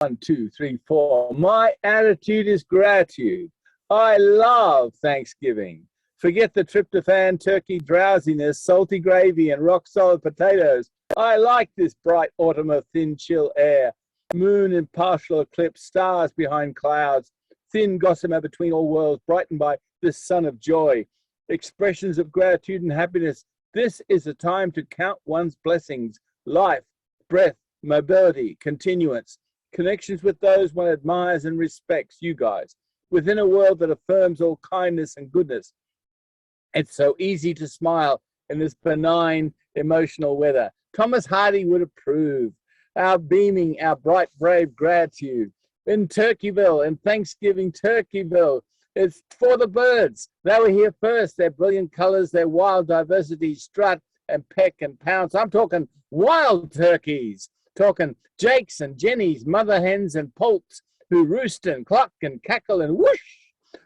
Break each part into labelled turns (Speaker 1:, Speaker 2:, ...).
Speaker 1: One, two, three, four. My attitude is gratitude. I love Thanksgiving. Forget the tryptophan, turkey drowsiness, salty gravy, and rock solid potatoes. I like this bright autumn of thin, chill air, moon in partial eclipse, stars behind clouds, thin gossamer between all worlds, brightened by this sun of joy. Expressions of gratitude and happiness. This is a time to count one's blessings, life, breath, mobility, continuance, connections with those one admires and respects, you guys, within a world that affirms all kindness and goodness. It's so easy to smile in this benign emotional weather. Thomas Hardy would approve. Our beaming, our bright, brave gratitude. In Turkeyville, in Thanksgiving Turkeyville, it's for the birds. They were here first. Their brilliant colors, their wild diversity, strut and peck and pounce. I'm talking wild turkeys, talking Jakes and Jennies, mother hens and poults, who roost and cluck and cackle and whoosh,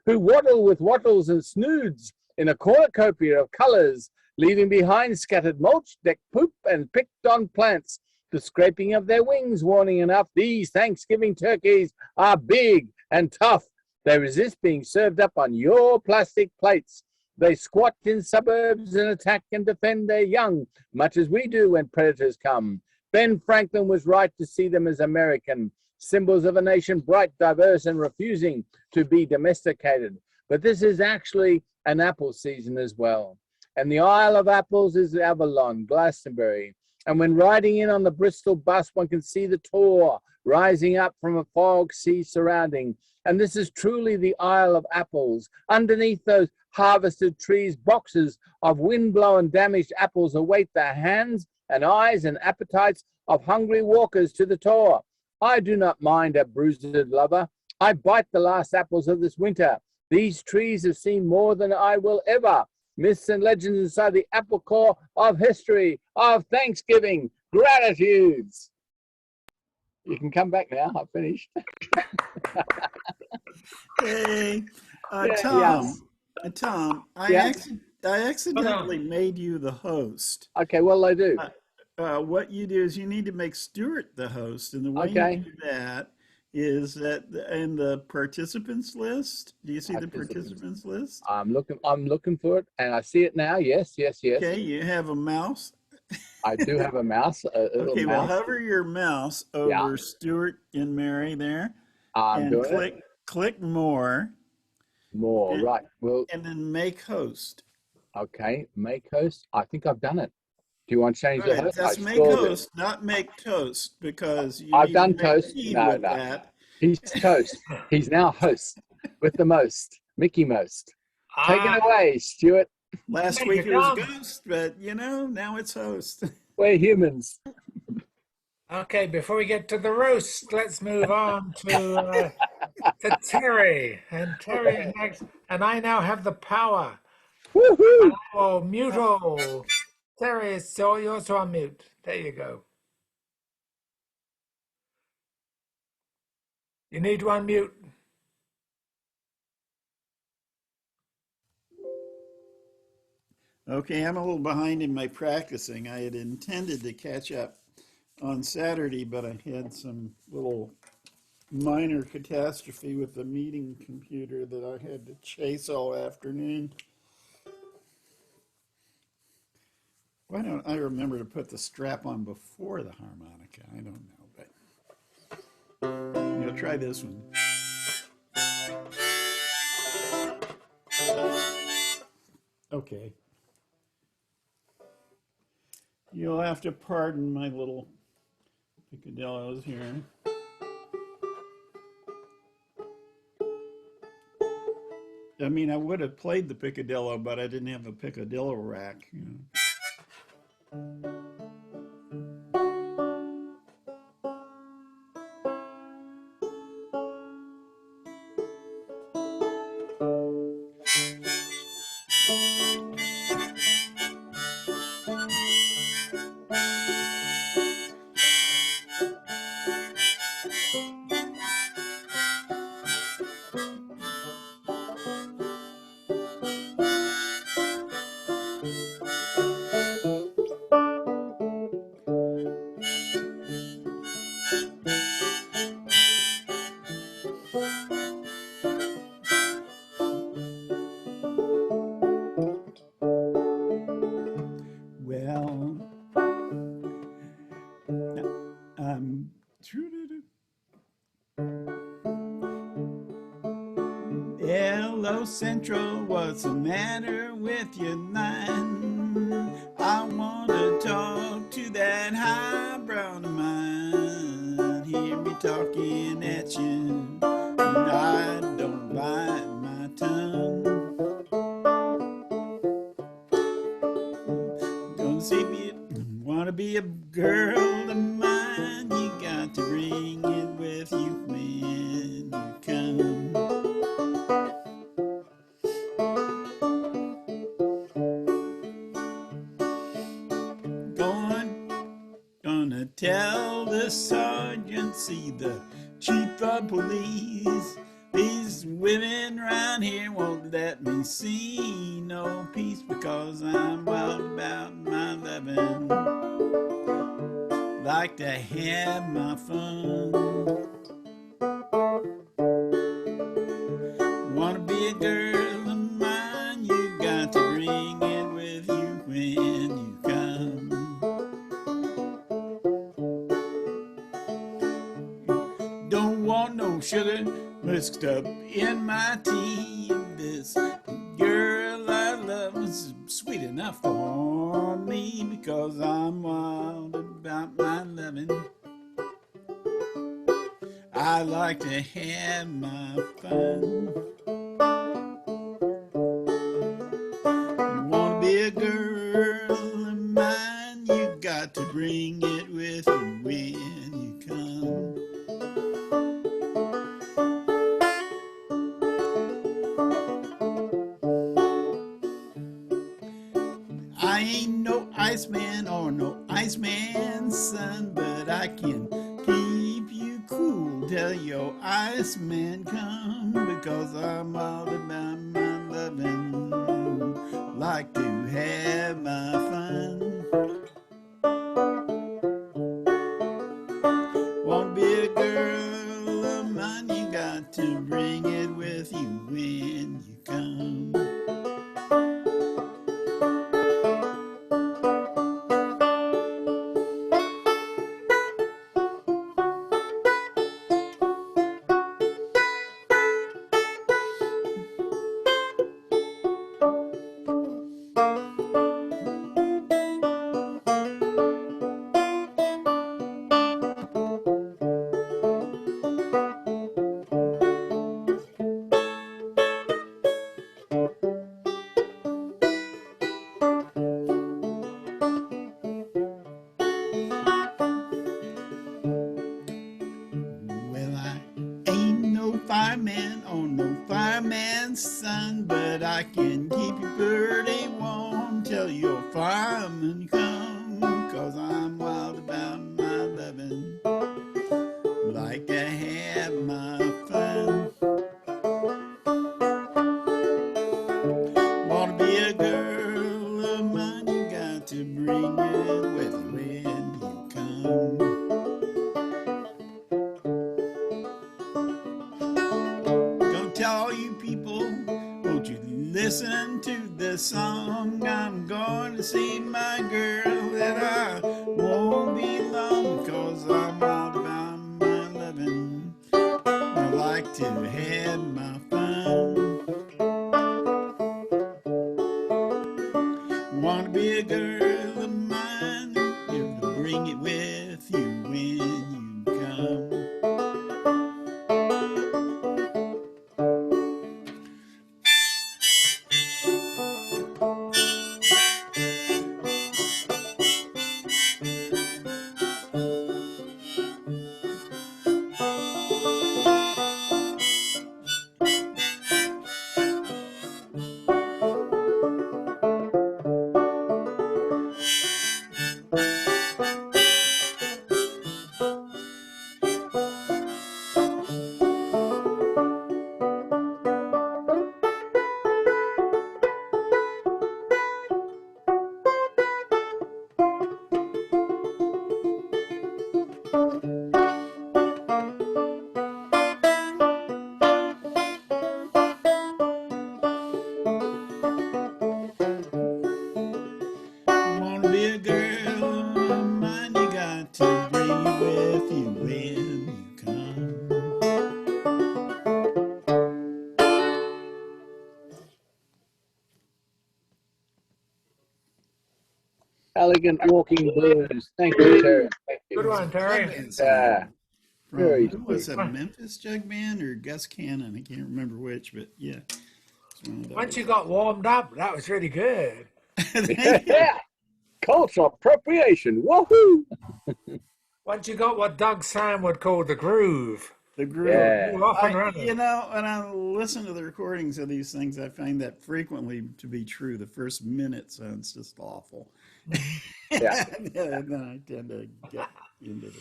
Speaker 1: who waddle with wattles and snoods in a cornucopia of colors, leaving behind scattered mulch, decked poop, and picked on plants. The scraping of their wings warning enough. These Thanksgiving turkeys are big and tough. They resist being served up on your plastic plates. They squat in suburbs and attack and defend their young, much as we do when predators come. Ben Franklin was right to see them as American, symbols of a nation bright, diverse, and refusing to be domesticated. But this is actually an apple season as well. And the Isle of Apples is Avalon, Glastonbury. And when riding in on the Bristol bus, one can see the Tor rising up from a fog sea surrounding. And this is truly the Isle of Apples. Underneath those harvested trees, boxes of wind-blown, damaged apples await the hands and eyes and appetites of hungry walkers to the Tor. I do not mind a bruised lover. I bite the last apples of this winter. These trees have seen more than I will ever. Myths and legends inside the apple core of history, of Thanksgiving, gratitudes. You can come back now. I've finished.
Speaker 2: Hey,
Speaker 1: Yes.
Speaker 2: Tom,
Speaker 1: Yes.
Speaker 2: I accidentally made you the host.
Speaker 1: Okay, well, I do.
Speaker 2: What you do is you need to make Stuart the host, and the way
Speaker 1: Okay.
Speaker 2: you do that is that in the participants list. Do you see the participants list?
Speaker 1: I'm looking for it, and I see it now. Yes, yes, yes.
Speaker 2: Okay, you have a mouse.
Speaker 1: I do have a mouse.
Speaker 2: Okay, well, hover your mouse over
Speaker 1: Yeah.
Speaker 2: Stuart and Mary there,
Speaker 1: I'm
Speaker 2: and
Speaker 1: doing
Speaker 2: click more,
Speaker 1: more.
Speaker 2: and,
Speaker 1: Right. Well,
Speaker 2: and then make host.
Speaker 1: okay. Make host. I think I've done it. Do you want to change the
Speaker 2: Right,
Speaker 1: host?
Speaker 2: that's make host, not make toast, because you
Speaker 1: I've
Speaker 2: need
Speaker 1: done
Speaker 2: to make
Speaker 1: toast.
Speaker 2: tea
Speaker 1: No,
Speaker 2: with
Speaker 1: no.
Speaker 2: that.
Speaker 1: He's toast. He's now host with the most. Mickey Most. Take it away, Stuart.
Speaker 2: Last week it was ghost, but now it's host.
Speaker 1: We're humans.
Speaker 3: Okay, before we get to the roast, let's move on to Terry. And Terry is next. And I now have the power.
Speaker 1: Woohoo!
Speaker 3: Oh, mute all. Terry, it's all yours to unmute. There you go. You need to unmute.
Speaker 2: Okay, I'm a little behind in my practicing. I had intended to catch up on Saturday, but I had some little minor catastrophe with the meeting computer that I had to chase all afternoon. Why don't I remember to put the strap on before the harmonica? I don't know, but try this one. Okay. You'll have to pardon my little picadillos here. I mean, I would have played the picadillo, but I didn't have a picadillo rack. Hello Central, what's the matter with your line? I wanna talk to that highbrow of mine. Hear me talking at you, and I don't bite my tongue. Gonna see me, wanna be a girl of mine. You got to bring it with you when you come. Gonna tell the sergeant, see the chief of police. These women round here won't let me see no peace because I'm wild about my loving. Like to have my fun. Wanna be a girl of mine, you got to bring it with you when you come. Don't want no sugar mixed up in my tea. This girl I love is sweet enough for me because I'm wild about my loving. I like to have my fun. You wanna be a girl of mine, you got to bring it with you when you come. I ain't no Iceman or no Iceman's son, but I can keep you cool till your Iceman come, because I'm all about my loving, like to have my fun. Wanna be a girl of mine, you got to bring it with you when you come. Well, I ain't no fireman or no fireman's son, but I can keep you pretty warm till your fireman come, 'cause I'm wild about my loving, like to have my fun. Wanna be a girl of mine, you got to bring it with you when you come. Tell all you people, won't you listen to this song? I'm going to see my girl, that I won't be long, because I'm all about my loving. I like to have my fun. Wanna be a girl of mine, you bring it with you when you come.
Speaker 1: Elegant Walking Blues. Thank you, Terry. Thank
Speaker 3: Good
Speaker 1: you.
Speaker 3: one, Terry.
Speaker 2: Jug
Speaker 1: Yeah,
Speaker 2: song
Speaker 1: very
Speaker 2: from, who was
Speaker 1: sweet.
Speaker 2: that, Memphis Jug Band or Gus Cannon? I can't remember which, but yeah, it's one of
Speaker 3: Once you
Speaker 2: those.
Speaker 3: got warmed up, that was really good.
Speaker 2: Thank you.
Speaker 1: Yeah, cultural appropriation. Woohoo!
Speaker 3: Once you got what Doug Sam would call the groove,
Speaker 2: The
Speaker 3: you,
Speaker 2: groove.
Speaker 1: Yeah.
Speaker 3: you're off and
Speaker 2: You
Speaker 3: running.
Speaker 2: know, when I listen to the recordings of these things, I find that frequently to be true. The first minute sounds just awful.
Speaker 3: Mhm.
Speaker 1: Yeah.
Speaker 2: And then I tend to get into the.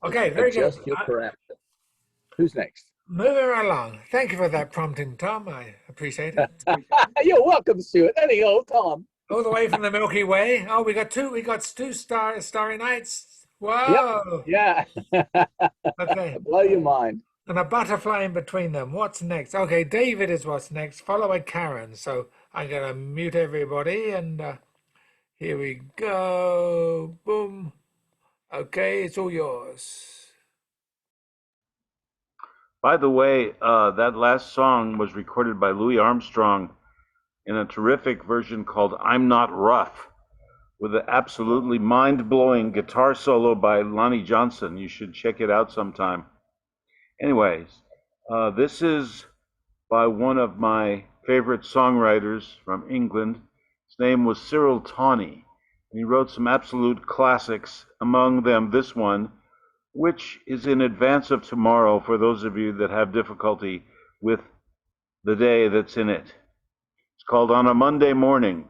Speaker 3: Okay, very good.
Speaker 1: Adjust your parameters. Who's next?
Speaker 3: Moving right along. Thank you for that prompting, Tom. I appreciate it.
Speaker 1: You're welcome, Stuart. Any old time.
Speaker 3: All the way from the Milky Way. Oh, we got two starry nights.
Speaker 1: Yep.
Speaker 3: Whoa.
Speaker 1: Yeah.
Speaker 3: Okay.
Speaker 1: Blow your mind.
Speaker 3: And a butterfly in between them. What's next? Okay, David is what's next, followed by Karen. So I'm going to mute everybody and here we go. Boom. Okay, it's all yours.
Speaker 4: By the way, that last song was recorded by Louis Armstrong in a terrific version called I'm Not Rough, with an absolutely mind-blowing guitar solo by Lonnie Johnson. You should check it out sometime. Anyways, this is by one of my favorite songwriters from England. His name was Cyril Tawney, and he wrote some absolute classics, among them this one, which is in advance of tomorrow for those of you that have difficulty with the day that's in it. It's called On a Monday Morning.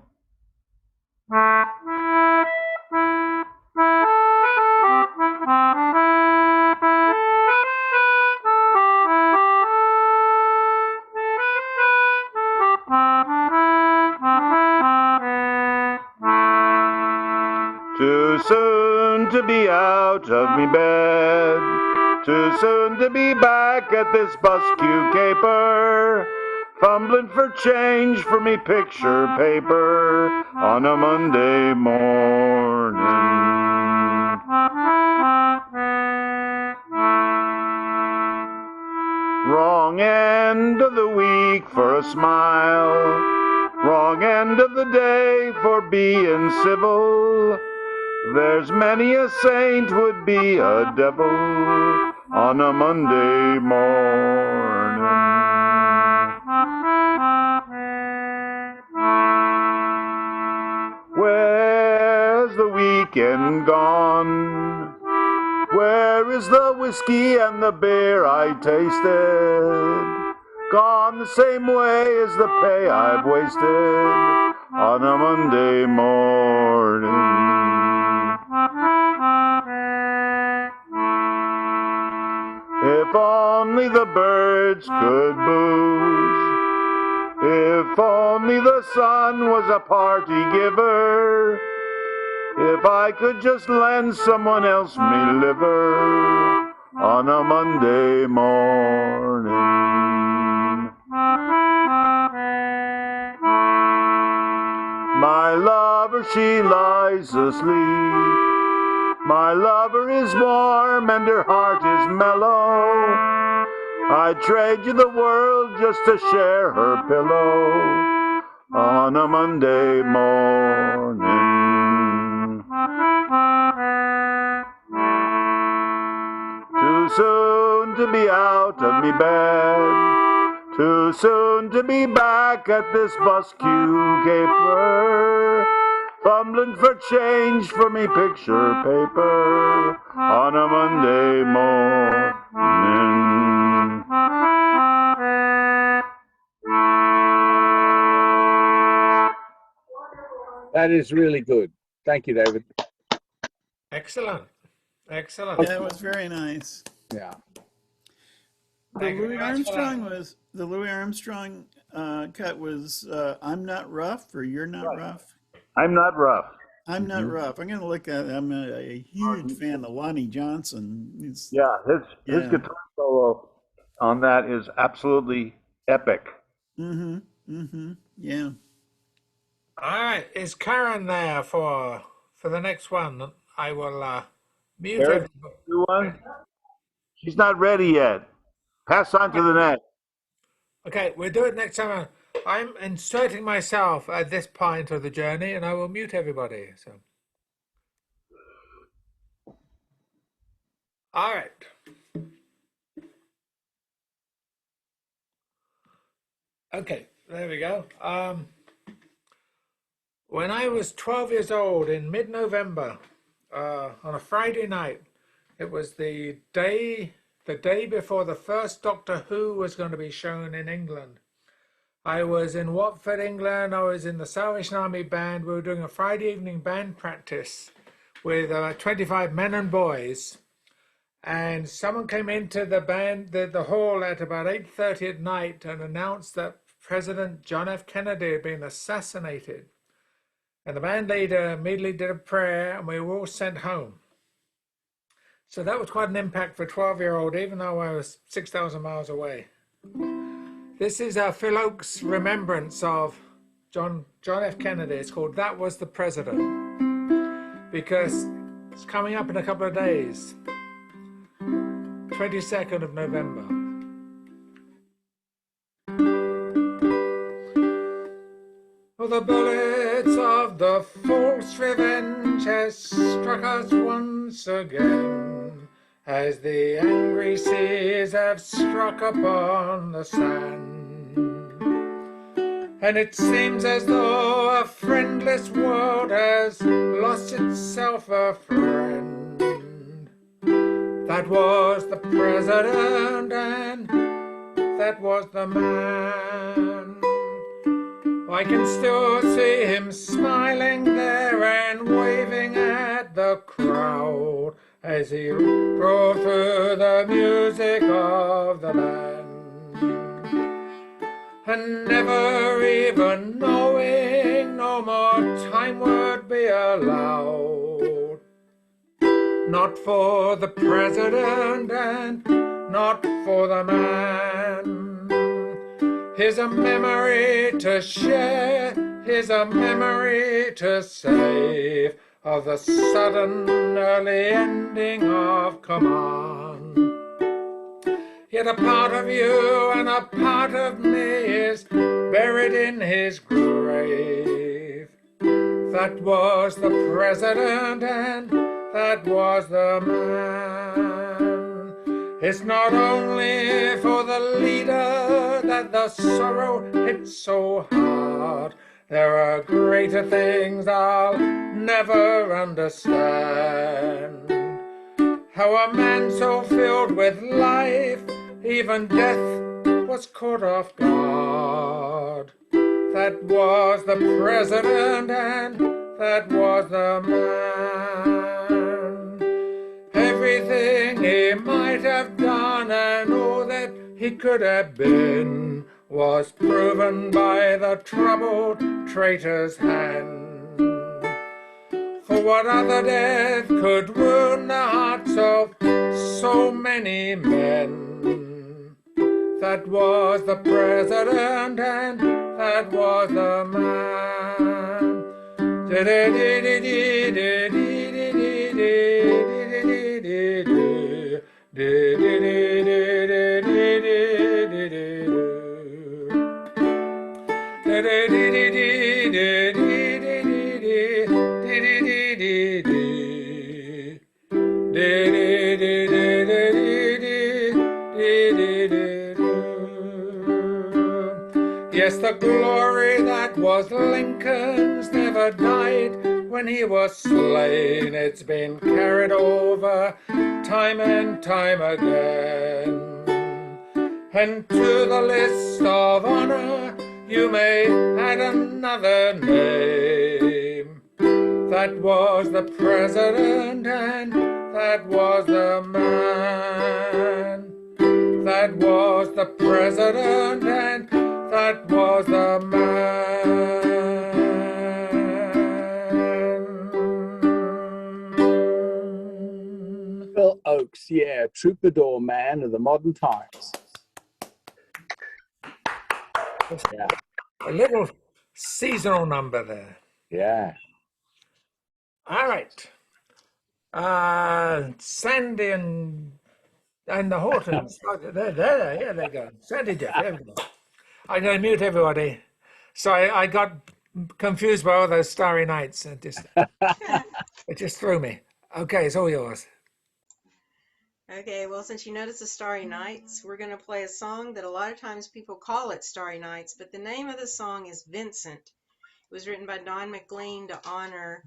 Speaker 4: Too soon to be out of me bed, too soon to be back at this bus queue caper, fumbling for change for me picture paper on a Monday morning. Wrong end of the week for a smile, wrong end of the day for being civil. There's many a saint would be a devil on a Monday morning. Where's the weekend gone? Where is the whiskey and the beer I tasted? Gone the same way as the pay I've wasted on a Monday morning. If only the birds could booze, if only the sun was a party giver, if I could just lend someone else me liver on a Monday morning. My lover, she lies asleep. My lover is warm and her heart is mellow. I'd trade you the world just to share her pillow on a Monday morning. Too soon to be out of me bed, too soon to be back at this bus queue caper, fumbling for change for me picture paper on a Monday morning.
Speaker 1: That is really good. Thank you, David.
Speaker 3: Excellent. Excellent.
Speaker 2: Yeah, it was very nice.
Speaker 1: Yeah.
Speaker 3: Thank you very much for that.
Speaker 2: The Louis Armstrong cut was I'm Not Rough or You're Not Rough.
Speaker 4: I'm Not Rough.
Speaker 2: I'm Not Rough. I'm going to look at it. I'm a huge fan of Lonnie Johnson.
Speaker 4: Yeah, his
Speaker 2: Yeah.
Speaker 4: guitar solo on that is absolutely epic.
Speaker 2: Yeah.
Speaker 3: All right, is Karen there for the next one? I will mute
Speaker 4: Karen,
Speaker 3: everybody.
Speaker 4: do one? She's not ready yet. Pass on to the next.
Speaker 3: Okay, we'll do it next time. I'm inserting myself at this point of the journey, and I will mute everybody. So. All right. Okay, there we go. When I was 12 years old in mid-November, on a Friday night, it was the day before the first Doctor Who was going to be shown in England. I was in Watford, England. I was in the Salvation Army band. We were doing a Friday evening band practice with 25 men and boys. And someone came into the hall at about 8:30 at night and announced that President John F. Kennedy had been assassinated. And the band leader immediately did a prayer, and we were all sent home. So that was quite an impact for a 12-year-old, even though I was 6,000 miles away. This is Phil Oak's remembrance of John F. Kennedy. It's called "That Was the President," because it's coming up in a couple of days, 22nd of November. Oh, the bullets of the false revenge has struck us once again, as the angry seas have struck upon the sand. And it seems as though a friendless world has lost itself a friend. That was the president, and that was the man. I can still see him smiling there and waving at the crowd as he drove through the music of the band. And never even knowing no more time would be allowed. Not for the president and not for the man. Here's a memory to share, here's a memory to save of the sudden early ending of command. Yet a part of you and a part of me is buried in his grave. That was the president and that was the man. It's not only for the leader that the sorrow hits so hard. There are greater things I'll never understand. How a man so filled with life, even death was caught off guard. That was the president and that was the man. Everything he might have done and all that he could have been was proven by the troubled traitor's hand. For what other death could wound the hearts of so many men? That was the president and that was the man. Yes, the glory that was Lincoln's never died when he was slain. It's been carried over time and time again. And to the list of honor you may add another name. That was the president and that was the man. That was the president and that was the man.
Speaker 1: Phil Oakes, yeah, troubadour man of the modern times. Yeah,
Speaker 3: A little seasonal number there.
Speaker 1: yeah.
Speaker 3: All right. Sandy and the Hortons. Yeah, they go. Sandy Jeff, there we go. I'm going to mute everybody. So I got confused by all those starry nights. And it just threw me. Okay, it's all yours.
Speaker 5: Okay, well, since you noticed the Starry Nights, we're going to play a song that a lot of times people call it Starry Nights, but the name of the song is Vincent. It was written by Don McLean to honor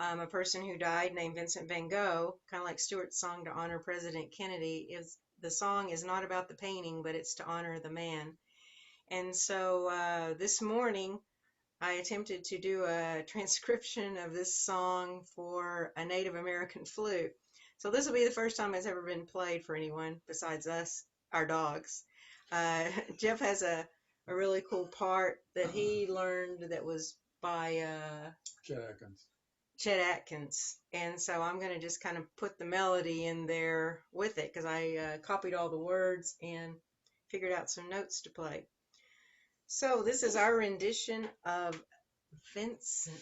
Speaker 5: a person who died named Vincent Van Gogh, kind of like Stewart's song to honor President Kennedy. The song is not about the painting, but it's to honor the man. And so this morning, I attempted to do a transcription of this song for a Native American flute. So this will be the first time it's ever been played for anyone besides us, our dogs. Jeff has a really cool part that he learned that was by Chet Atkins. And so I'm going to just kind of put the melody in there with it because I copied all the words and figured out some notes to play. So this is our rendition of Vincent.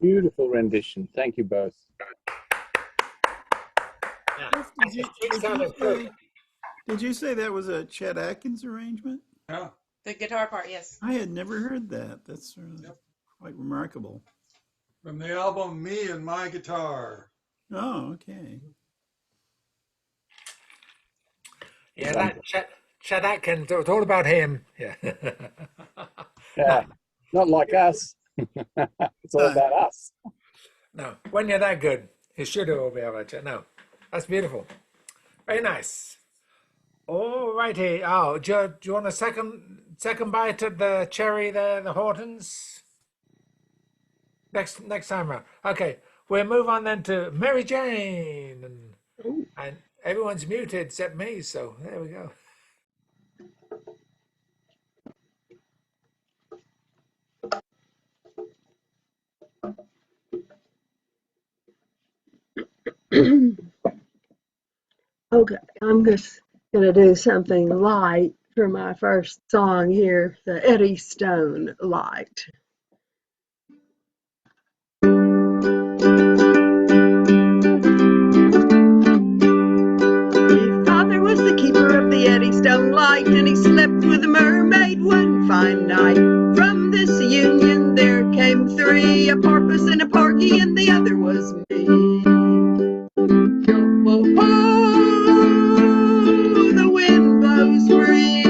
Speaker 1: Beautiful rendition. Thank you both.
Speaker 3: Yeah.
Speaker 2: Jeff,
Speaker 3: It sounded good.
Speaker 2: did you say that was a Chet Atkins arrangement?
Speaker 6: Yeah.
Speaker 5: The guitar part, yes.
Speaker 2: I had never heard that. That's really
Speaker 6: Yep.
Speaker 2: quite remarkable.
Speaker 6: From the album Me and My Guitar.
Speaker 2: Oh, okay.
Speaker 3: Yeah, that Chet Atkins, it was all about him. Yeah.
Speaker 1: Yeah, not like us. It's all about us.
Speaker 3: No, when you're that good, it should all be about you. No, that's beautiful. Very nice. All righty. Oh, do you want a second bite at the cherry there, the Hortons? Next time round. Okay, we'll move on then to Mary Jane, and everyone's muted except me. So there we go.
Speaker 7: Okay, I'm just going to do something light for my first song here, the Eddie Stone Light. His father was the keeper of the Eddystone Light, and he slept with a mermaid one fine night. From this union there came three, a porpoise and a porgy, and the other was me. Yo-ho-ho, the wind blows free,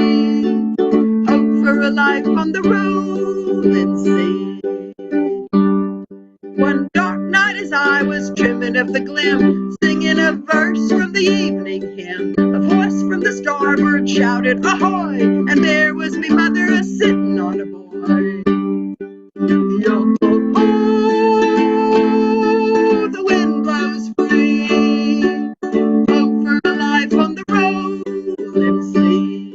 Speaker 7: hope for a life on the rolling sea. One dark night as I was trimming of the glim, singing a verse from the evening hymn, a voice from the starboard shouted, ahoy! And there was me mother a-sitting on a buoy. Yo-ho-ho, the wind blows free, hope for a life on the rolling sea.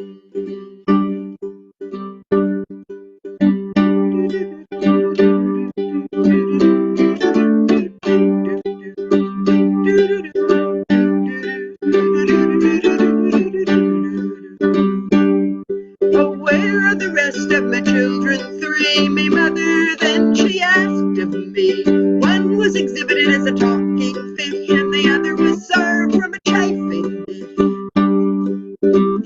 Speaker 7: Oh, where are the rest of my children three? Me mother then she asked of me. One was exhibited as a talking fish, and the other was served from a chafing dish.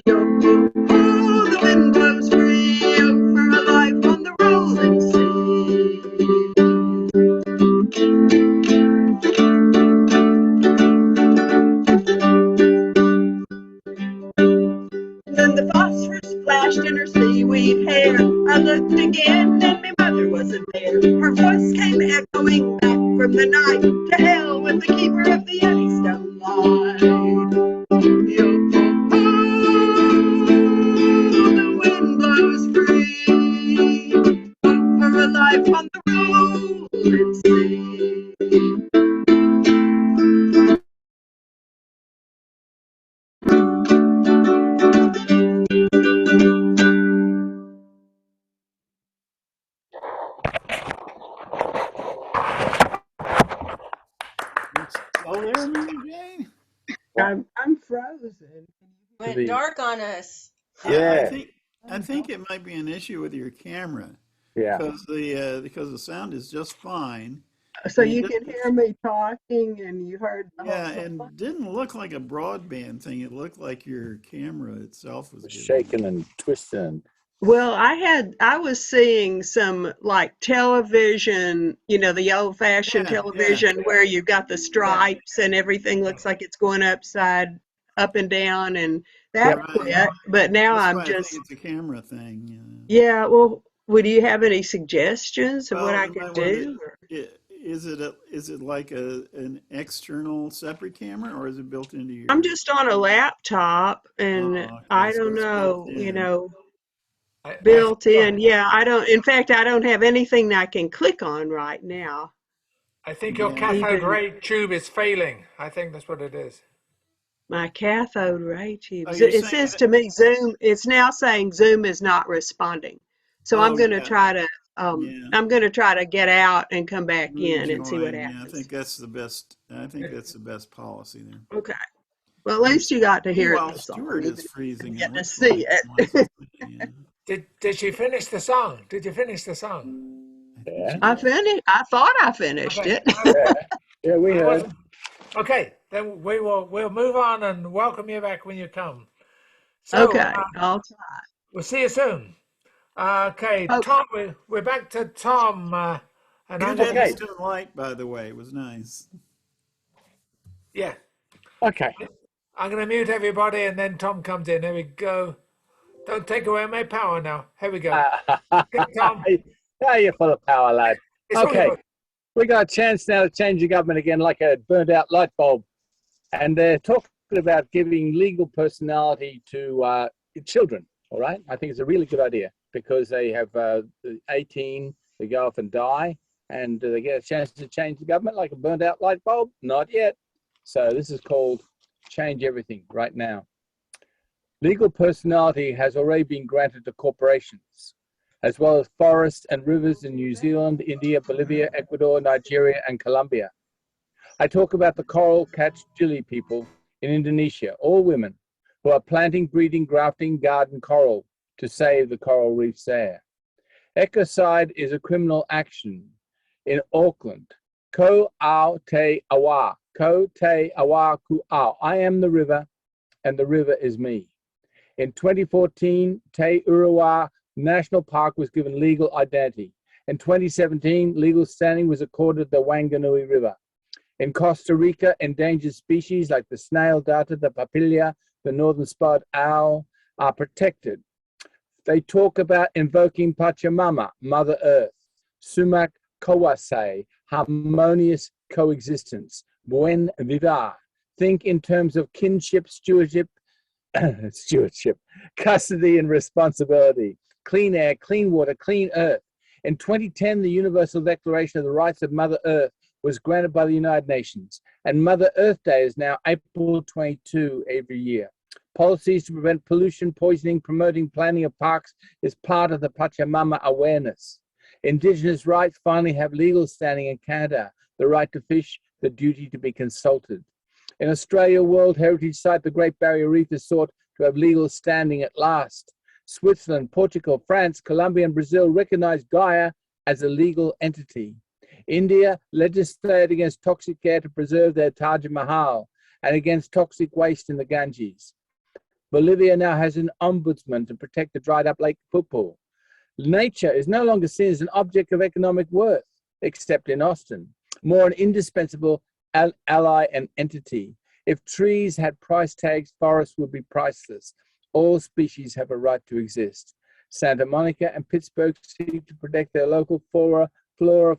Speaker 7: Yo-ho-ho, the wind blows free, oh, for a life on the rolling sea. Then the phosphorus splashed in her seaweed hair. I looked again and my mother wasn't there. Her voice came echoing back from the night. To hell with the keeper of the Eddystone Light. Yo-ho-ho, the wind blows free, hope for a life on the rolling sea.
Speaker 2: Still there, Mary Jane?
Speaker 7: I'm frozen.
Speaker 5: Went dark on us.
Speaker 2: Yeah,
Speaker 1: Yeah.
Speaker 2: I think it might be an issue with your camera
Speaker 1: Yeah.
Speaker 2: because the sound is just fine.
Speaker 7: So
Speaker 2: And it
Speaker 7: you can
Speaker 2: didn't-
Speaker 7: hear me talking and you heard the
Speaker 2: Yeah,
Speaker 7: whole
Speaker 2: and
Speaker 7: song?
Speaker 2: didn't look like a broadband thing. It looked like your camera itself was giving
Speaker 1: Shaking and twisting.
Speaker 7: Well, I was seeing some like television, the old fashioned
Speaker 2: Yeah,
Speaker 7: television where you got the stripes and everything looks like it's going up and down, and that
Speaker 2: right.
Speaker 7: quit. But now
Speaker 2: That's
Speaker 7: I'm
Speaker 2: why I think
Speaker 7: just,
Speaker 2: it's a camera thing.
Speaker 7: yeah, well, would you have any suggestions of what
Speaker 2: Well,
Speaker 7: I
Speaker 2: you
Speaker 7: could
Speaker 2: might want to.
Speaker 7: do? Or-
Speaker 2: Is it like an external separate camera, or is it built into
Speaker 7: I'm
Speaker 2: your?
Speaker 7: just on a laptop and
Speaker 2: Oh, okay,
Speaker 7: I
Speaker 2: so
Speaker 7: don't
Speaker 2: it's built
Speaker 7: know,
Speaker 2: in.
Speaker 3: I think
Speaker 7: built in. Yeah, in fact, I don't have anything I can click on right now.
Speaker 3: I think your
Speaker 2: Yeah,
Speaker 3: cathode
Speaker 7: Even
Speaker 3: ray tube is failing. I think that's what it is.
Speaker 7: my cathode ray
Speaker 2: oh,
Speaker 7: tubes.
Speaker 2: you're
Speaker 7: It
Speaker 2: saying
Speaker 7: says
Speaker 2: that?
Speaker 7: to me Zoom, it's now saying Zoom is not responding. So
Speaker 2: Oh, yeah, yeah.
Speaker 7: I'm gonna try to get out and come back in and see what
Speaker 2: Rejoin. Yeah, I
Speaker 7: happens.
Speaker 2: think that's the best. I think that's the best policy there.
Speaker 7: Okay. Well, at least you got to hear
Speaker 2: Meanwhile,
Speaker 7: the song,
Speaker 2: Stuart is
Speaker 7: even if you
Speaker 2: freezing.
Speaker 7: didn't
Speaker 2: It
Speaker 7: get to
Speaker 2: looks
Speaker 7: see
Speaker 2: like wants to
Speaker 7: it.
Speaker 2: stay in.
Speaker 3: Did she finish the song? Did you finish the song?
Speaker 2: I think
Speaker 1: Yeah.
Speaker 2: she did.
Speaker 7: I thought I finished
Speaker 3: Okay.
Speaker 7: it.
Speaker 1: Yeah. Yeah, we
Speaker 3: I
Speaker 1: heard.
Speaker 3: wasn't. Okay, then we'll move on and welcome you back when you come. So
Speaker 7: Okay. I'll
Speaker 3: we'll see you soon. Okay,
Speaker 7: try.
Speaker 3: Tom, we're back to Tom, and I'm
Speaker 2: Good
Speaker 3: gonna
Speaker 1: Okay.
Speaker 2: Eddystone Light, by the way, it was nice.
Speaker 3: yeah,
Speaker 1: Okay.
Speaker 3: I'm gonna mute everybody, and then Tom comes in. Here we go. Don't take away my power now. Here we go. Okay, Tom,
Speaker 1: Yeah, you're full of power, lad.
Speaker 3: it's all
Speaker 1: Okay.
Speaker 3: yours.
Speaker 1: We got a chance now to change the government again like a burnt out light bulb. And they're talking about giving legal personality to children. All right. I think it's a really good idea because they have 18, they go off and die, and do they get a chance to change the government like a burnt out light bulb? Not yet. So this is called Change Everything right now. Legal personality has already been granted to corporations, as well as forests and rivers in New Zealand, India, Bolivia, Ecuador, Nigeria, and Colombia. I talk about the coral catch gilly people in Indonesia, all women, who are planting, breeding, grafting garden coral to save the coral reefs there. Ecocide is a criminal action in Auckland. Ko au te awa, ko te awa ku au. I am the river, and the river is me. In 2014, Te Urawa National Park was given legal identity. In 2017, legal standing was accorded the Wanganui River. In Costa Rica, endangered species like the snail darter, the papilla, the northern spotted owl are protected. They talk about invoking Pachamama, Mother Earth, Sumak Kawase, harmonious coexistence, Buen Vivar. Think in terms of kinship, stewardship, custody and responsibility, clean air, clean water, clean earth. In 2010, the Universal Declaration of the Rights of Mother Earth was granted by the United Nations, and Mother Earth Day is now April 22 every year. Policies to prevent pollution, poisoning, promoting planting of parks is part of the Pachamama awareness. Indigenous rights finally have legal standing in Canada, the right to fish, the duty to be consulted. In Australia, World Heritage Site, the Great Barrier Reef is sought to have legal standing at last. Switzerland, Portugal, France, Colombia, and Brazil recognize Gaia as a legal entity. India legislated against toxic air to preserve their Taj Mahal and against toxic waste in the Ganges. Bolivia now has an ombudsman to protect the dried up Lake Poopó. Nature is no longer seen as an object of economic worth, except in Austin, more an indispensable ally and entity. If trees had price tags, forests would be priceless. All species have a right to exist. Santa Monica and Pittsburgh seek to protect their local flora,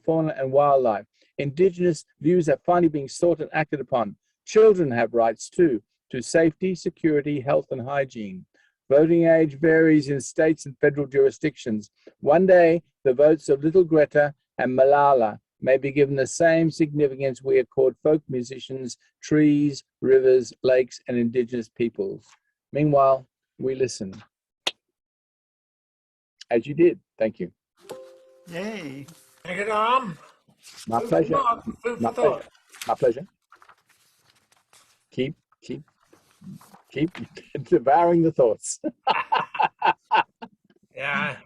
Speaker 1: fauna, and wildlife. Indigenous views are finally being sought and acted upon. Children have rights too, to safety, security, health, and hygiene. Voting age varies in states and federal jurisdictions. One day, the votes of little Greta and Malala may be given the same significance we accord folk musicians, trees, rivers, lakes, and indigenous peoples. Meanwhile, we listen. As you did. Thank you.
Speaker 2: Yay.
Speaker 3: Take it on.
Speaker 1: My
Speaker 3: Food
Speaker 1: pleasure.
Speaker 3: for thought, food
Speaker 1: My
Speaker 3: for thought.
Speaker 1: pleasure. My pleasure. Keep devouring the thoughts.
Speaker 3: Yeah.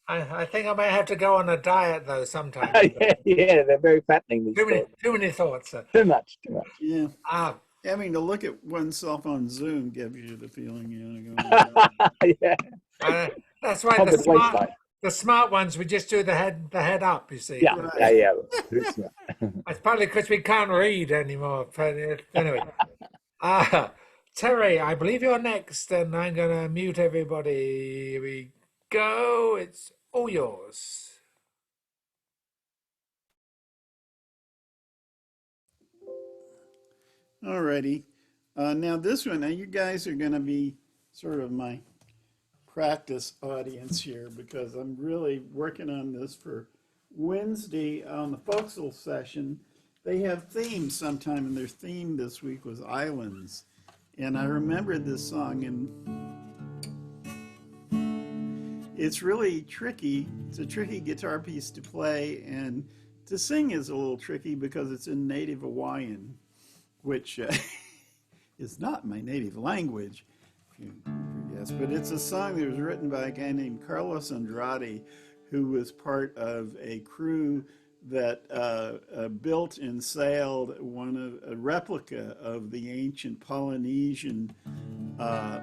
Speaker 3: I think I may have to go on a diet though sometime.
Speaker 1: Yeah, they're very fattening, these thoughts.
Speaker 3: Too many thoughts.
Speaker 1: Too much.
Speaker 2: Yeah. Having to look at oneself on Zoom gives you the feeling you want to go.
Speaker 1: Yeah.
Speaker 3: That's right. The smart ones, we just do the head up, you see.
Speaker 1: Yeah,
Speaker 2: Right.
Speaker 1: yeah.
Speaker 3: It's partly because we can't read anymore. But anyway. Terry, I believe you're next, and I'm going to mute everybody. Here we go. It's all yours.
Speaker 2: Alrighty. Now this one, now you guys are going to be sort of my practice audience here because I'm really working on this for Wednesday on the Foxhole session. They have themes sometime, and their theme this week was islands. And I remembered this song, and it's really tricky. It's a tricky guitar piece to play, and to sing is a little tricky because it's in native Hawaiian, which is not my native language, if you guess. But it's a song that was written by a guy named Carlos Andrade, who was part of a crew that built and sailed a replica of the ancient Polynesian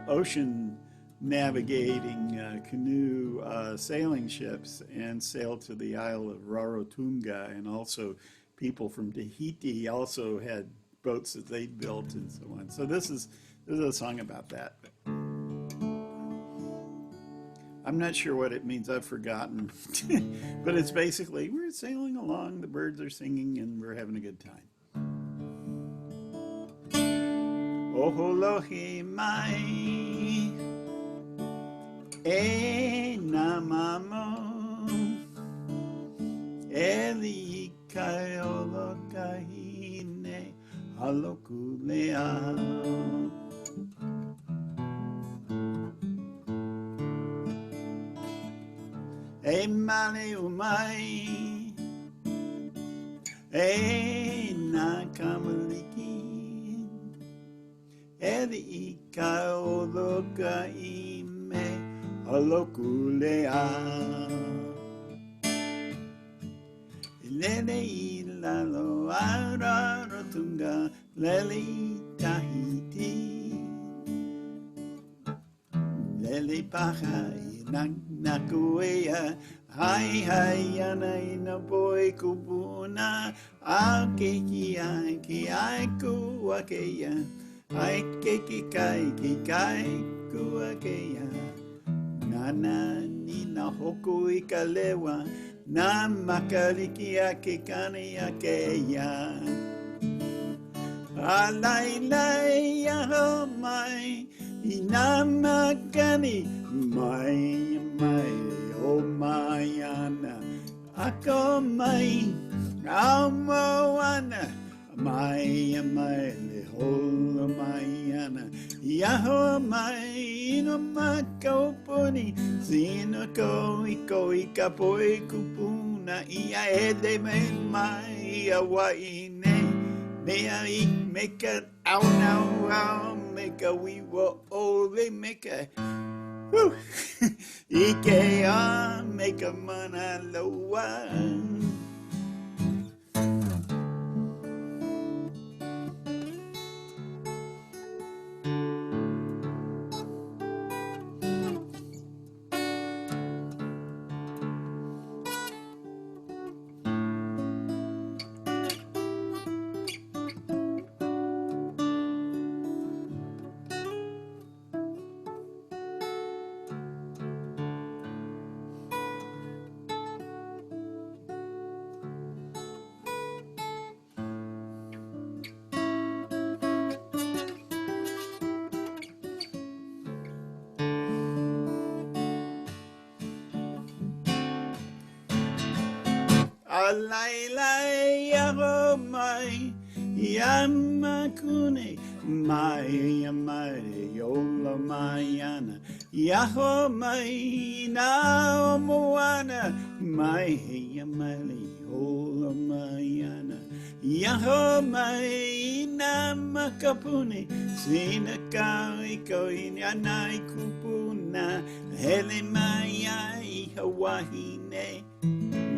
Speaker 2: ocean navigating canoe sailing ships, and sailed to the Isle of Rarotonga. And also people from Tahiti also had boats that they built and so on. So this is a song about that. I'm not sure what it means, I've forgotten. But it's basically, we're sailing along, the birds are singing, and we're having a good time. Oholohi mai e namamo eli kaiolo kahine halokulea. E male umai e na kamaliki Eli I ka oloka I me holoku lea. Lele I lalo ara rotunga lele I Tahiti. Lele paha I nakuea. Hai hai ana I na boi kupuna. A keiki ai ki ai kua keia. Ai keiki kai ki kai kua keia. Nana ni na hoku I ka lewa. Na makariki a ke kane a keia. A lai lai a ho mai. I na makani mai mai o mai ana. Ako mai a moana. Mai mai le hola mai ana. Iaho mai no makopuni. Sino ko I ka poi kupuna. Ia ele me mai a waine. Mea I meka au nau au meka wiwa ole meka. Ike a meka mana loa. Alai lai aho mai yamakune mai mai yola mai ana yaho mai na moana mai yamali yola mai ana yaho mai na makapune sina kai koi anai kupuna hele mai ai Hawaii ne.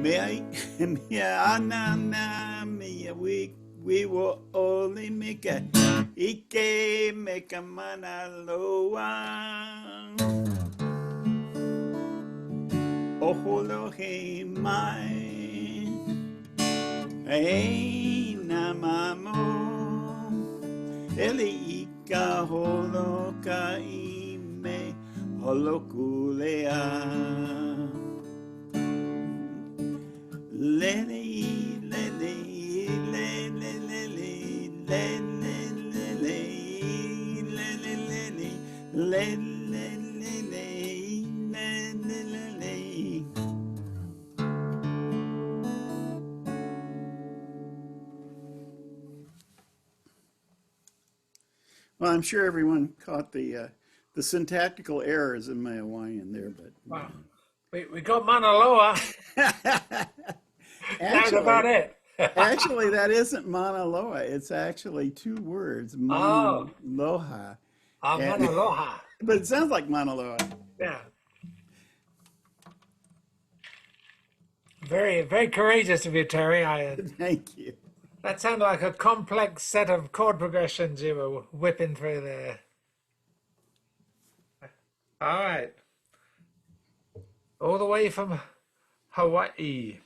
Speaker 2: Mea anana mea we will only make a ike make a mana loa. Oholo he mai e na mamo eli ika holo ka I me holokulea. Lele, lele, lele, lele, lele, lele, lele, lele, lele, lele. Well, I'm sure everyone caught the syntactical errors in my Hawaiian there, but
Speaker 3: Wow. We got Mauna Loa. That's about it.
Speaker 2: Actually, that isn't Mauna Loa. It's actually two words, Mauna Loha.
Speaker 3: Mauna Loa.
Speaker 2: But it sounds like Mauna Loa.
Speaker 3: Yeah. Very, very courageous of you, Terry.
Speaker 2: Thank you.
Speaker 3: That sounded like a complex set of chord progressions you were whipping through there. All right. All the way from Hawaii.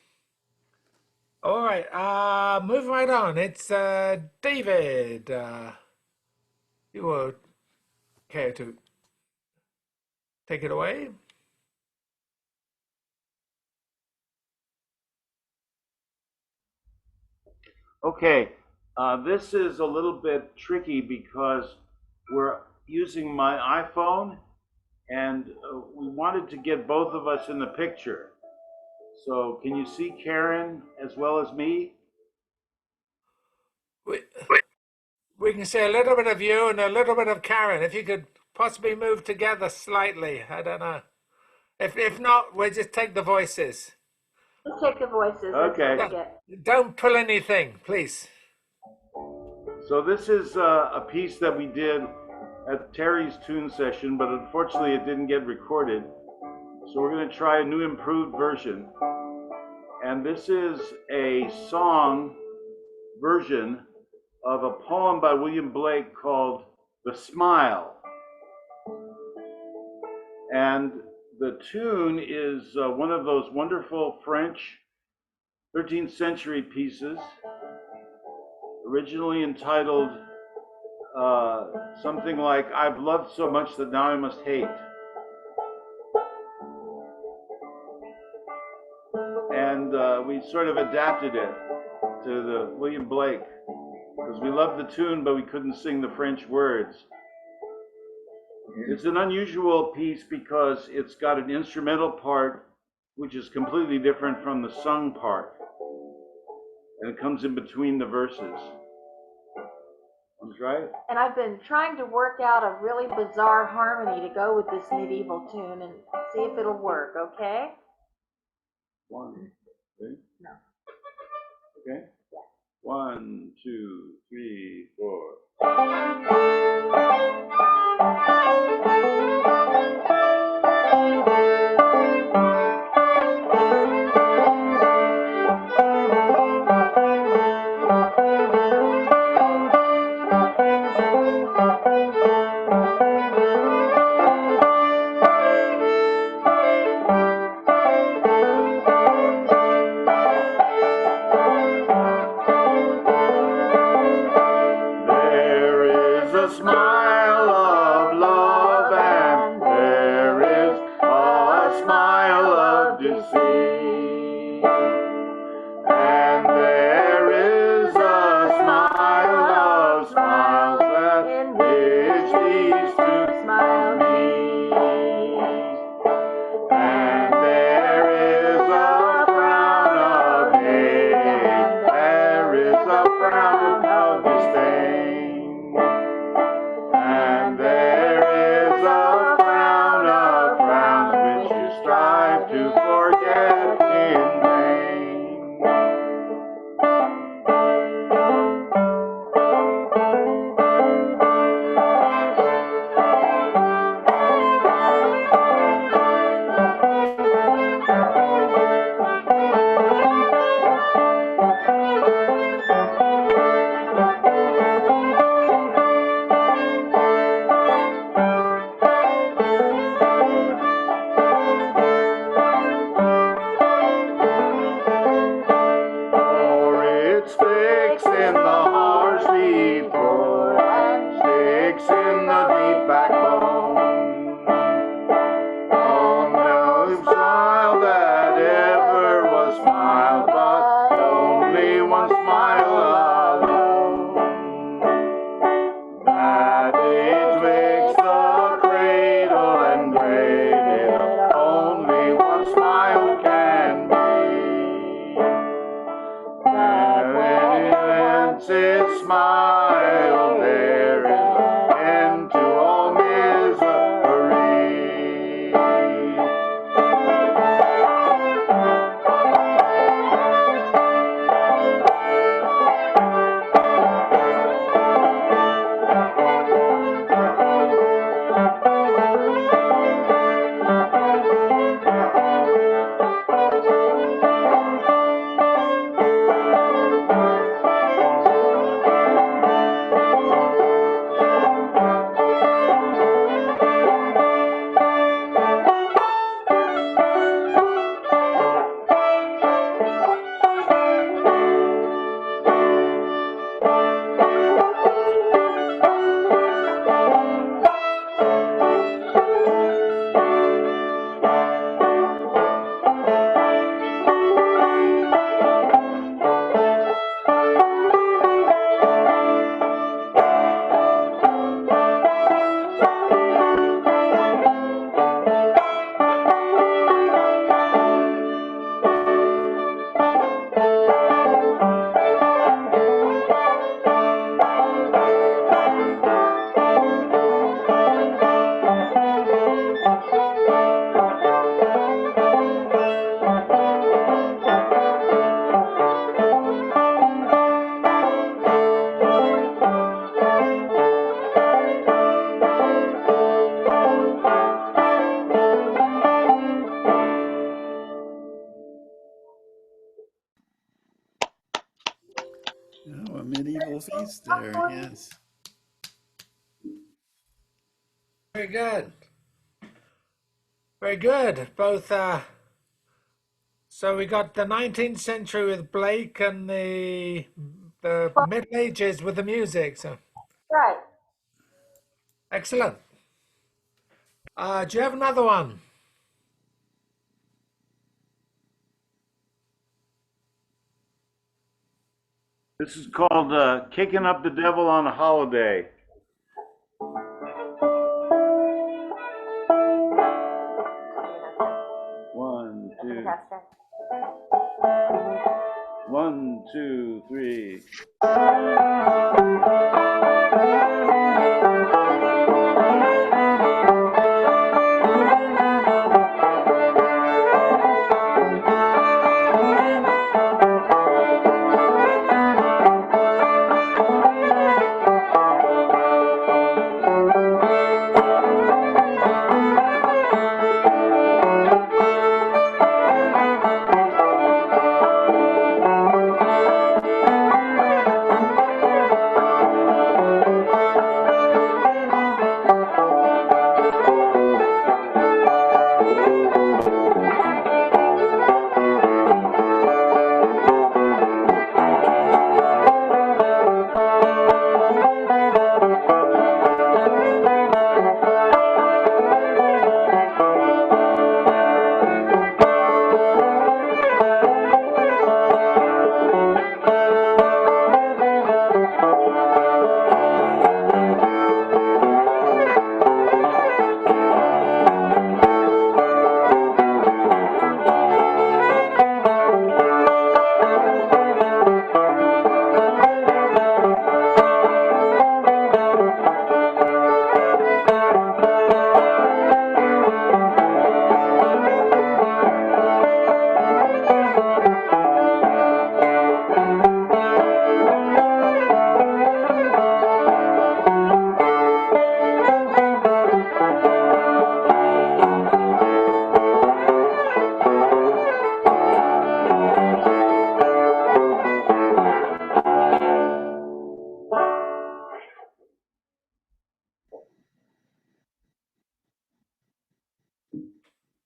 Speaker 3: All right. Move right on. It's David. You will care to take it away?
Speaker 4: Okay, this is a little bit tricky because we're using my iPhone and we wanted to get both of us in the picture. So can you see Karen as well as me?
Speaker 3: We can see a little bit of you and a little bit of Karen. If you could possibly move together slightly. I don't know. If not, we'll just take the voices.
Speaker 8: Let's take the voices.
Speaker 4: Okay.
Speaker 3: Don't pull anything, please.
Speaker 4: So this is a piece that we did at Terry's tune session, but unfortunately it didn't get recorded. So we're going to try a new improved version. And this is a song version of a poem by William Blake called The Smile. And the tune is one of those wonderful French 13th century pieces, originally entitled something like, I've loved so much that now I must hate. And we sort of adapted it to the William Blake, because we loved the tune, but we couldn't sing the French words. It's an unusual piece because it's got an instrumental part which is completely different from the sung part. And it comes in between the verses. That's right.
Speaker 8: And I've been trying to work out a really bizarre harmony to go with this medieval tune and see if it'll work, okay?
Speaker 4: 1, 2.
Speaker 8: No.
Speaker 4: Okay? 1, 2, 3, 4.
Speaker 2: Oh, a medieval feast there, yes.
Speaker 3: Very good. Very good. Both. So we got the 19th century with Blake and the Middle Ages with the music. So
Speaker 8: Right.
Speaker 3: excellent. Do you have another one?
Speaker 4: This is called Kicking Up the Devil on a Holiday. One, two. One, two, three.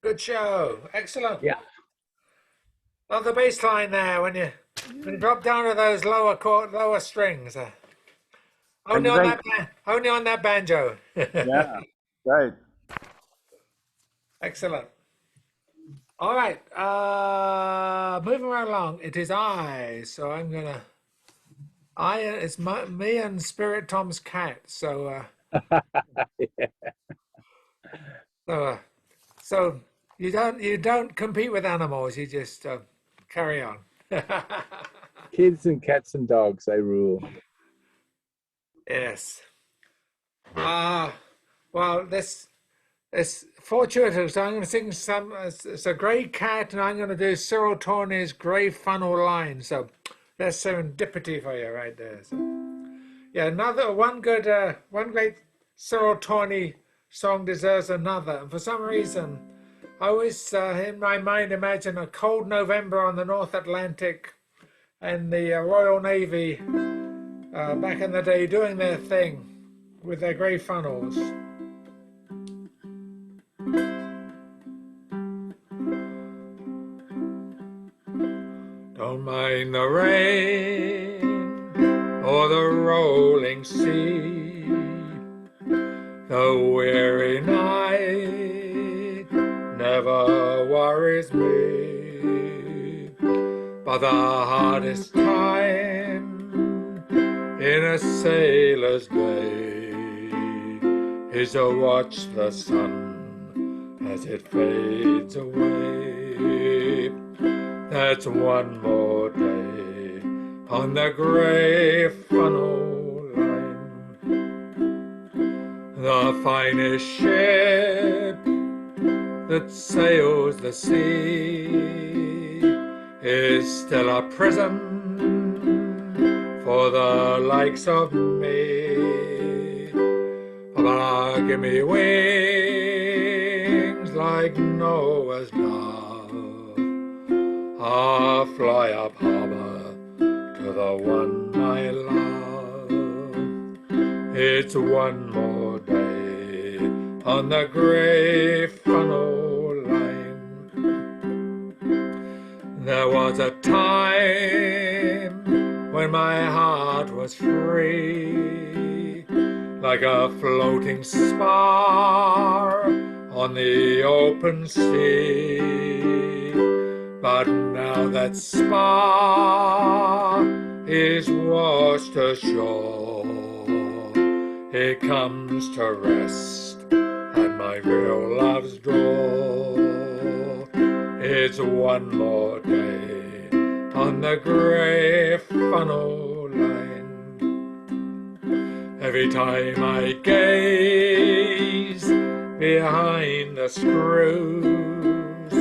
Speaker 3: Good show. Excellent.
Speaker 1: Yeah.
Speaker 3: Love the bass line there when you drop down to those lower strings.
Speaker 4: And thank,
Speaker 3: Only on that banjo.
Speaker 4: yeah, right.
Speaker 3: Excellent. All right. Moving right along. It is I. So I'm gonna. Me and Spirit Tom's cat. So so uh, so you don't compete with animals. You just carry on.
Speaker 1: Kids and cats and dogs, they rule.
Speaker 3: Yes. Well, it's fortuitous. I'm going to sing some. It's a grey cat, and I'm going to do Cyril Tawney's Grey Funnel Line. So that's serendipity for you right there. So, yeah, one great Cyril Tawney song deserves another. And for some reason, I always in my mind imagine a cold November on the North Atlantic, and the Royal Navy back in the day doing their thing with their grey funnels. Don't mind the rain or the rolling sea, the weary night never worries me, but the hardest time in a sailor's day is to watch the sun as it fades away. That's one more day on the grey funnel line. The finest ship that sails the sea is still a prison for the likes of me. But give me wings like Noah's dove. I'll fly up harbor to the one my love. It's one more day on the grey funnel line. There was a time when my heart was free, like a floating spar on the open sea. But now that spar is washed ashore, it comes to rest at my real love's door. It's one more day on the grey funnel line. Every time I gaze behind the screws,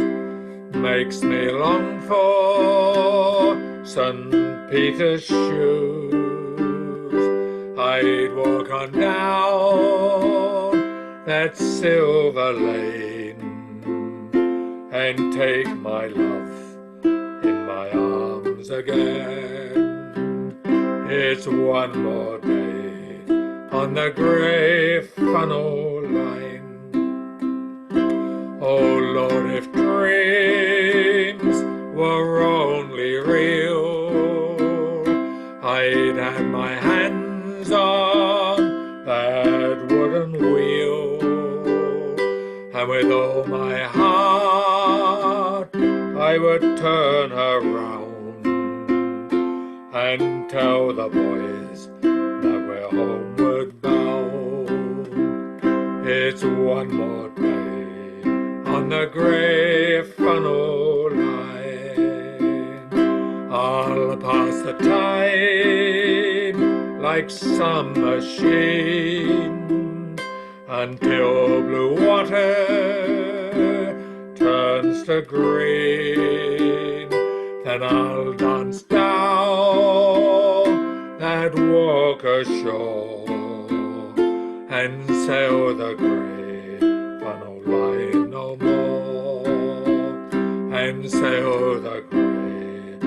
Speaker 3: makes me long for St. Peter's shoes. I'd walk on down that silver lane and take my love in my arms again. It's one more day on the grey funnel line. Oh Lord, if dreams were only real, I'd have my hands on that wooden wheel, and with all my heart I would turn her round and tell the boys that we're homeward bound. It's one more day on the grey funnel line. I'll pass the time like some machine until blue water turns to green. Then I'll dance down that walk ashore and sail the grey funnel line no more, and sail the grey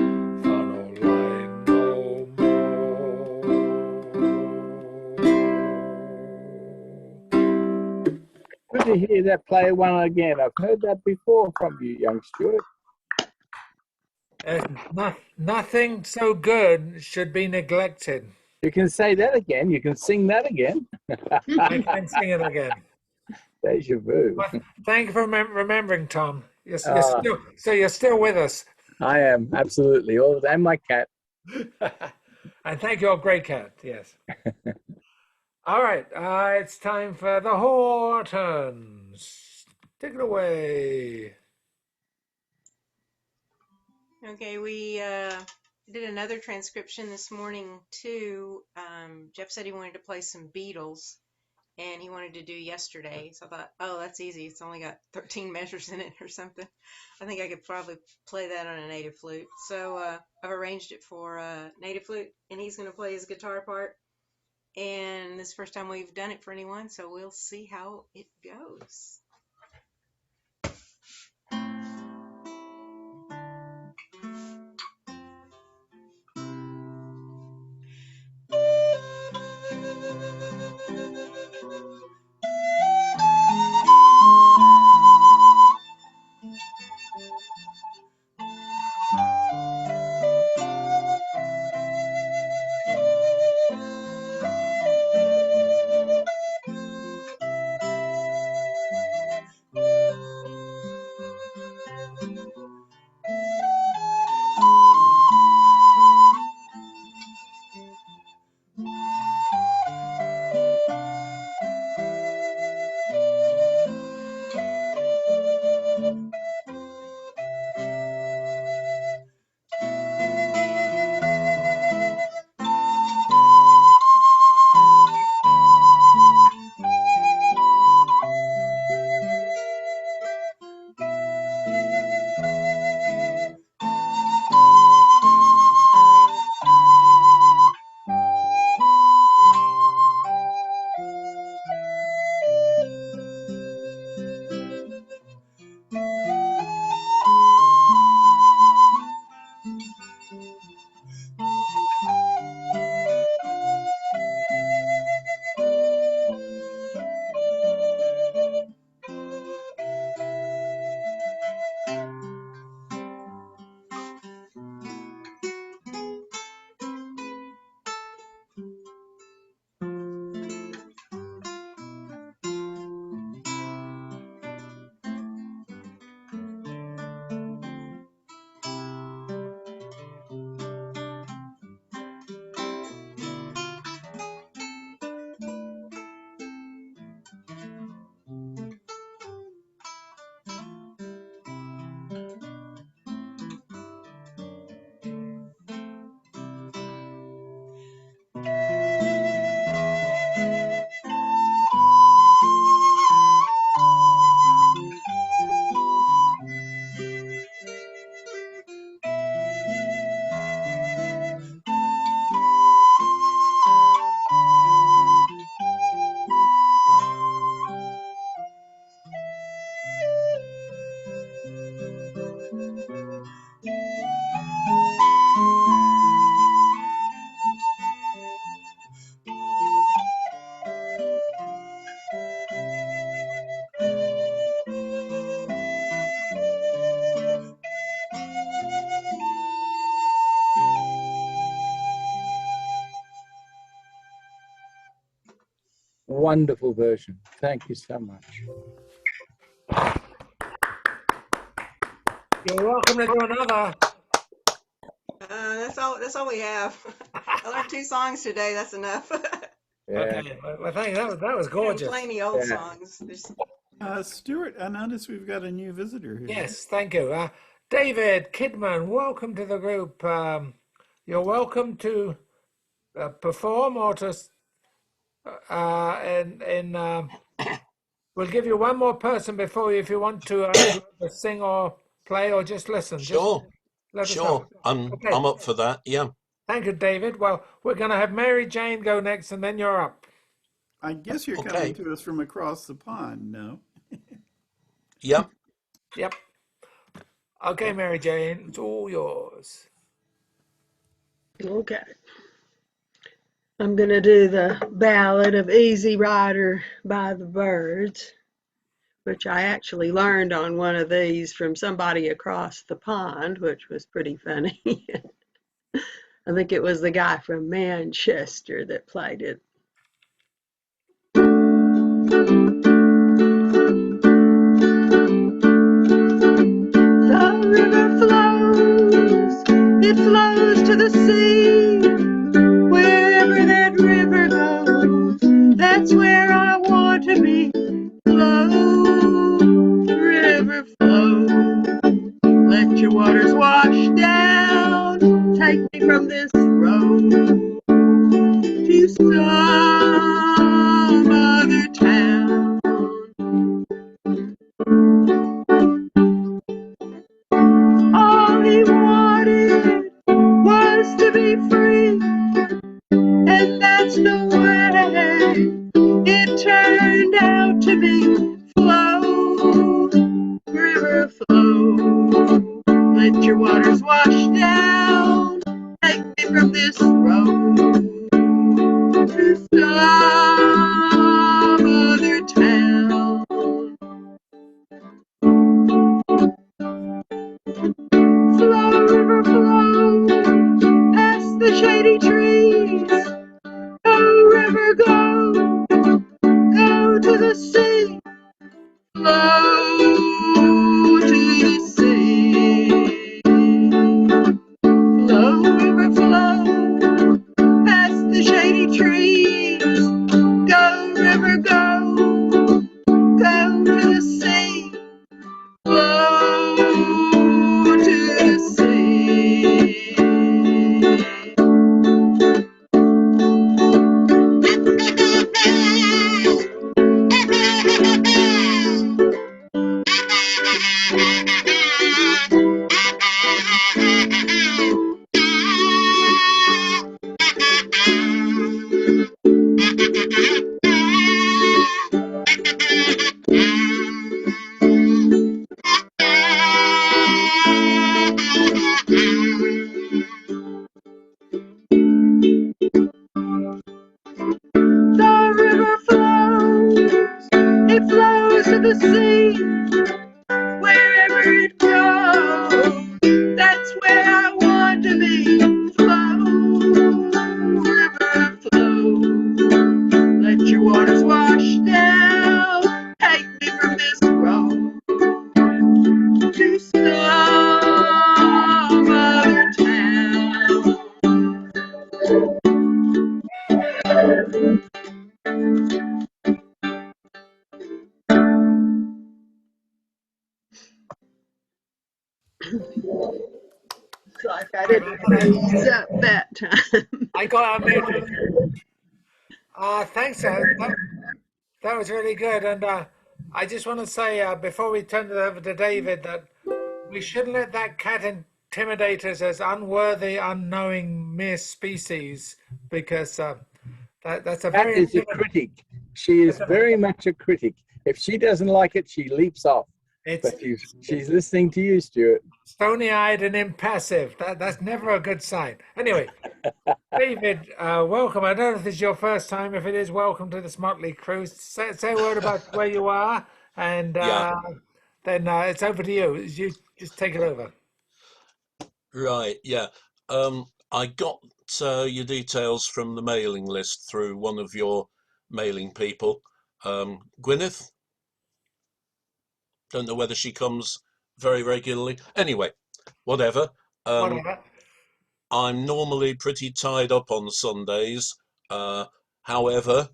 Speaker 3: funnel line no more.
Speaker 1: Good to hear that play one again. I've heard that before from you, young Stuart.
Speaker 3: Nothing so good should be neglected.
Speaker 1: You can say that again. You can sing that again.
Speaker 3: I can sing it again.
Speaker 1: Deja vu.
Speaker 3: Well, thank you for remembering, Tom. You're
Speaker 1: Ah.
Speaker 3: you're still with us.
Speaker 1: I am, absolutely. And my cat.
Speaker 3: And thank you, great cat. Yes. All right. It's time for the Hortons. Take it away.
Speaker 5: Okay, we did another transcription this morning too. Jeff said he wanted to play some Beatles, and he wanted to do yesterday. So I thought, oh, that's easy. It's only got 13 measures in it or something. I think I could probably play that on a native flute. So I've arranged it for native flute, and he's going to play his guitar part. And this is the first time we've done it for anyone, so we'll see how it goes.
Speaker 1: Wonderful version. Thank you so much.
Speaker 3: You're welcome to do another.
Speaker 5: That's all we have. I learned 2 songs today. That's enough.
Speaker 1: Yeah.
Speaker 3: Okay, well, thank you. That was
Speaker 5: You didn't
Speaker 3: gorgeous.
Speaker 5: play any old
Speaker 1: Yeah.
Speaker 5: songs.
Speaker 2: Stuart, I notice we've got a new visitor here.
Speaker 3: Yes, thank you. David Kidman, welcome to the group. You're welcome to perform or to we'll give you one more person before you if you want to sing or play or just listen.
Speaker 9: Sure.
Speaker 3: Just let us
Speaker 9: Sure.
Speaker 3: know. Okay.
Speaker 9: I'm up for that. Yeah.
Speaker 3: Thank you, David. Well, we're going to have Mary Jane go next, and then you're up.
Speaker 2: I guess you're
Speaker 9: Okay.
Speaker 2: coming to us from across the pond, no?
Speaker 9: Yep.
Speaker 3: Yep. Okay, Mary Jane, it's all yours.
Speaker 7: Okay. I'm going to do the Ballad of Easy Rider by the Byrds, which I actually learned on one of these from somebody across the pond, which was pretty funny. I think it was the guy from Manchester that played it. The river flows, it flows to the sea. Wherever that river goes, that's where I want to be. Flow, river flow, let your waters wash down. Take me from this road to some other town. All he wanted was to be free, and that's the way it turned out to be. Flow, river flow, let your waters wash down. Take me from this road to some other town. Flow, river flow, past the shady trees. Go, river, go, go to the sea. Flow to the sea. Flow, river, flow, past the shady trees. Go, river, go, go to the sea. Flow to the sea. The river flows, it flows to the sea. Wherever it goes, that's where I want to be. Flow, river flow, let your waters wash down. Take me from this road to some other town. Looks like I didn't freeze up that time.
Speaker 3: I got unmuted. Thanks, that was really good. And I just want to say, before we turn it over to David, that we shouldn't let that cat intimidate us as unworthy, unknowing, mere species, because that's a
Speaker 1: Cat
Speaker 3: very
Speaker 1: is a critic. She is very much a critic. If she doesn't like it, she leaps off.
Speaker 3: It's
Speaker 1: But she's listening to you, Stuart.
Speaker 3: stony-eyed and impassive. That's never a good sign. Anyway, David, welcome. I don't know if this is your first time. If it is, welcome to this Motley Crew. Say a word about where you are, and
Speaker 9: Yeah.
Speaker 3: then it's over to you. You just take it over.
Speaker 9: Right. Yeah. I got your details from the mailing list through one of your mailing people. Gwyneth, don't know whether she comes very regularly. Anyway, whatever.
Speaker 3: Whatever.
Speaker 9: I'm normally pretty tied up on Sundays. However,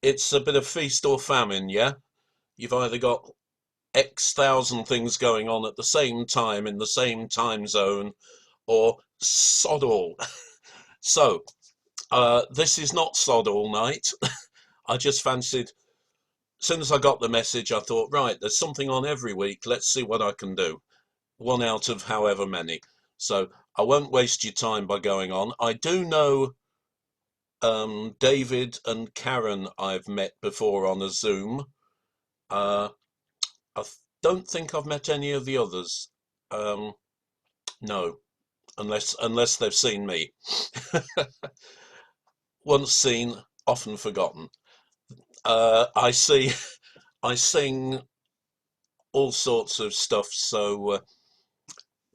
Speaker 9: it's a bit of feast or famine, yeah? You've either got X thousand things going on at the same time in the same time zone, or sod all. So, this is not sod all night. I just fancied, as soon as I got the message, I thought, right, there's something on every week. Let's see what I can do. One out of however many. So I won't waste your time by going on. I do know David and Karen I've met before on a Zoom. I don't think I've met any of the others. No, unless they've seen me. Once seen, often forgotten. I sing all sorts of stuff. So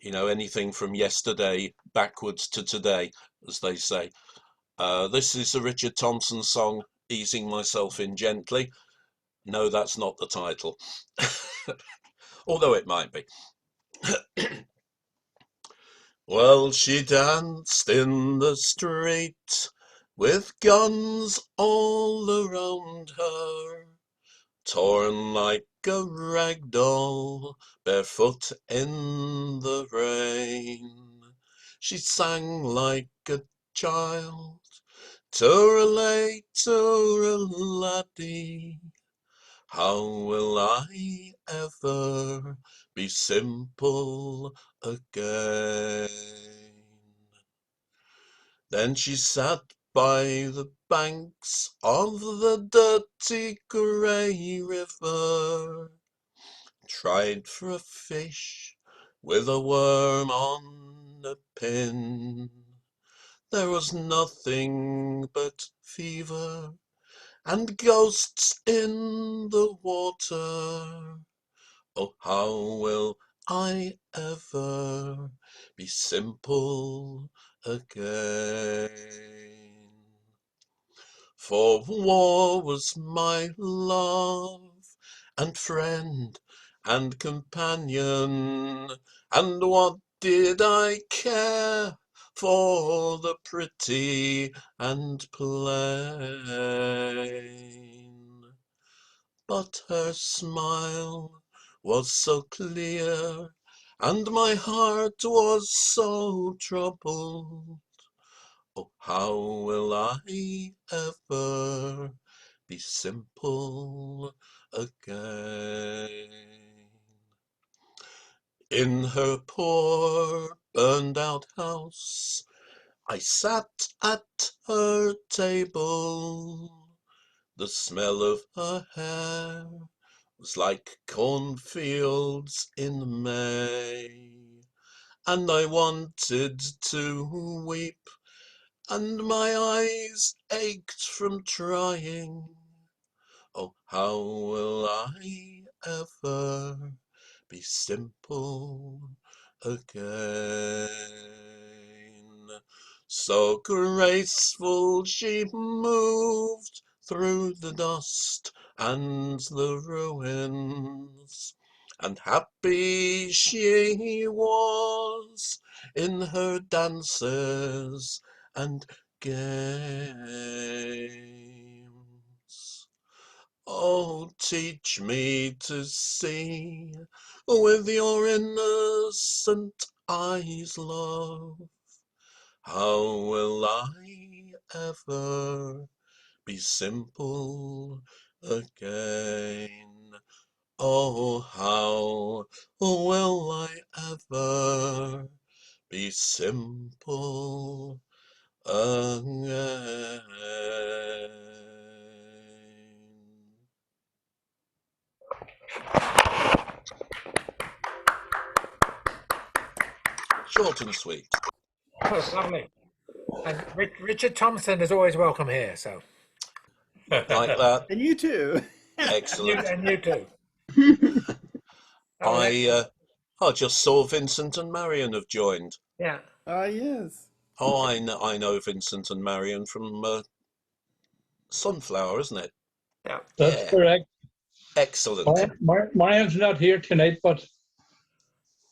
Speaker 9: anything from yesterday backwards to today, as they say. This is a Richard Thompson song, Easing Myself In Gently. No, that's not the title, although it might be. Well, she danced in the street with guns all around her, torn like a rag doll, barefoot in the rain. She sang like a child, tooralay, tooraladdee. How will I ever be simple again? Then she sat by the banks of the dirty grey river, tried for a fish with a worm on a pin. There was nothing but fever and ghosts in the water. Oh, how will I ever be simple again? For war was my love and friend and companion, and what did I care for the pretty and plain? But her smile was so clear, and my heart was so troubled. Oh, how will I ever be simple again? In her poor burned out house, I sat at her table. The smell of her hair was like cornfields in May, and I wanted to weep, and my eyes ached from trying. Oh, how will I ever be simple again? So graceful she moved through the dust and the ruins, and happy she was in her dances and games. Oh, teach me to see with your innocent eyes, love. How will I ever be simple again? Oh, how will I ever be simple again? Short and sweet.
Speaker 3: Oh, lovely. And Richard Thompson is always welcome here. So.
Speaker 9: Like that.
Speaker 2: And you too.
Speaker 9: Excellent.
Speaker 3: And you too. Oh,
Speaker 9: I just saw Vincent and Marion have joined.
Speaker 3: yeah.
Speaker 2: Ah, yes.
Speaker 9: Oh, I know Vincent and Marion from sunflower, isn't it?
Speaker 3: Yeah.
Speaker 10: That's
Speaker 9: Yeah.
Speaker 10: correct.
Speaker 9: Excellent.
Speaker 10: Marianne's not here tonight, but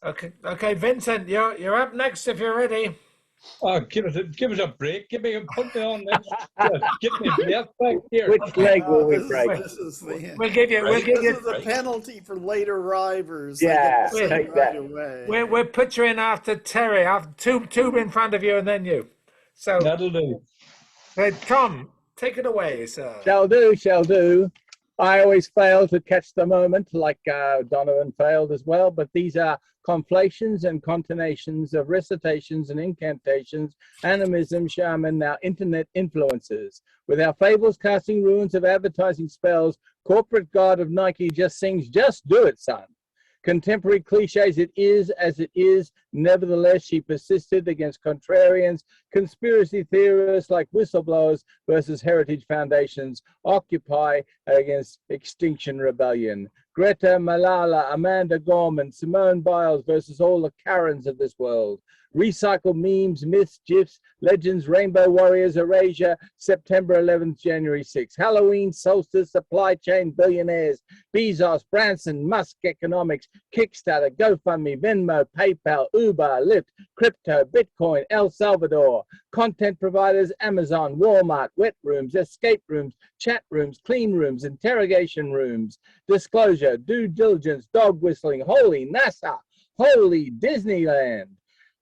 Speaker 3: Okay, Vincent, you're up next if you're ready.
Speaker 10: give us a break. Put me on next. Get me breath back here.
Speaker 1: Which leg will we
Speaker 2: This
Speaker 1: break?
Speaker 2: is the
Speaker 3: We'll give you.
Speaker 9: Break.
Speaker 3: We'll give
Speaker 2: this
Speaker 3: you.
Speaker 2: is a penalty for late arrivers.
Speaker 1: Yeah,
Speaker 2: They get to sing
Speaker 1: take
Speaker 2: right
Speaker 1: that.
Speaker 2: away.
Speaker 3: We'll put you in after Terry. After two in front of you, and then you. So,
Speaker 10: That'll do.
Speaker 3: Tom, take it away, sir.
Speaker 1: Shall do, shall do. I always fail to catch the moment, like Donovan failed as well, but these are conflations and contonations of recitations and incantations, animism, shaman, our internet influences. With our fables casting ruins of advertising spells, corporate god of Nike just sings, just do it, son. Contemporary cliches, it is as it is. Nevertheless, she persisted against contrarians, conspiracy theorists like whistleblowers versus heritage foundations, Occupy against Extinction Rebellion, Greta, Malala, Amanda Gorman, Simone Biles versus all the Karens of this world. Recycle memes, myths, gifs, legends, rainbow warriors, erasure, September 11th, January 6th. Halloween, solstice, supply chain, billionaires, Bezos, Branson, Musk economics, Kickstarter, GoFundMe, Venmo, PayPal, Uber, Lyft, crypto, Bitcoin, El Salvador, content providers, Amazon, Walmart, wet rooms, escape rooms, chat rooms, clean rooms, interrogation rooms, disclosure, due diligence, dog whistling, holy NASA, holy Disneyland.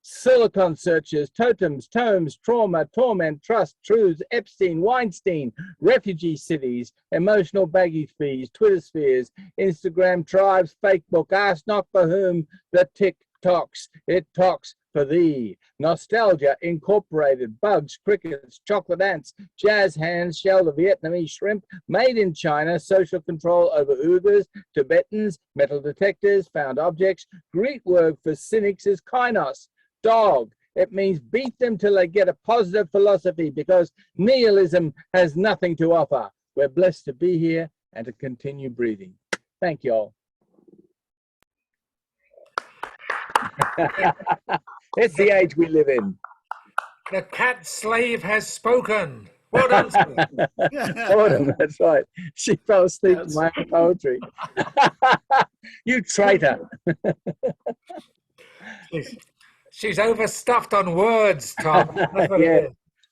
Speaker 1: Silicon searches, totems, tomes, trauma, torment, trust, truths, Epstein, Weinstein, refugee cities, emotional baggage fees, Twitter spheres, Instagram tribes, fake book, ask not for whom the tick talks, it talks for thee. Nostalgia Incorporated, bugs, crickets, chocolate ants, jazz hands, shell the Vietnamese shrimp, made in China, social control over Uyghurs, Tibetans, metal detectors, found objects. Greek word for cynics is kainos. Dog. It means beat them till they get a positive philosophy, because nihilism has nothing to offer. We're blessed to be here and to continue breathing. Thank you all. It's the age we live in.
Speaker 3: The cat slave has spoken. Well done, sir.
Speaker 1: Autumn, that's right. She fell asleep to my own poetry. You traitor.
Speaker 3: She's overstuffed on words, Tom. That's what
Speaker 1: Yeah.
Speaker 3: it is.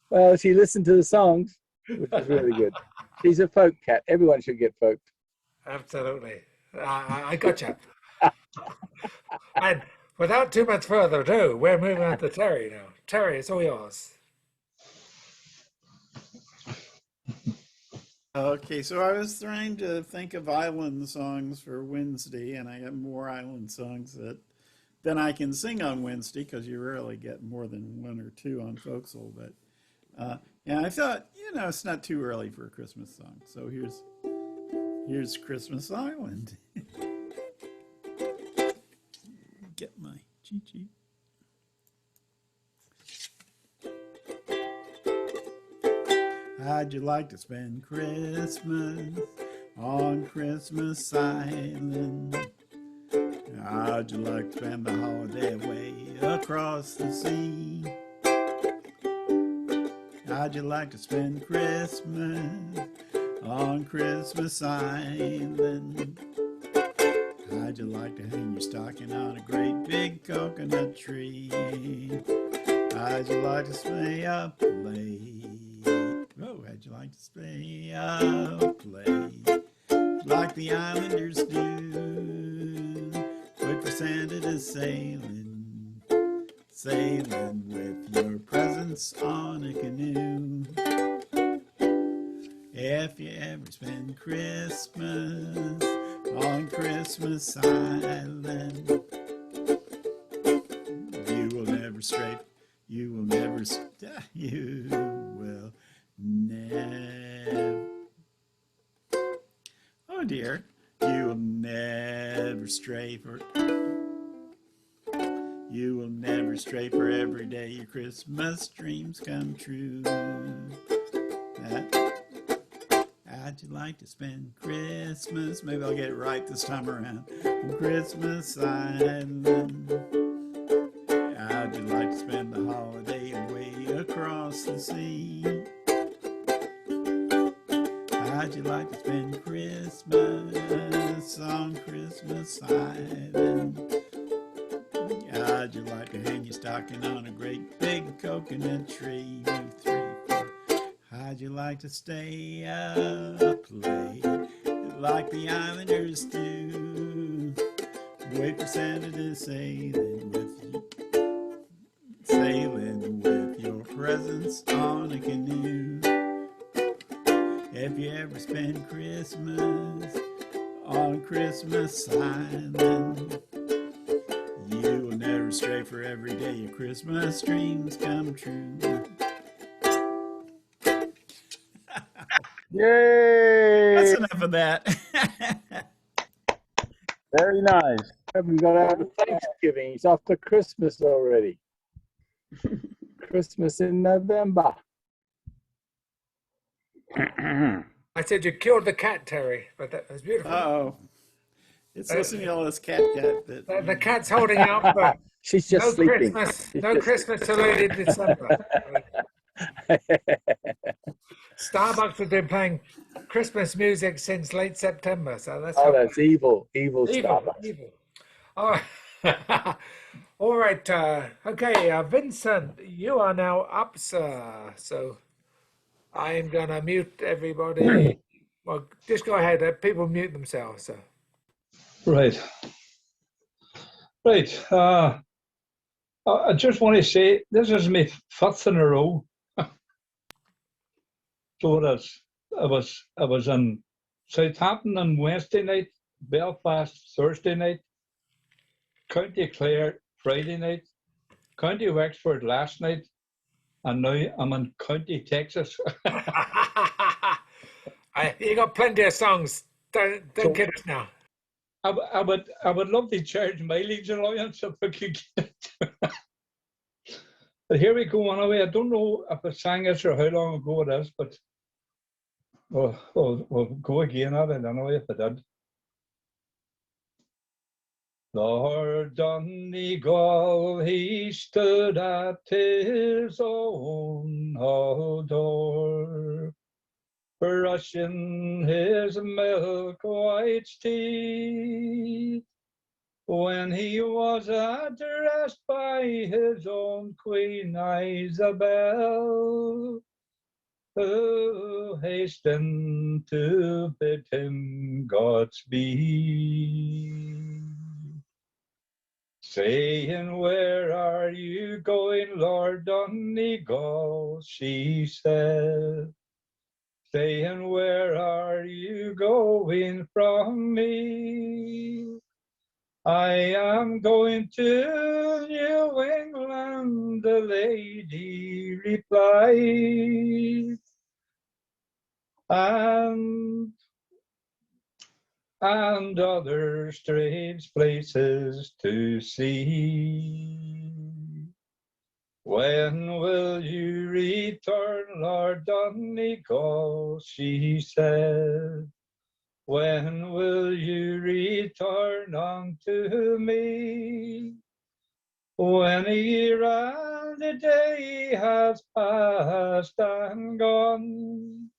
Speaker 1: Well, she listened to the songs, which is really good. She's a folk cat. Everyone should get folked.
Speaker 3: Absolutely. I gotcha. And without too much further ado, we're moving on to Terry now. Terry, it's all yours.
Speaker 2: Okay, so I was trying to think of island songs for Wednesday, and I got more island songs than I can sing on Wednesday, because you rarely get more than one or two on Folksel. But yeah, I thought, it's not too early for a Christmas song. So here's Christmas Island. Get my cheat sheet. How'd you like to spend Christmas on Christmas Island? How'd you like to spend the holiday away across the sea? How'd you like to spend Christmas on Christmas Island? How'd you like to hang your stocking on a great big coconut tree? How'd you like to stay up late? Oh, how'd you like to stay up late? Like the islanders do. Wait for Santa to sailing with your presents on a canoe. If you ever spend Christmas on Christmas Island, you will never oh dear, you will never stray for every day your Christmas dreams come true. How'd you like to spend Christmas? Maybe I'll get it right this time around. On Christmas Island. How'd you like to spend the holiday away across the sea? How'd you like to spend Christmas on Christmas Island? How'd you like to hang your stocking on a great big coconut tree? 1, 2, 3, 4. How'd you like to stay up late like the islanders do? Wait for Santa to sailing with your presents on a canoe. If you ever spend Christmas on Christmas Island, you will never stray, for every day your Christmas dreams come true.
Speaker 1: Yay!
Speaker 2: That's enough of that.
Speaker 1: Very nice. Haven't got out of Thanksgiving. It's after Christmas already. Christmas in November.
Speaker 3: I said you killed the cat, Terry, but that was beautiful.
Speaker 2: Oh, it's listening to all this cat.
Speaker 3: The cat's holding out, but
Speaker 1: She's just
Speaker 3: no
Speaker 1: sleeping.
Speaker 3: Christmas, no Christmas till late in December. Starbucks has been playing Christmas music since late September, so that's
Speaker 1: that's evil Starbucks.
Speaker 3: evil. All right, all right. Okay, Vincent, you are now up, sir. So I am gonna mute everybody. Well, just go ahead. People mute themselves. So.
Speaker 10: Right. Right. I just want to say this is my 5th in a row. So it is. I was in Southampton on Wednesday night, Belfast Thursday night, County Clare Friday night, County Wexford last night, and now I'm in County Texas.
Speaker 3: You got plenty of songs. Don't kid us now.
Speaker 10: I would love to charge mileage allowance if I could get it. But here we go anyway. I don't know if I sang this or how long ago it is, but we'll go again at it anyway if I did. Lord Donegal, he stood at his own hall door, brushing his milk white teeth, when he was addressed by his own Queen Isabel, who hastened to bid him Godspeed, saying, "Where are you going, Lord Donegal?" she said. Saying, "Where are you going from me?" "I am going to New England," the lady replied, and other strange places to see. "When will you return, Lord Donegal?" she said. "When will you return unto me? When a year and a day has passed and gone,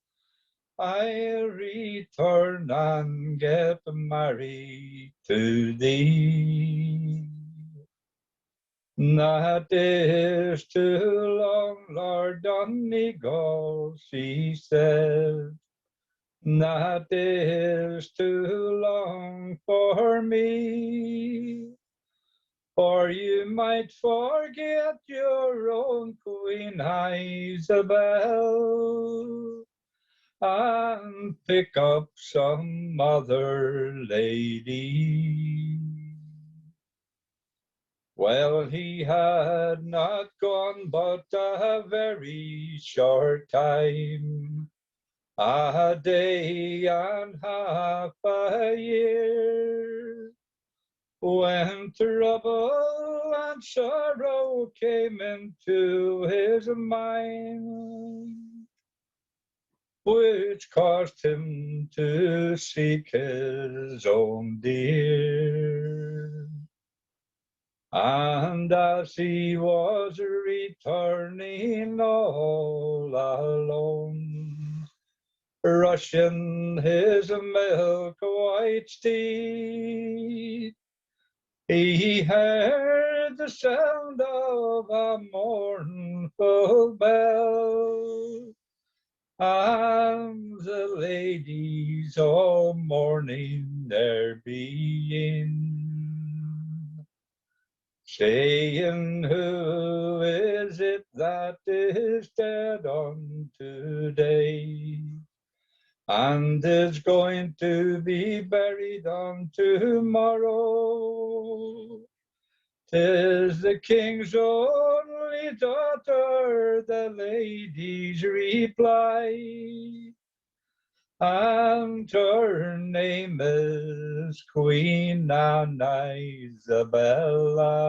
Speaker 10: I'll return and get married to thee." "That is too long, Lord Donegal," she said. "That is too long for me, for you might forget your own Queen Isabel and pick up some other lady." Well, he had not gone but a very short time, a day and half a year, when trouble and sorrow came into his mind, which caused him to seek his own dear. And as he was returning all alone brushing his milk-white teeth. He heard the sound of a mournful bell, and the ladies all mourning their being, saying, who is it that is dead on today, and is going to be buried on tomorrow? 'Tis the king's only daughter, the ladies reply, and her name is Queen Anna Isabella.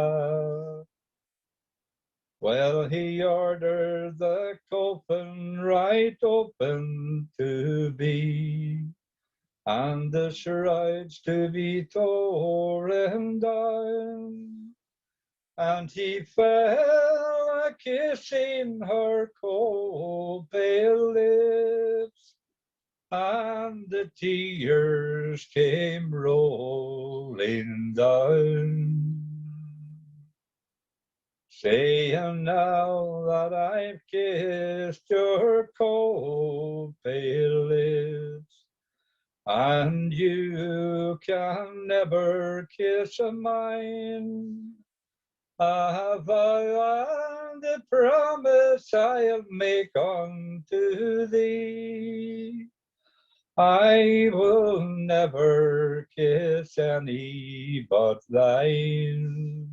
Speaker 10: Well, he ordered the coffin right open to be, and the shrouds to be torn down, and he fell a kissing her cold pale lips, and the tears came rolling down, saying, now that I've kissed your cold pale lips, and you can never kiss mine, I vow the promise I'll make unto thee, I will never kiss any but thine.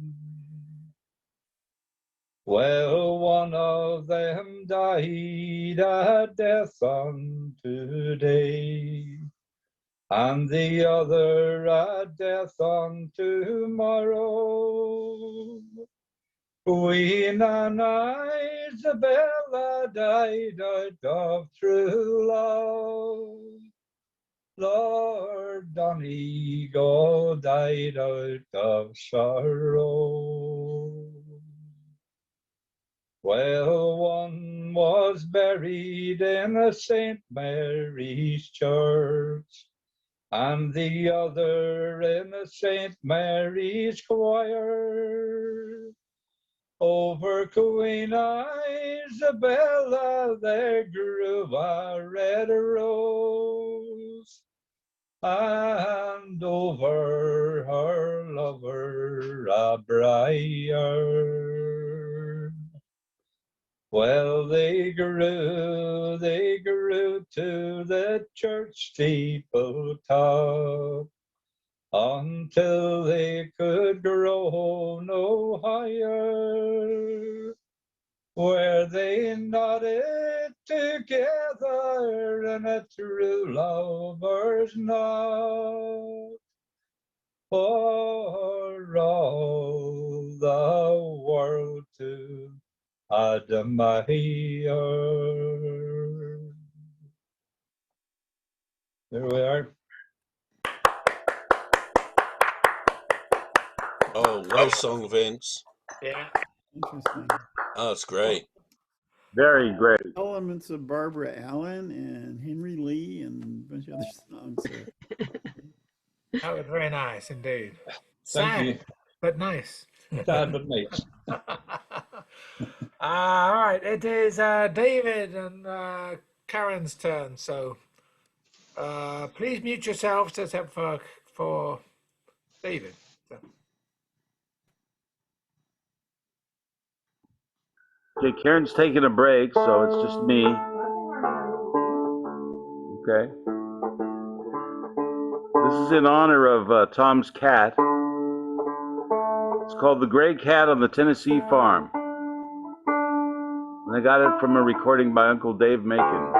Speaker 10: Well, one of them died a death on today, and the other a death on tomorrow. Queen Anna Isabella died out of true love. Lord Donegal died out of sorrow. Well, one was buried in a St. Mary's Church, and the other in a St. Mary's choir. Over Queen Isabella there grew a red rose, and over her lover a briar. Well, they grew to the church steeple top, until they could grow no higher, where they nodded together in a true lover's knot, for all the world to admire. There we are.
Speaker 9: Oh, well sung, Vince.
Speaker 3: Yeah.
Speaker 2: Interesting.
Speaker 9: Oh, that's great.
Speaker 4: Very great.
Speaker 2: Elements of Barbara Allen and Henry Lee and a bunch of other songs there.
Speaker 3: That was very nice indeed.
Speaker 10: Thank
Speaker 3: Sad,
Speaker 10: you.
Speaker 3: but nice.
Speaker 10: Sad but nice.
Speaker 3: All right, it is David and Karen's turn. So please mute yourselves except for David. So.
Speaker 4: Okay, Karen's taking a break, so it's just me. Okay. This is in honor of Tom's cat. It's called The Gray Cat on the Tennessee Farm. And I got it from a recording by Uncle Dave Macon.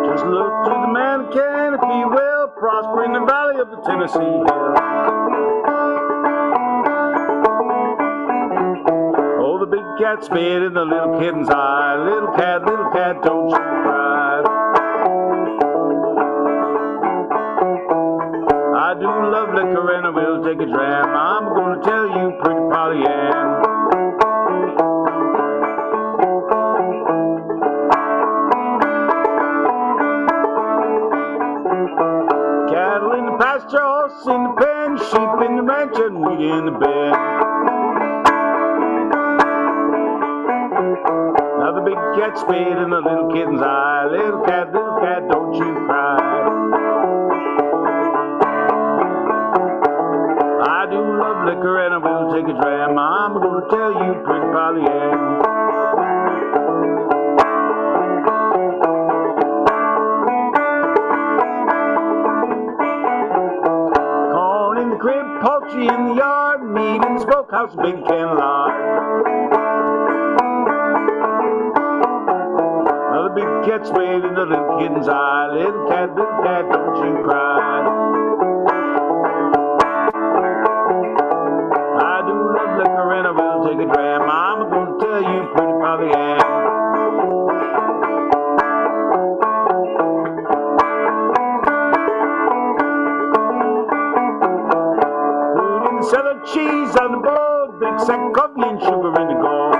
Speaker 4: Just look to the man who can, if he will, prosper in the valley of the Tennessee Hill. Oh, the big cat spit in the little kitten's eye. Little cat, don't you cry. I do love liquor and I will take a dram. I'm gonna tell you, pretty Polly Ann. Cattle in the pasture, horse in the pen, sheep in the ranch, and wheat in the bed. Now the big cat spit in the little kitten's eye. Little cat, don't you cry. I do love liquor and I will take a dram. I'm gonna tell you, pretty Polly Ann. Corn in the crib, poultry in the yard, meat in the smokehouse, big can of lard. Now the big cat spit in the little kitten's eye. Little cat, don't you cry. I do love liquor and I will take a dram. I'm gonna tell you, pretty Polly Ann. Food in the cellar, cheese on the board, big sack of coffee and sugar in the gourd.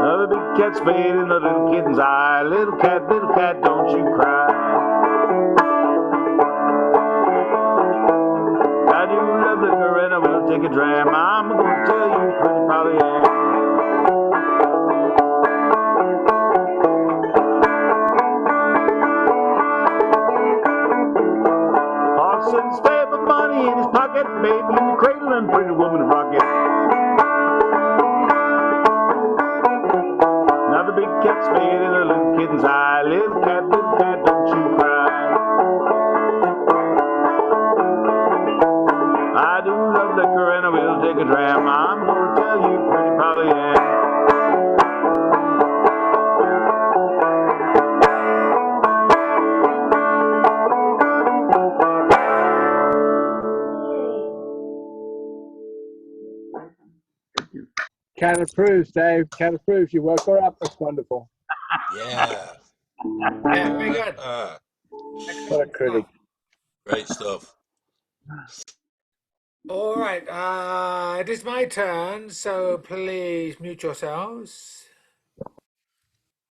Speaker 4: Another big cat spit in the little kitten's eye. Little cat, don't you cry. I do love liquor and I will take a dram. I'm gonna tell you, pretty Polly Ann. Horse in the stable, money in his pocket, baby in the cradle and pretty woman rocket. Now the big cat spit in the little kitten's eye. Little cat, don't you cry. I do love liquor and I will take a dram. I'm gonna tell you, pretty Polly Ann.
Speaker 1: Cat approves, Dave. Cat approves. You woke her up. That's wonderful.
Speaker 9: Yeah.
Speaker 3: Yeah, very good.
Speaker 1: What a critic.
Speaker 9: Great stuff.
Speaker 3: All right, it is my turn, so please mute yourselves.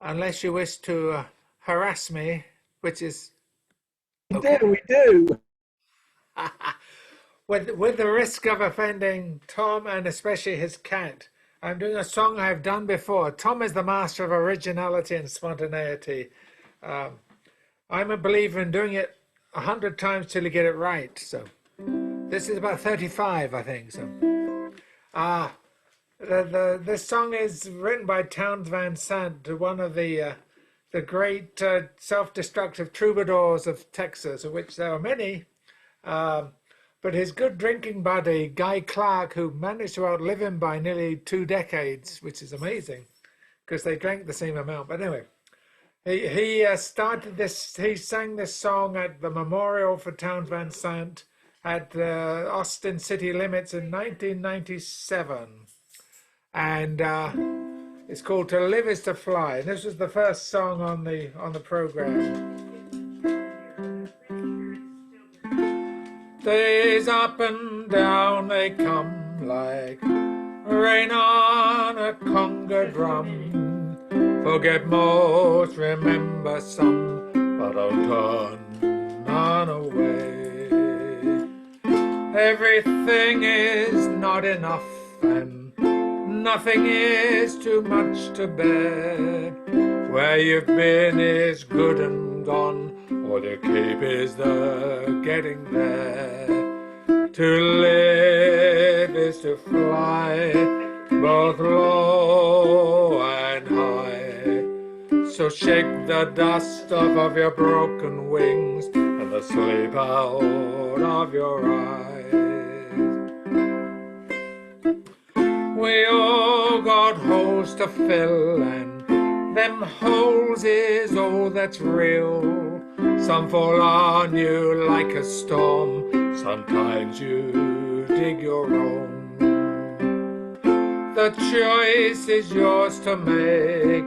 Speaker 3: Unless you wish to harass me, which is okay.
Speaker 1: We do.
Speaker 3: With the risk of offending Tom and especially his cat, I'm doing a song I've done before. Tom is the master of originality and spontaneity. I'm a believer in doing it 100 times till you get it right. So this is about 35, I think. So this song is written by Townes Van Sant, one of the great self-destructive troubadours of Texas, of which there are many. But his good drinking buddy, Guy Clark, who managed to outlive him by nearly 2 decades, which is amazing, because they drank the same amount. But anyway, he started this, he sang this song at the memorial for Townes Van Sant at Austin City Limits in 1997. And it's called To Live Is to Fly. And this was the first song on the program. Days up and down they come like rain on a conga drum. Forget most, remember some, but I'll turn none away. Everything is not enough and nothing is too much to bear. Where you've been is good and gone, all you keep is the getting there. To live is to fly, both low and high. So shake the dust off of your broken wings and the sleep out of your eyes. We all got holes to fill, and them holes is all that's real. Some fall on you like a storm, sometimes you dig your own. The choice is yours to make.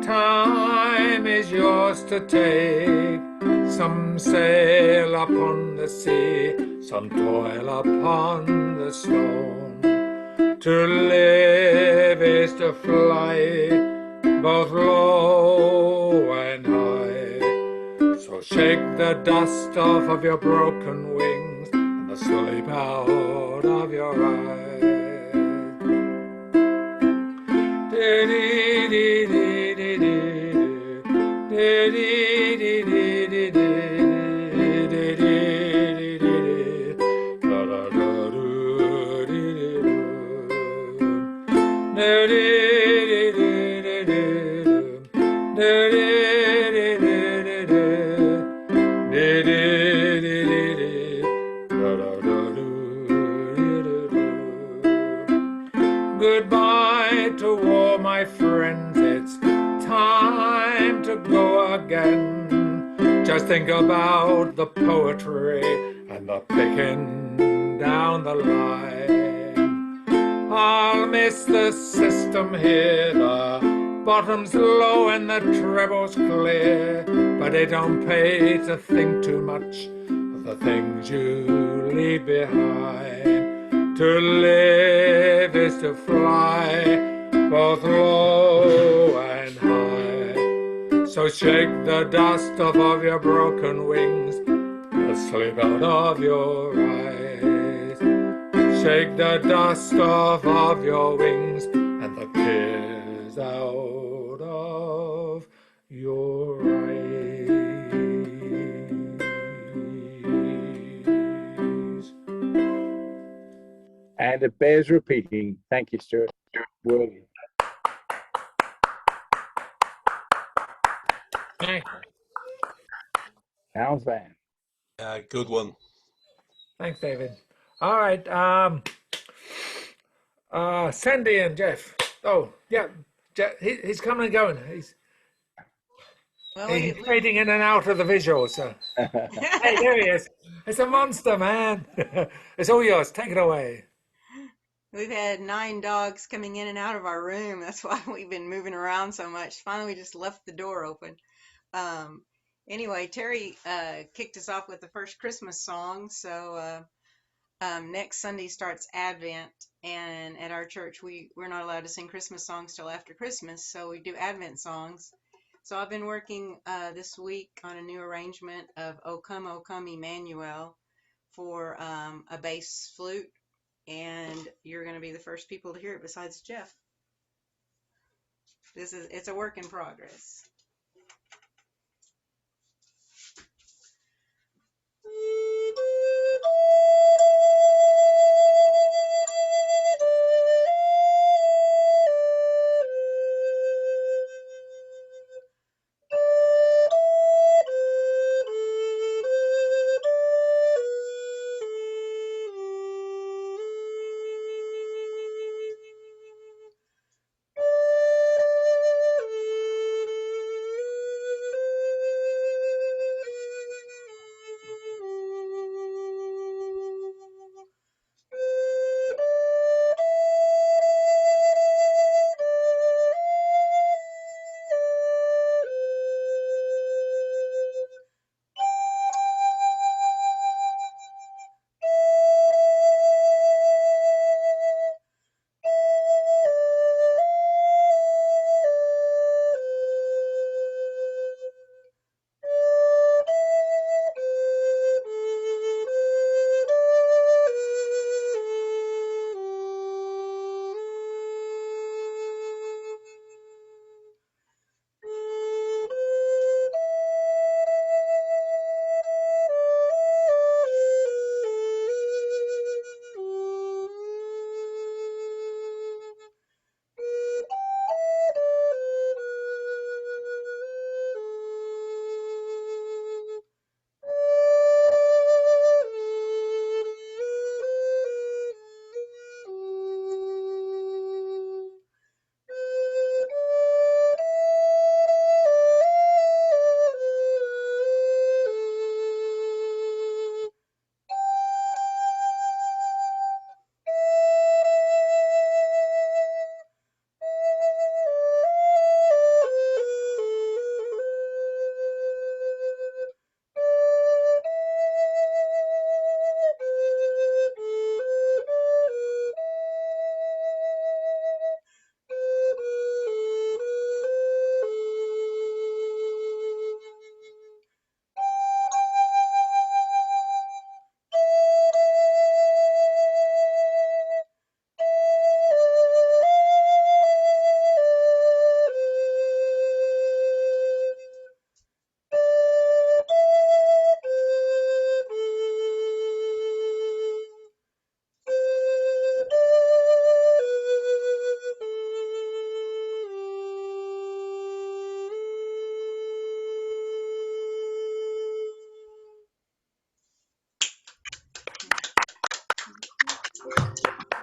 Speaker 3: Time is yours to take. Some sail upon the sea, some toil upon the stone. To live is to fly, both low and high. So shake the dust off of your broken wings and the sleep out of your eyes. Goodbye to all my friends, it's time to go again. Just think about the poetry and the picking down the line. I'll miss the system here, the bottom's low and the treble's clear, but it don't pay to think too much of the things you leave behind. To live is to fly, both low and high. So shake the dust off of your broken wings, the sleep out of your eyes. Shake the dust off of your wings and the tears out of your eyes.
Speaker 1: And it bears repeating. Thank you, Stuart. Worthy. Sounds bad.
Speaker 9: Good one.
Speaker 3: Thanks, David. All right. Sandy and Jeff. Oh, yeah. He's coming and going. He's fading in and out of the visuals. So. Hey, there he is. It's a monster, man. It's all yours. Take it away.
Speaker 5: We've had 9 dogs coming in and out of our room. That's why we've been moving around so much. Finally, we just left the door open. Anyway, Terry kicked us off with the first Christmas song. So next Sunday starts Advent, and at our church we're not allowed to sing Christmas songs till after Christmas, so we do Advent songs. So I've been working this week on a new arrangement of O Come, Emmanuel for a bass flute, and you're going to be the first people to hear it besides Jeff. It's a work in progress.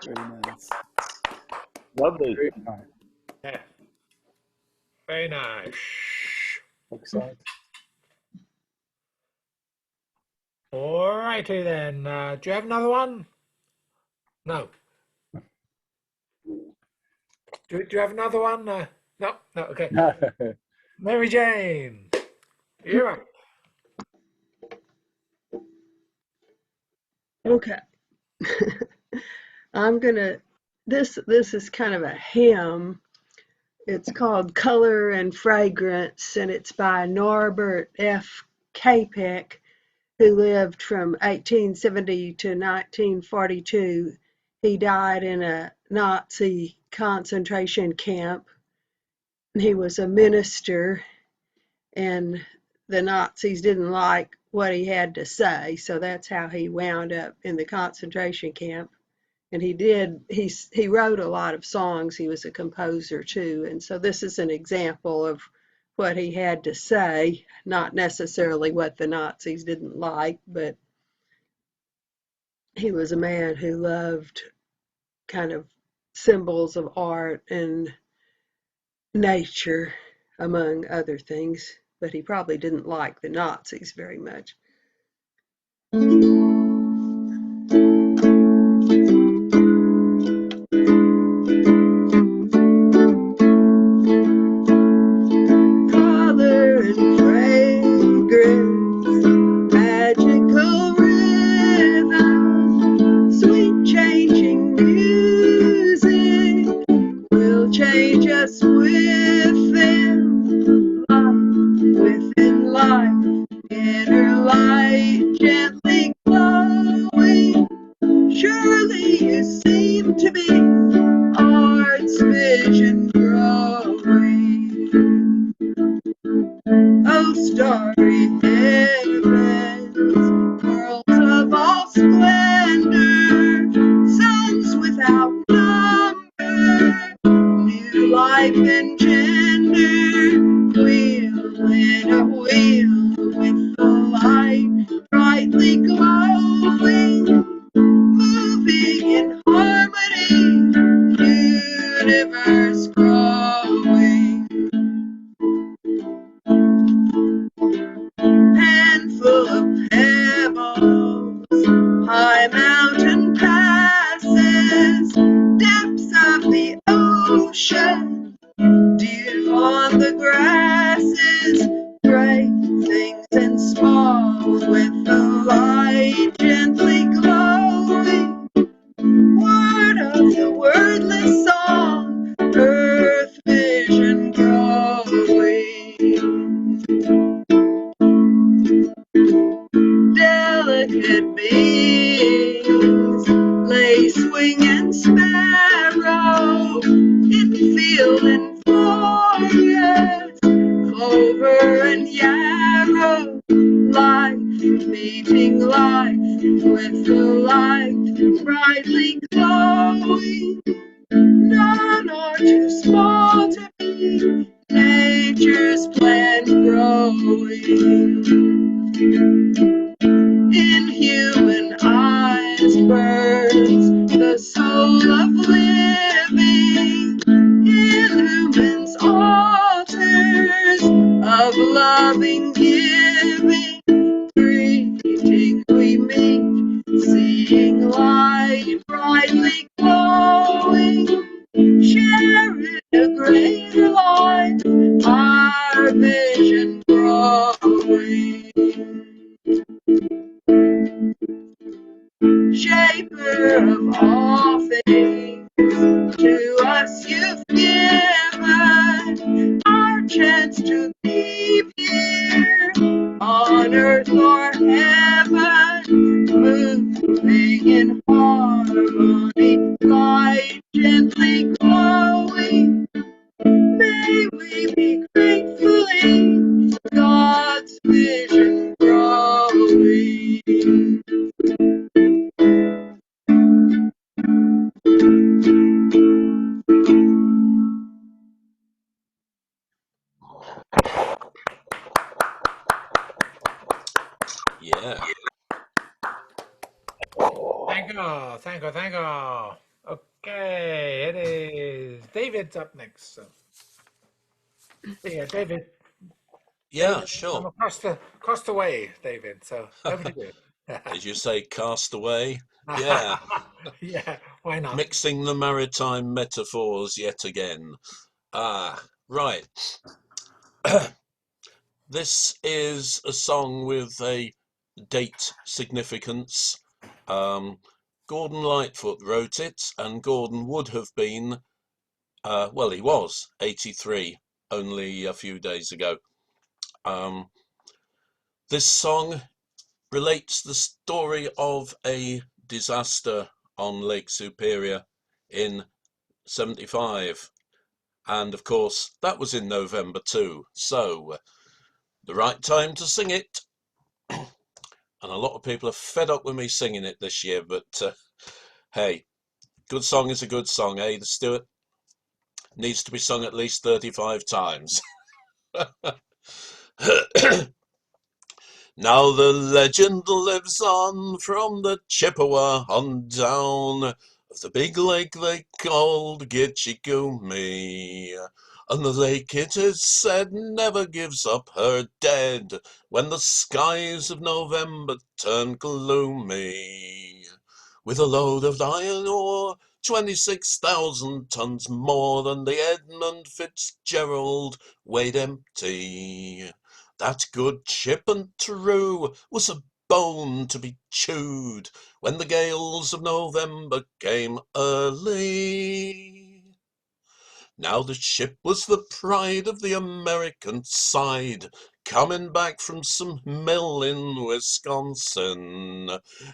Speaker 2: Very nice.
Speaker 4: Lovely.
Speaker 1: Very nice.
Speaker 3: Yeah. Very nice.
Speaker 1: Excellent.
Speaker 3: All righty then. Do you have another one? No. Do you have another one? No. No. Okay. Mary Jane, you're up.
Speaker 7: Okay. I'm gonna. This is kind of a hymn. It's called Color and Fragrance, and it's by Norbert F. Capek, who lived from 1870 to 1942. He died in a Nazi concentration camp. He was a minister, and the Nazis didn't like what he had to say, so that's how he wound up in the concentration camp. And he wrote a lot of songs. He was a composer too, and so this is an example of what he had to say, not necessarily what the Nazis didn't like, but he was a man who loved kind of symbols of art and nature, among other things, but he probably didn't like the Nazis very much. Color and fragrance, magical rhythm, sweet changing music will change us with them. Life within life, inner light gently glowing. Surely you seem to be art's vision growing. Oh, starry heavens, worlds of all splendor, suns without number, new life engender, wheel in a wheel with the light brightly glowing, moving in harmony, universe growing. Handful of pebbles, high mountain passes, depths of the ocean, dew on the grasses, great things and small, with the light gently glowing. Word of the wordless song, earth vision growing. Delicate beings, lace wing and sparrow, in field and forest, clover and yarrow, life meeting life with the light brightly glowing. None are too small to be nature's plant growing. In human eyes burns the soul of living, illumines altars of loving giving. Greeting we meet, seeing light brightly glowing, sharing a greater life, our vision growing. Shaper of all things, to us you've given our chance to be here, on earth or heaven, moving in harmony, light gently glowing. May we be gratefully God's vision growing.
Speaker 3: Okay, it is David's up next. So, yeah, David.
Speaker 9: Yeah,
Speaker 3: David,
Speaker 9: sure.
Speaker 3: I'm across the way, David. So over to you.
Speaker 9: Did you say cast away? Yeah,
Speaker 3: Yeah, why not?
Speaker 9: mixing the maritime metaphors yet again. Ah, right. This is a song with a date significance. Um, Gordon Lightfoot wrote it, and Gordon would have been, well, he was 83 only a few days ago. This song relates the story of a disaster on Lake Superior in 75. And of course, that was in November too. So, the right time to sing it. And a lot of people are fed up with me singing it this year, but hey, good song is a good song, eh? The Stewart needs to be sung at least 35 times. Now the legend lives on from the Chippewa on down of the big lake they called Gitchigumi. And the lake, it is said, never gives up her dead when the skies of November turn gloomy. With a load of iron ore, 26,000 tons more than the Edmund Fitzgerald weighed empty. That good ship and true was a bone to be chewed when the gales of November came early. Now the ship was the pride of the American side, coming back from some mill in Wisconsin.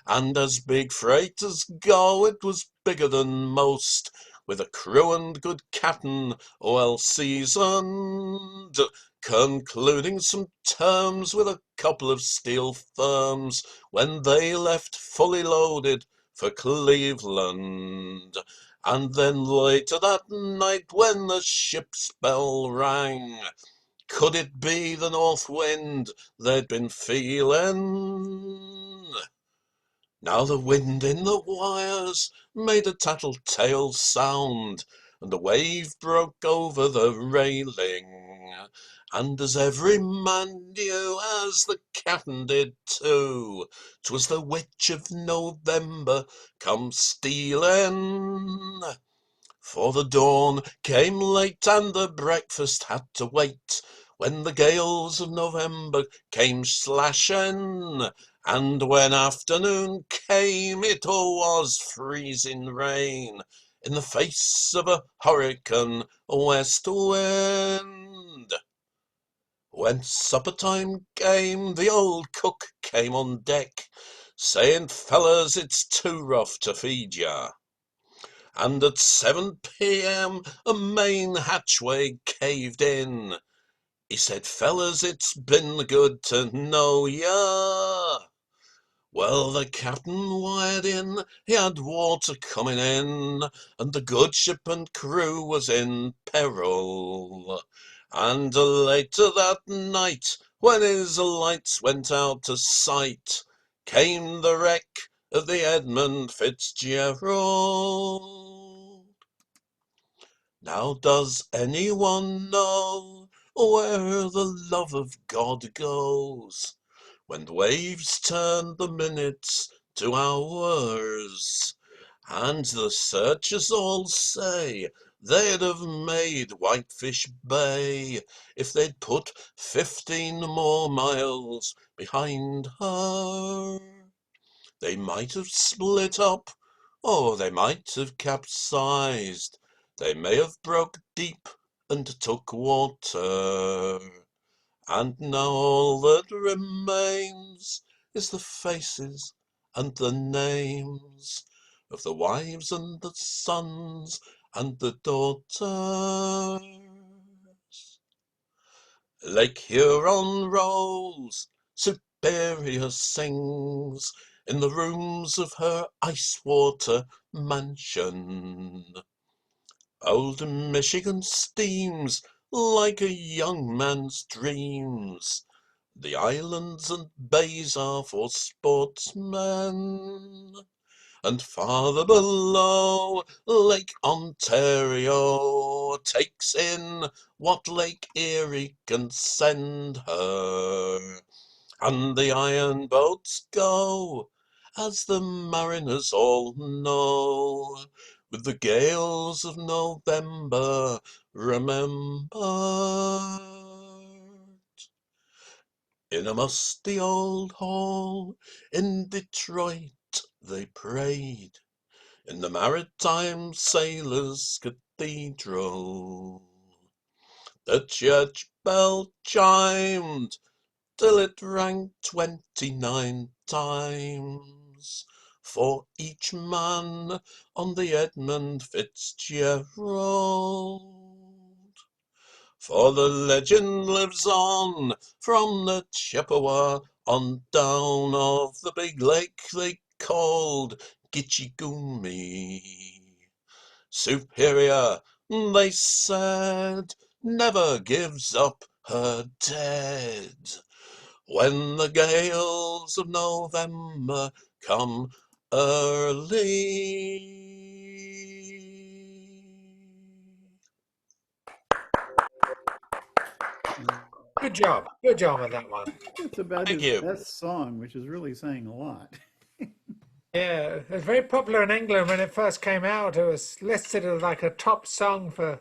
Speaker 9: And as big freighters go, it was bigger than most, with a crew and good captain well seasoned, concluding some terms with a couple of steel firms when they left fully loaded for Cleveland. And then later that night when the ship's bell rang, could it be the north wind they'd been feeling? Now the wind in the wires made a tattletale sound, and the wave broke over the railing. And as every man knew, as the captain did too, 'twas the witch of November come stealing. For the dawn came late and the breakfast had to wait, when the gales of November came slashing, and when afternoon came it was freezing rain in the face of a hurricane west wind. When supper time came, the old cook came on deck, saying, "Fellas, it's too rough to feed ya." And at 7 p.m. a main hatchway caved in. He said, "Fellas, it's been good to know ya." Well, the captain wired in, he had water coming in, and the good ship and crew was in peril. And later that night, when his lights went out to sight, came the wreck of the Edmund Fitzgerald. Now does anyone know where the love of God goes when the waves turn the minutes to hours? And the searchers all say they'd have made Whitefish Bay if they'd put 15 more miles behind her. They might have split up, or they might have capsized. They may have broke deep and took water. And now all that remains is the faces and the names of the wives and the sons and the daughters. Lake Huron rolls, Superior sings in the rooms of her ice-water mansion. Old Michigan steams like a young man's dreams. The islands and bays are for sportsmen. And farther below, Lake Ontario takes in what Lake Erie can send her. And the iron boats go, as the mariners all know, with the gales of November remembered. In a musty old hall in Detroit they prayed, in the Maritime Sailors' Cathedral. The church bell chimed till it rang 29 times for each man on the Edmund Fitzgerald. For the legend lives on from the Chippewa on down of the big lake they called Gitchigumi. Superior, they said, never gives up her dead. When the gales of November come early.
Speaker 3: Good job. Good job on that one.
Speaker 2: It's about
Speaker 9: Thank
Speaker 2: his
Speaker 9: you.
Speaker 2: best song, which is really saying a lot.
Speaker 3: Yeah, it was very popular in England when it first came out. It was listed as like a top song for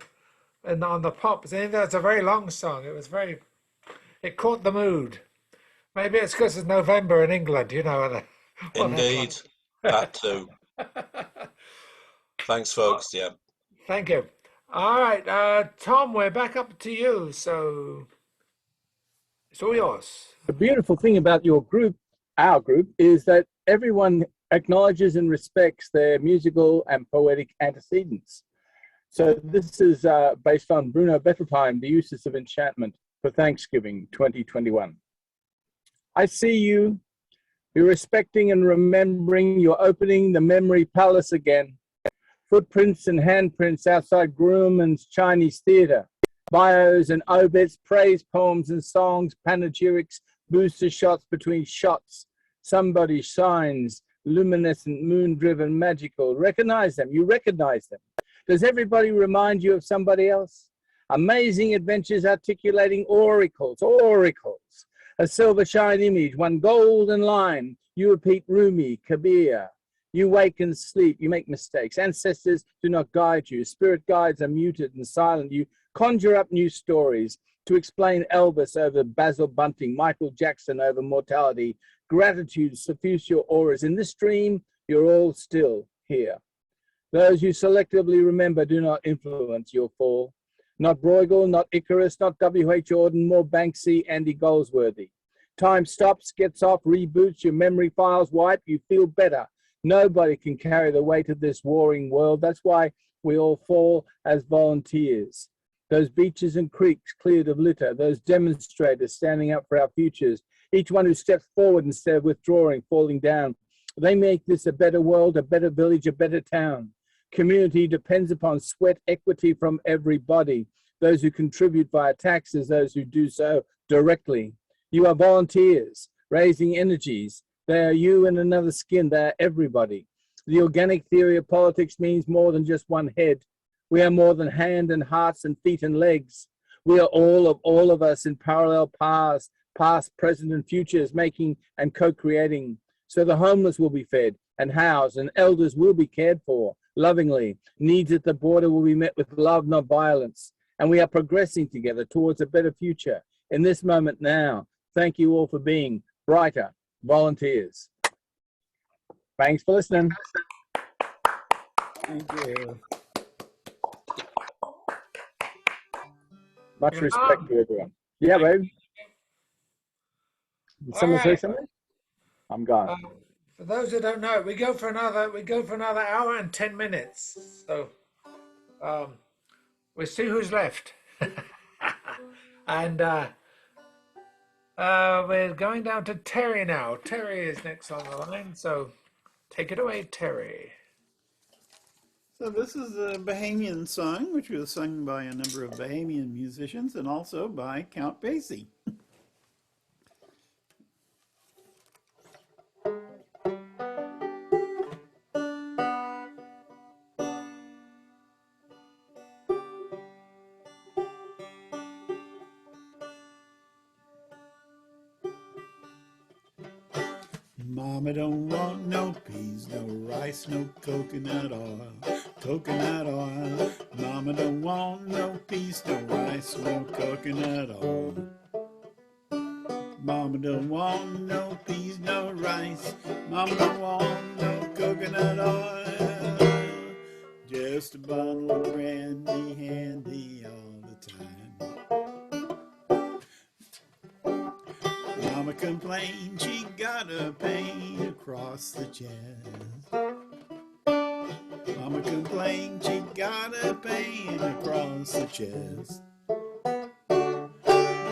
Speaker 3: and on the pops. And that's a very long song. It caught the mood. Maybe it's because it's November in England, you know. What that's
Speaker 9: Indeed. That too.
Speaker 3: like.
Speaker 9: Thanks, folks. Yeah.
Speaker 3: Thank you. All right, Tom, we're back up to you. So it's all yours.
Speaker 1: The beautiful thing about your group, our group, is that everyone acknowledges and respects their musical and poetic antecedents. So this is based on Bruno Bettelheim, The Uses of Enchantment for Thanksgiving 2021. I see you, you're respecting and remembering, you're opening the memory palace again. Footprints and handprints outside Grumman's Chinese theater. Bios and obits, praise poems and songs, panegyrics, booster shots between shots. Somebody shines, luminescent, moon-driven, magical. Recognize them, you recognize them. Does everybody remind you of somebody else? Amazing adventures articulating oracles. A silver shine image, one golden line. You repeat Rumi, Kabir. You wake and sleep, you make mistakes. Ancestors do not guide you. Spirit guides are muted and silent. You conjure up new stories to explain Elvis over Basil Bunting, Michael Jackson over mortality. Gratitude suffuse your auras. In this dream, you're all still here. Those you selectively remember do not influence your fall. Not Bruegel, not Icarus, not W.H. Auden, more Banksy, Andy Goldsworthy. Time stops, gets off, reboots, your memory files wipe, you feel better. Nobody can carry the weight of this warring world. That's why we all fall as volunteers. Those beaches and creeks cleared of litter, those demonstrators standing up for our futures, each one who steps forward instead of withdrawing, falling down. They make this a better world, a better village, a better town. Community depends upon sweat equity from everybody, those who contribute via taxes, those who do so directly. You are volunteers, raising energies. They are you in another skin. They are everybody. The organic theory of politics means more than just one head. We are more than hand and hearts and feet and legs. We are all of us in parallel paths, past, present, and futures, making and co-creating. So the homeless will be fed and housed, and elders will be cared for lovingly. Needs at the border will be met with love, not violence. And we are progressing together towards a better future in this moment now. Thank you all for being brighter volunteers. Thanks for listening.
Speaker 2: Thank you.
Speaker 1: Much respect to everyone. Yeah, babe. Did someone say something? I'm gone.
Speaker 3: For those who don't know, we go for another hour and 10 minutes. So we'll see who's left. And we're going down to Terry now. Terry is next on the line, so take it away, Terry.
Speaker 2: So this is a Bahamian song, which was sung by a number of Bahamian musicians and also by Count Basie. Mama don't want no peas, no rice, no coconut oil. Coconut oil. Mama don't want no peas, no rice, no coconut oil. Mama don't want no peas, no rice. Mama don't want no coconut oil. Just a bottle of brandy handy all the time. Mama complained she got a pain across the chest. Mama complained she got a pain across the chest.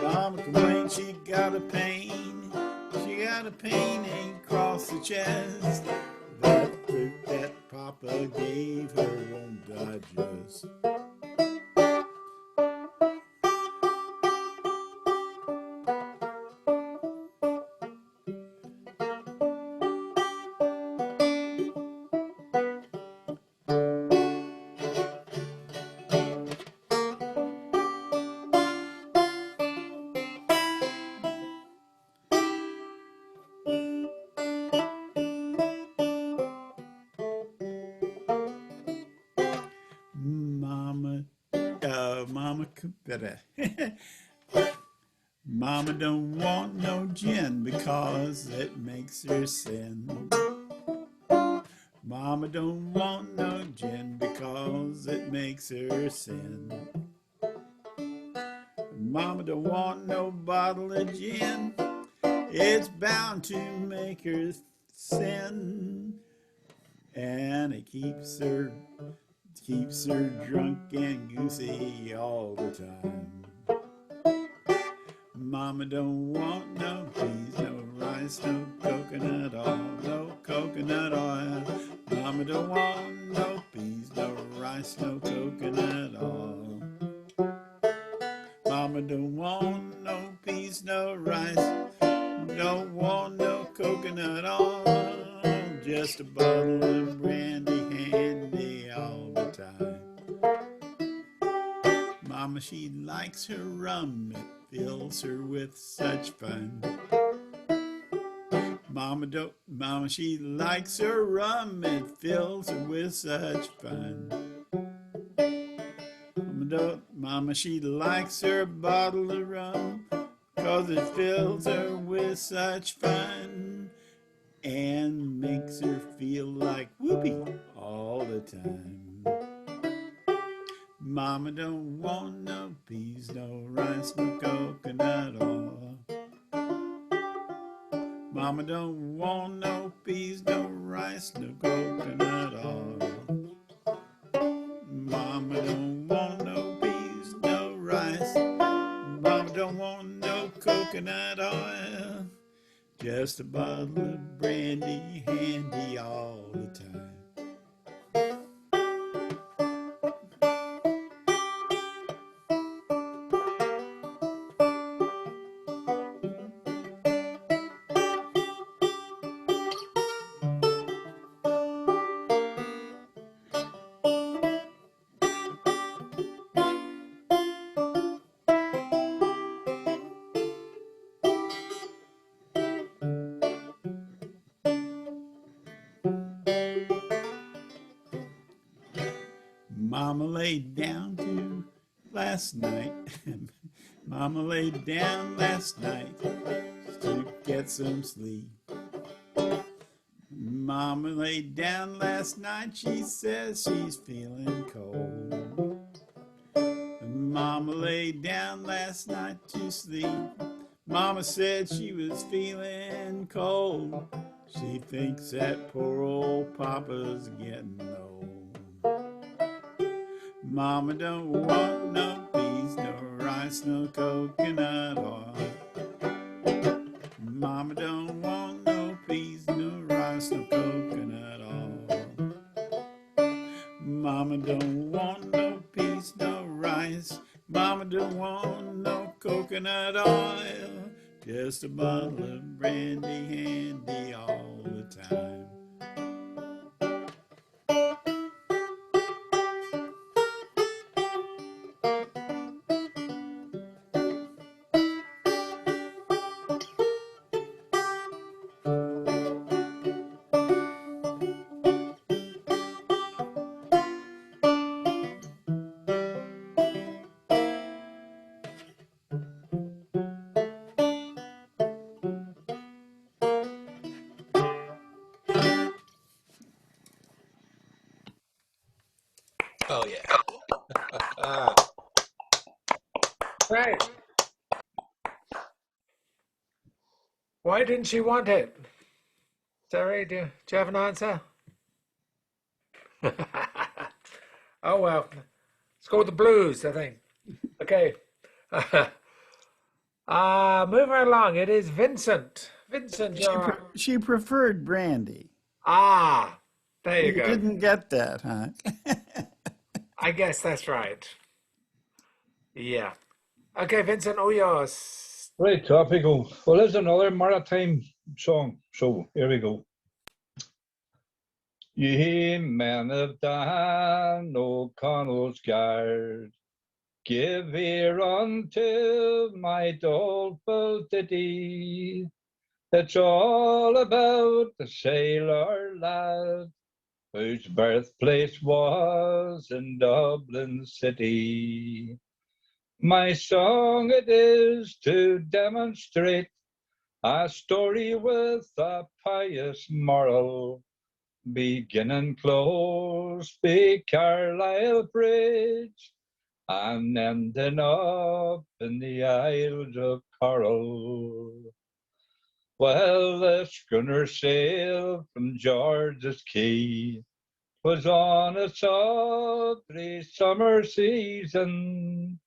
Speaker 2: Mama complained she got a pain. She got a pain across the chest. That fruit that Papa gave her won't digest. Mama don't want no gin because it makes her sin. Mama don't want no gin because it makes her sin. Mama don't want no bottle of gin. It's bound to make her sin. And it keeps her drunk and goosey all the time. Mama don't want no peas, no rice, no coconut oil, no coconut oil. Mama don't want no peas, no rice, no coconut oil. Mama don't want no peas, no rice, don't want no coconut oil. Just a bottle of brandy handy all the time. Mama, she likes her rum, it fills her with such fun. Mama, she likes her rum, it fills her with such fun. Mama, she likes her bottle of rum, 'cause it fills her with such fun. And makes her feel like whoopee all the time. Mama don't want no peas, no rice, no coconut oil. Mama don't want no peas, no rice, no coconut oil. Mama don't want no peas, no rice. Mama don't want no coconut oil. Just a bottle of brandy handy all the time. Mama laid down last night. Mama laid down last night to get some sleep. Mama laid down last night, she says she's feeling cold. Mama laid down last night to sleep. Mama said she was feeling cold. She thinks that poor old Papa's getting old. Mama don't want no peas, no rice, no coconut oil. Mama don't want no peas, no rice, no coconut oil. Mama don't want no peas, no rice. Mama don't want no coconut oil. Just a bottle of brandy handy all the time.
Speaker 9: Oh yeah.
Speaker 3: Right. Why didn't she want it? Terry, do you have an answer? Oh well. It's called the blues, I think. Okay. Moving along, it is Vincent. Vincent, you're
Speaker 2: She preferred brandy.
Speaker 3: there you
Speaker 2: You
Speaker 3: go.
Speaker 2: didn't get that, huh?
Speaker 3: I guess that's right. Yeah. Okay, Vincent, all yours.
Speaker 10: Right, off we go. Well, there's another maritime song. So here we go. Ye men of Dan O'Connell's guard, give ear unto my doleful ditty. It's all about the sailor lad whose birthplace was in Dublin city. My song it is to demonstrate a story with a pious moral, beginning close by Carlisle Bridge and ending up in the Isles of Coral. Well, the schooner sailed from George's Quay. 'Twas on a sultry summer season,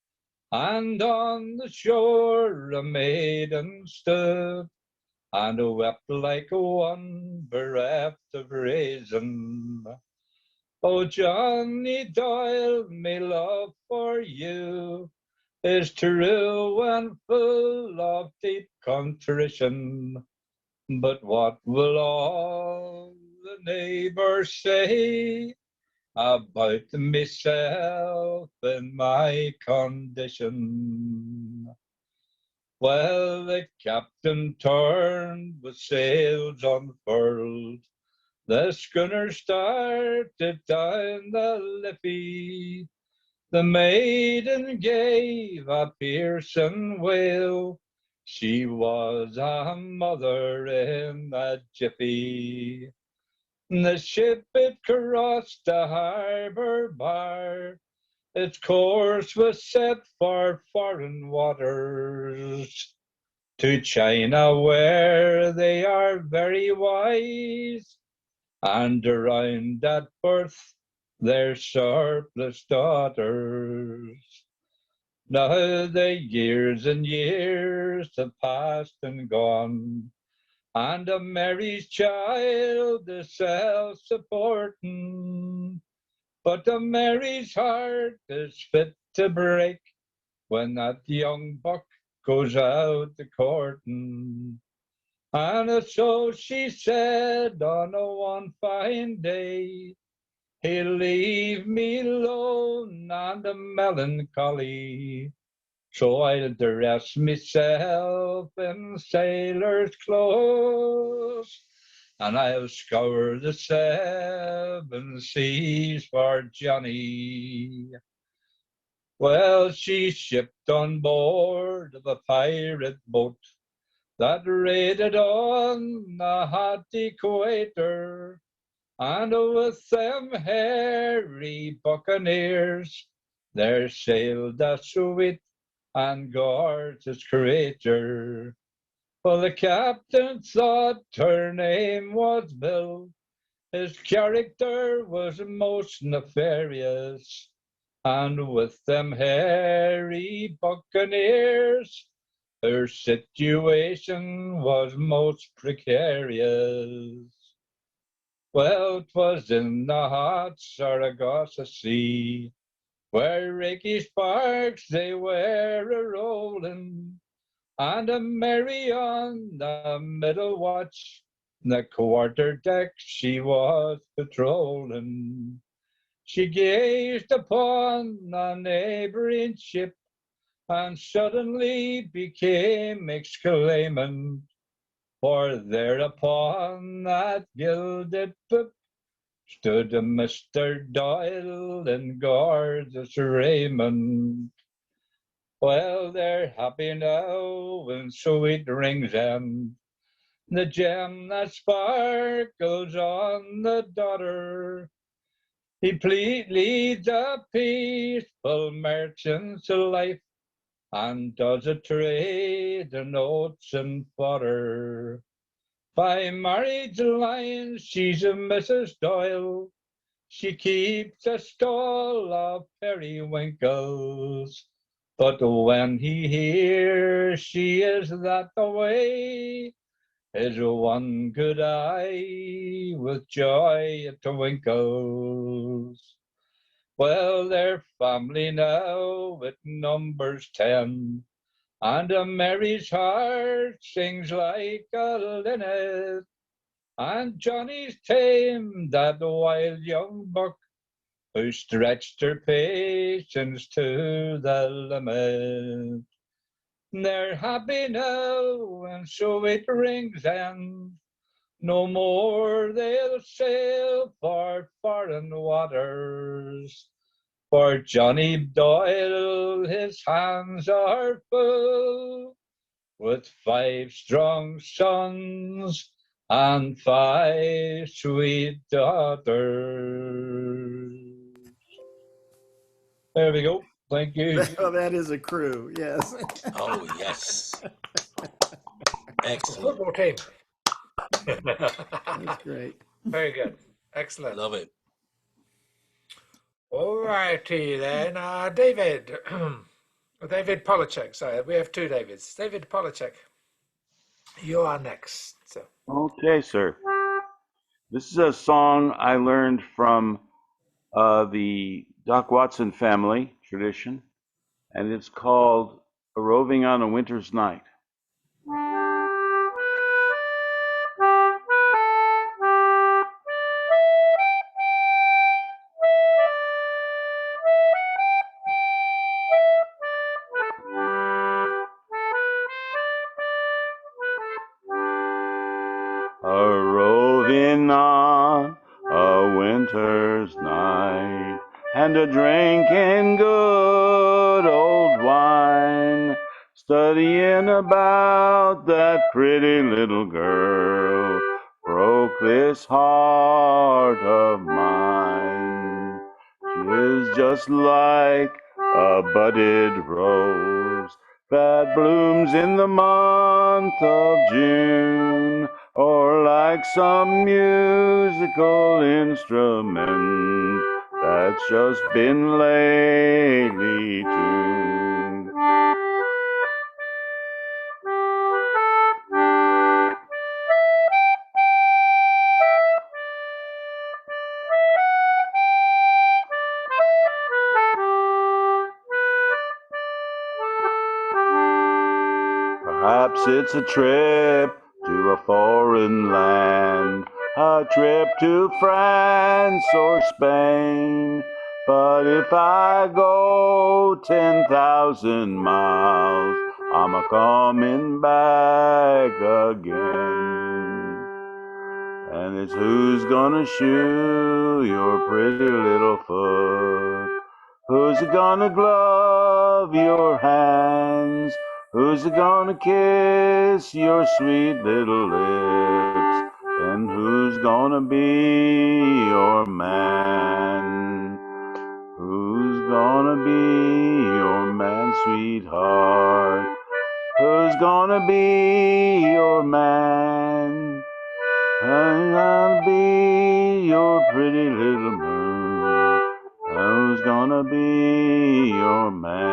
Speaker 10: and on the shore a maiden stood, and wept like one bereft of reason. Oh, Johnny Doyle, me love for you is true and full of deep contrition. But what will all the neighbors say about myself and my condition? Well, the captain turned with sails unfurled. The schooner started down the Liffey. The maiden gave a piercing wail. She was a mother in a jiffy. The ship it crossed the harbour bar. Its course was set for foreign waters, to China, where they are very wise, and around that birth their surplus daughters. Now the years and years have passed and gone, and a Mary's child is self-supporting, but a Mary's heart is fit to break when that young buck goes out to courting. And so she said on a one fine day, he'll leave me alone and a melancholy. So I'll dress myself in sailor's clothes, and I'll scour the seven seas for Johnny. Well, she shipped on board of a pirate boat that raided on the hot equator, and with them hairy buccaneers there sailed a sweet and gorgeous creature. Well, the captain thought her name was Bill. His character was most nefarious, and with them hairy buccaneers her situation was most precarious. Well, 'twas in the hot Saragossa Sea, where raky sparks they were a-rolling, and a Mary on the middle watch, the quarter deck she was patrolling. She gazed upon a neighboring ship, and suddenly became exclaiming, for there upon that gilded poop stood a Mr. Doyle in gorgeous raiment. Well, they're happy now in sweet rings end, the gem that sparkles on the daughter. Leads a peaceful merchant's life and does a trade in oats and fodder. By marriage line, she's a Mrs. Doyle. She keeps a stall of periwinkles. But when he hears she is that away, his one good eye with joy twinkles. Well, their family now it numbers 10, and Mary's heart sings like a linnet. And Johnny's tame, that wild young buck, who stretched her patience to the limit. They're happy now, and so it rings end. No more they'll sail for foreign waters. For Johnny Doyle, his hands are full with 5 strong sons and 5 sweet daughters. There we go. Thank you.
Speaker 2: Oh, that is a crew, yes.
Speaker 9: Oh, yes. Excellent.
Speaker 3: Football team.
Speaker 2: That's great.
Speaker 3: Very good. Excellent.
Speaker 9: Love it.
Speaker 3: All righty then. David. David Polachek. Sorry, we have 2 Davids. David Polachek. You are next. So.
Speaker 4: Okay, sir. This is a song I learned from the Doc Watson family tradition, and it's called "A Roving on a Winter's Night." A-roving on a winter's night, and a-drinking good old wine, studying about that pretty little girl, broke this heart of mine. She is just like a budded rose that blooms in the month of June, or like some musical instrument that's just been lately tuned. Perhaps it's a trip to a foreign land, a trip to France or Spain. But if I go 10,000 miles, I'm a-coming back again. And it's who's gonna shoe your pretty little foot? Who's gonna glove your hands? Who's gonna kiss your sweet little lips? And who's gonna be your man? Who's gonna be your man, sweetheart? Who's gonna be your man? I'm gonna be your pretty little moon. Who's gonna be your man?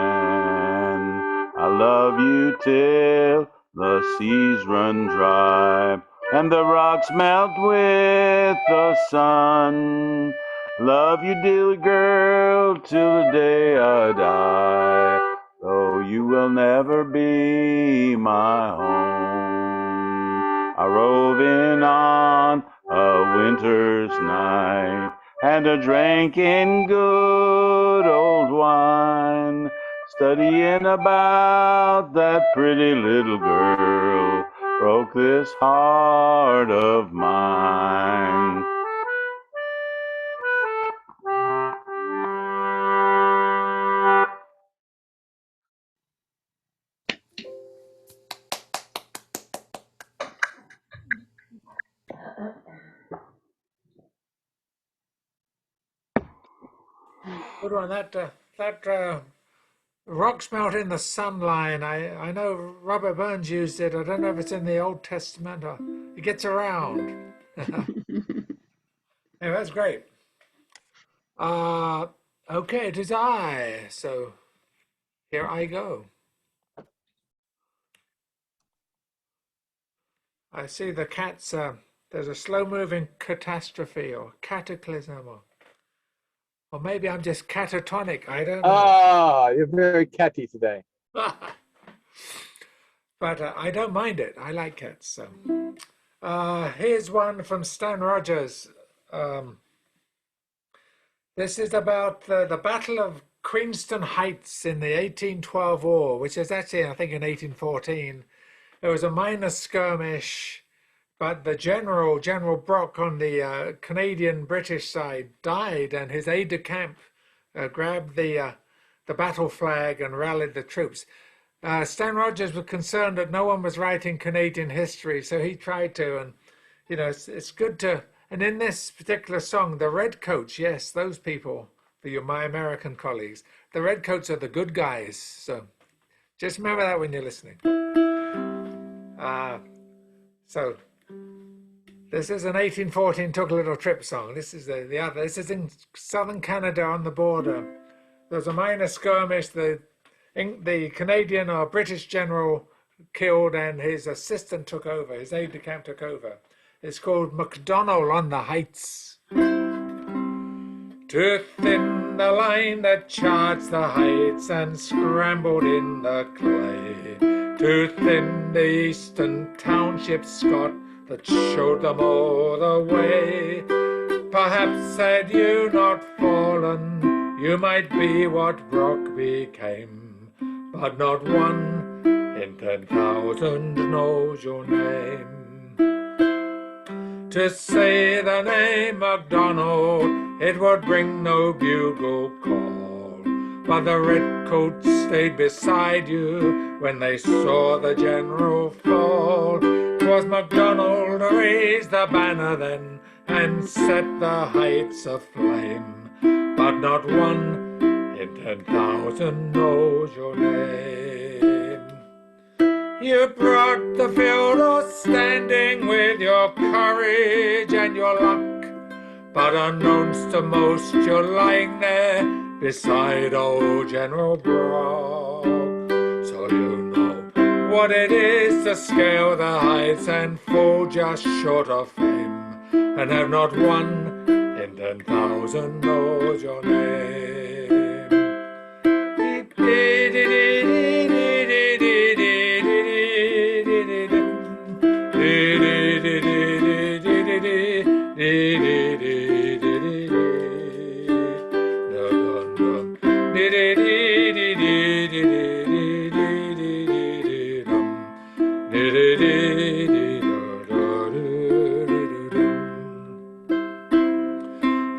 Speaker 4: I love you till the seas run dry and the rocks melt with the sun. Love you, dear girl, till the day I die, though you will never be my home. A-roving on a winter's night, and a-drinking good old wine, studying about that pretty little girl, broke this heart of mine.
Speaker 3: Good one. That rock smelt in the sun line. I know Robert Burns used it. I don't know if it's in the Old Testament or it gets around. Anyway, that's great. Okay, it is I. So here I go. I see the cat's. There's a slow-moving catastrophe or cataclysm, or maybe I'm just catatonic. I don't know.
Speaker 1: Ah, you're very catty today.
Speaker 3: But I don't mind it. I like cats. So here's one from Stan Rogers. This is about the Battle of Queenston Heights in the 1812 war, which is actually, I think, in 1814. It was a minor skirmish, but the General Brock on the Canadian-British side died, and his aide-de-camp grabbed the battle flag and rallied the troops. Stan Rogers was concerned that no one was writing Canadian history, so he tried to, and you know, it's good to. And in this particular song, the Redcoats, yes, those people, my American colleagues, the Redcoats are the good guys. So just remember that when you're listening. So this is an 1814 Took a Little Trip song. This is the other. This is in southern Canada on the border. There was a minor skirmish. The Canadian or British general killed, and his assistant took over. His aide-de-camp took over. It's called MacDonald on the Heights. To thin the line that charged the heights and scrambled in the clay, to thin the eastern township Scott that showed them all the way. Perhaps had you not fallen, you might be what Brock became, but not one in 10,000 knows your name. To say the name MacDonald, it would bring no bugle call, but the redcoats stayed beside you when they saw the general fall. 'Twas MacDonald raised the banner then and set the heights aflame, but not one in 10,000 knows your name. You brought the field standing with your courage and your luck, but unknowns to most you're lying there beside old General Brock. So you know what it is to scale the heights and fall just short of fame, and have not one in 10,000 knows your name.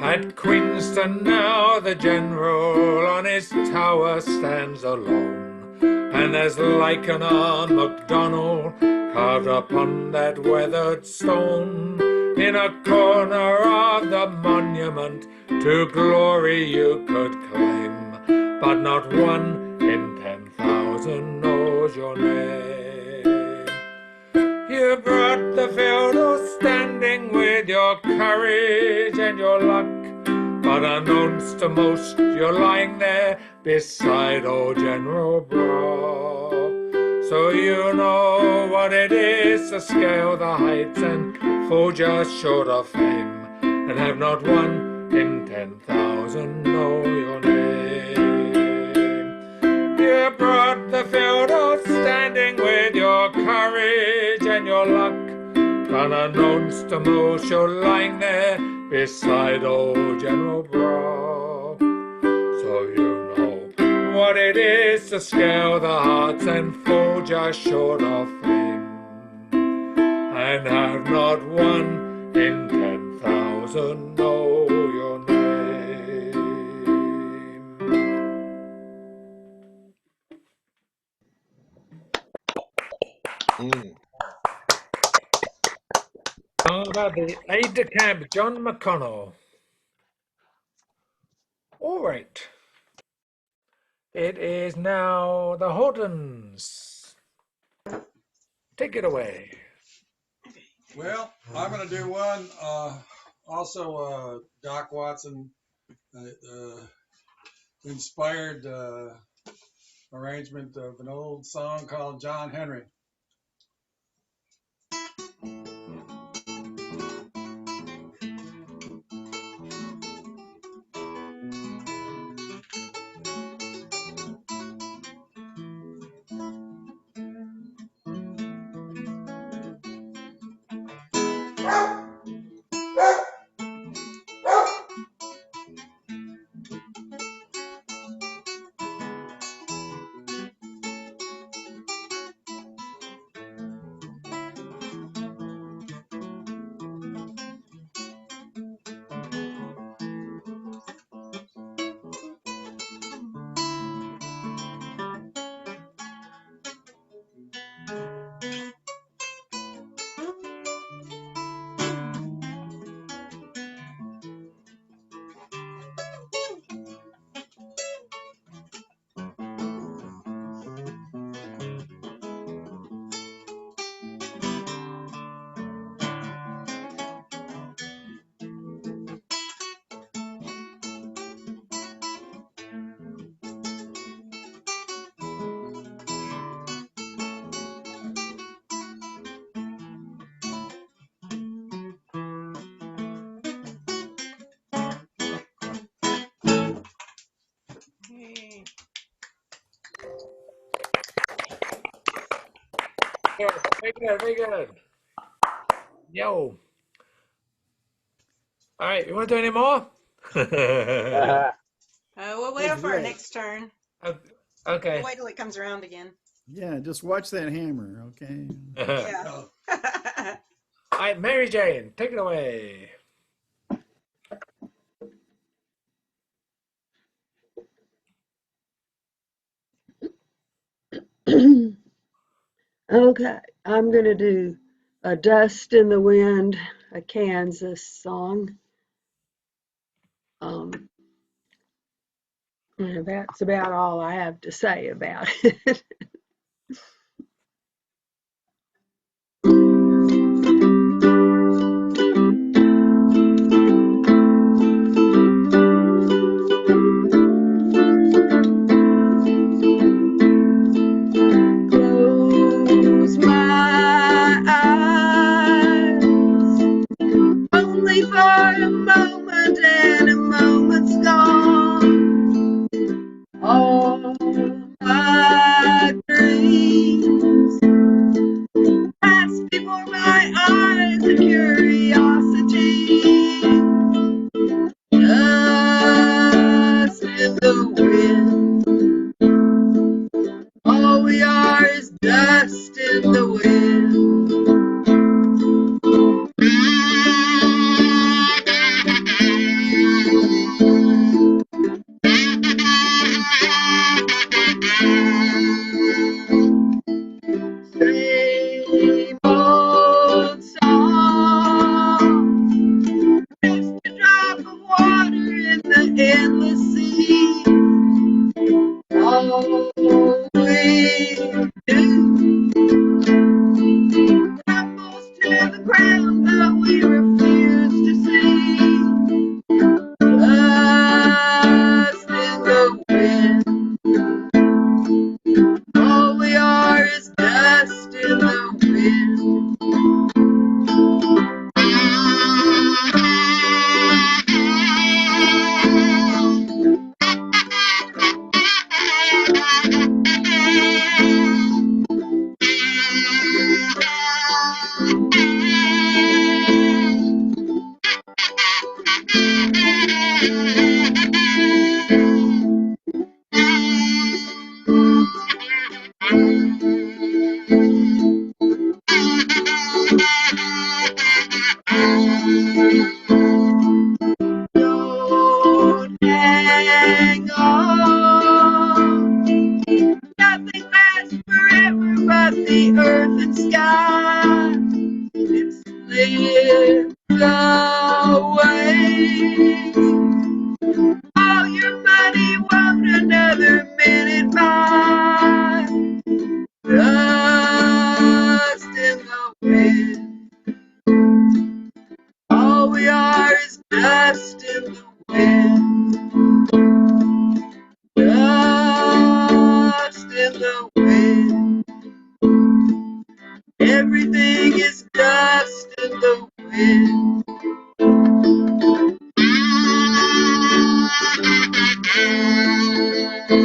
Speaker 3: At Queenston now the general on his tower stands alone, and there's lichen on MacDonald carved upon that weathered stone. In a corner of the monument to glory you could claim, but not one in 10,000 knows your name. You brought the field standing with your courage and your luck, but unknowns to most you're lying there beside old General Brock. So you know what it is to scale the heights and fall just short of fame, and have not one in 10,000 know your name. You brought the field standing with your courage and your luck, but unknowns to most you're lying there beside old General Brock. So you know what it is to scale the heights and fall just short of fame, and have not one in 10,000 know your name. Song about the aide-de-camp, John McConnell. All right. It is now the Hortons. Take it away.
Speaker 6: Well, I'm going to do one. Also, Doc Watson inspired arrangement of an old song called John Henry.
Speaker 3: Good. Very good. Very good. Yo. All right. You want to do any more?
Speaker 5: We'll wait
Speaker 2: That's
Speaker 5: for our
Speaker 2: great.
Speaker 5: next turn.
Speaker 3: Okay.
Speaker 5: We'll wait till it comes around again.
Speaker 2: Yeah, just watch that hammer, okay?
Speaker 5: Yeah.
Speaker 3: All right, Mary Jane, take it away.
Speaker 7: Okay, I'm going to do A Dust in the Wind, a Kansas song. And that's about all I have to say about it. Close my eyes, only for a moment, and a moment's gone. All my dreams
Speaker 2: Very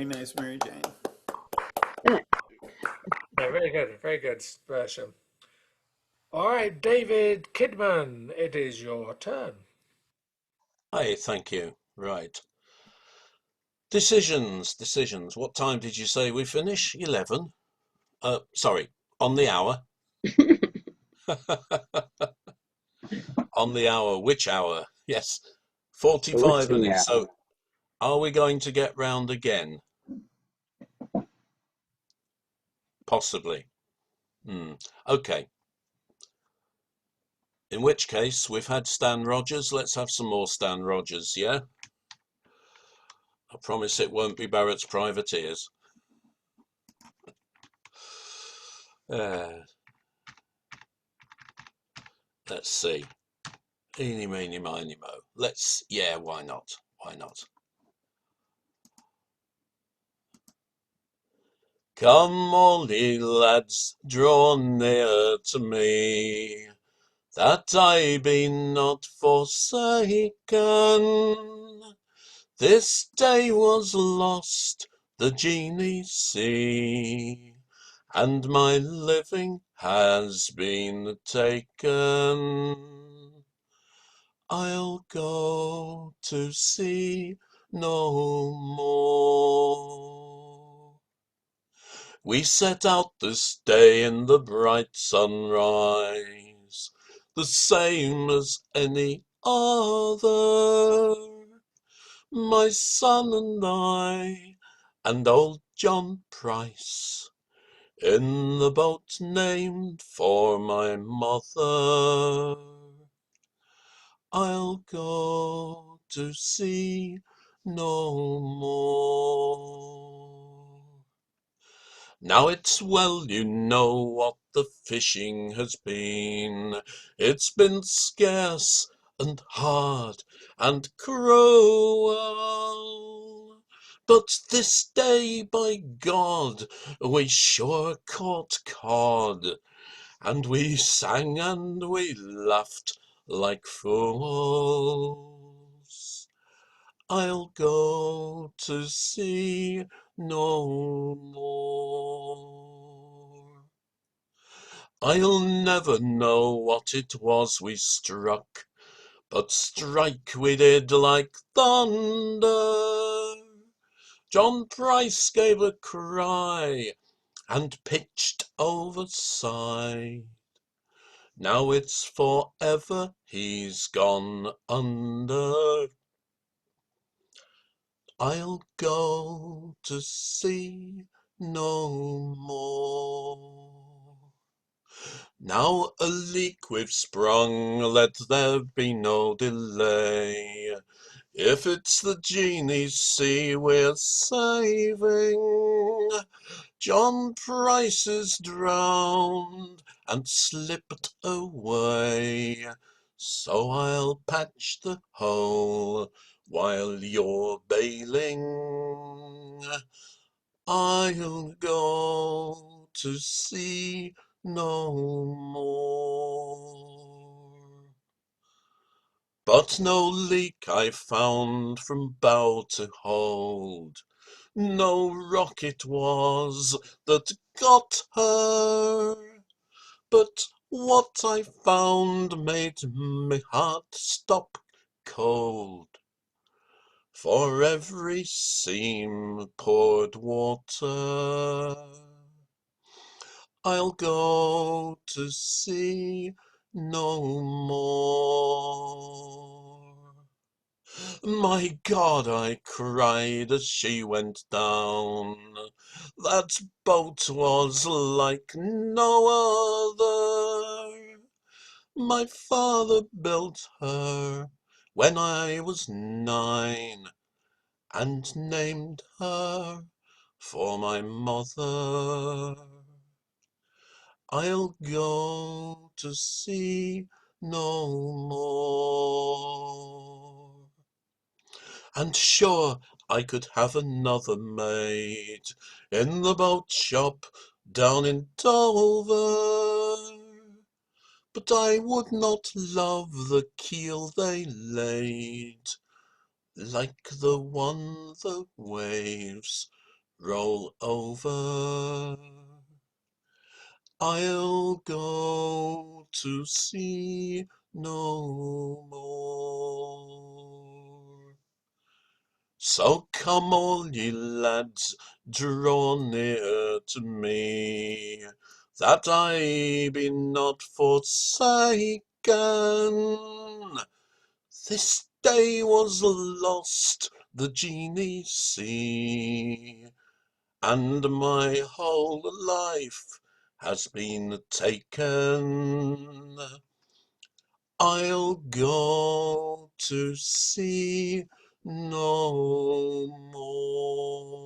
Speaker 2: nice, Mary Jane.
Speaker 3: Yeah, very good version. All right, David Kidman, it is your turn.
Speaker 9: Hey, thank you. Right. Decisions. What time did you say we finish? 11? Sorry, on the hour. On the hour. Which hour? Yes, 45
Speaker 1: Witching
Speaker 9: minutes.
Speaker 1: hour.
Speaker 9: So are we going to get round again? Possibly. Okay. In which case, we've had Stan Rogers. Let's have some more Stan Rogers, yeah? I promise it won't be Barrett's Privateers. Let's see. Eeny, meeny, miny, mo. Yeah, why not? Why not? Come, all ye lads, draw near to me, that I be not forsaken. This day was lost, the genie see, and my living has been taken. I'll go to sea no more. We set out this day in the bright sunrise, the same as any other, my son and I, and old John Price, in the boat named for my mother. I'll go to sea no more. Now it's well you know what the fishing has been. It's been scarce and hard and cruel. But this day, by God, we sure caught cod, and we sang and we laughed like fools. I'll go to sea no more. I'll never know what it was we struck, but strike we did like thunder. John Price gave a cry and pitched overside. Now it's forever he's gone under. I'll go to sea no more. Now a leak we've sprung, let there be no delay. If it's the genie's sea we're saving, John Price is drowned and slipped away. So I'll patch the hole while you're bailing. I'll go to sea no more. But no leak I found from bow to hold. No rock it was that got her. But what I found made me heart stop cold. For every seam poured water. I'll go to sea no more. My God, I cried as she went down. That boat was like no other. My father built her when I was 9 and named her for my mother. I'll go to sea no more. And sure, I could have another mate in the boat shop down in Dover, but I would not love the keel they laid, like the one the waves roll over. I'll go to sea no more. So come all ye lads, draw near to me, that I be not forsaken. This day was lost, the genie see, and my whole life has been taken. I'll go to sea no more.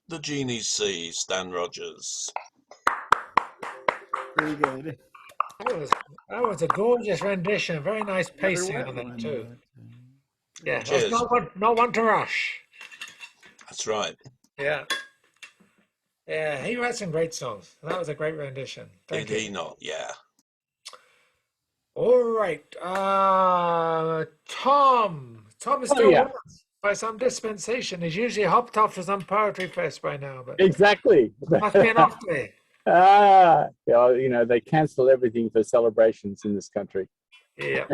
Speaker 9: The Genie Sea, Stan Rogers.
Speaker 2: Very good.
Speaker 3: That was a gorgeous rendition. Very nice
Speaker 2: Another
Speaker 3: pacing
Speaker 2: wet
Speaker 3: on that
Speaker 2: one,
Speaker 3: too.
Speaker 2: but
Speaker 3: Yeah, that's
Speaker 9: Cheers.
Speaker 3: not one to rush.
Speaker 9: That's right.
Speaker 3: Yeah, yeah. He writes some great songs. That was a great rendition. Thank
Speaker 9: Did
Speaker 3: you.
Speaker 9: he not? Yeah.
Speaker 3: All right, Tom. Tom is
Speaker 1: Oh,
Speaker 3: still
Speaker 1: yeah,
Speaker 3: with us by some dispensation. He's usually hopped off to some poetry fest by now, but
Speaker 1: exactly.
Speaker 3: must be an off day.
Speaker 1: Yeah, you know, they cancel everything for celebrations in this country.
Speaker 3: Yeah.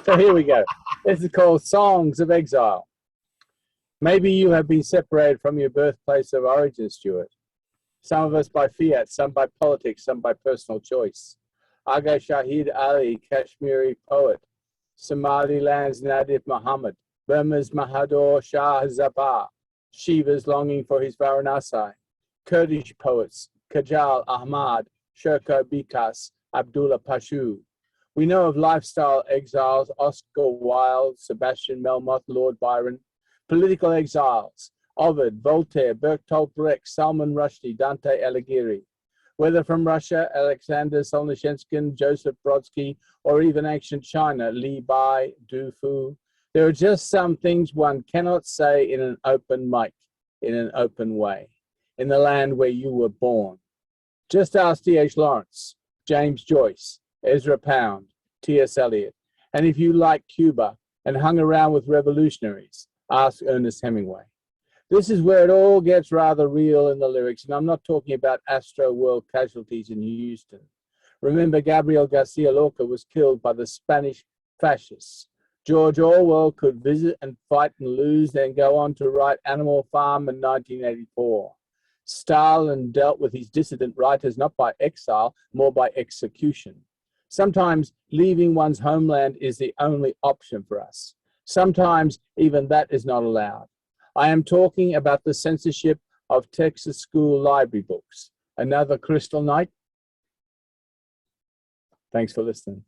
Speaker 1: So here we go. This is called Songs of Exile. Maybe you have been separated from your birthplace of origin, Stuart. Some of us by fiat, some by politics, some by personal choice. Aga Shahid Ali, Kashmiri poet. Somaliland's Nadir Muhammad. Burma's Mahadur Shah Zafar. Shiva's longing for his Varanasi. Kurdish poets, Kajal Ahmad, Shirko Bikas, Abdullah Pashu. We know of lifestyle exiles, Oscar Wilde, Sebastian Melmoth, Lord Byron. Political exiles, Ovid, Voltaire, Bertolt Brecht, Salman Rushdie, Dante Alighieri. Whether from Russia, Alexander Solzhenitsyn, Joseph Brodsky, or even ancient China, Li Bai, Du Fu, there are just some things one cannot say in an open mic, in an open way, in the land where you were born. Just ask T.H. Lawrence, James Joyce, Ezra Pound, T.S. Eliot. And if you like Cuba and hung around with revolutionaries, ask Ernest Hemingway. This is where it all gets rather real in the lyrics, and I'm not talking about Astro World casualties in Houston. Remember, Gabriel Garcia Lorca was killed by the Spanish fascists. George Orwell could visit and fight and lose, then go on to write Animal Farm in 1984. Stalin dealt with his dissident writers not by exile, more by execution. Sometimes leaving one's homeland is the only option for us. Sometimes even that is not allowed. I am talking about the censorship of Texas school library books. Another Crystal Night? Thanks for listening.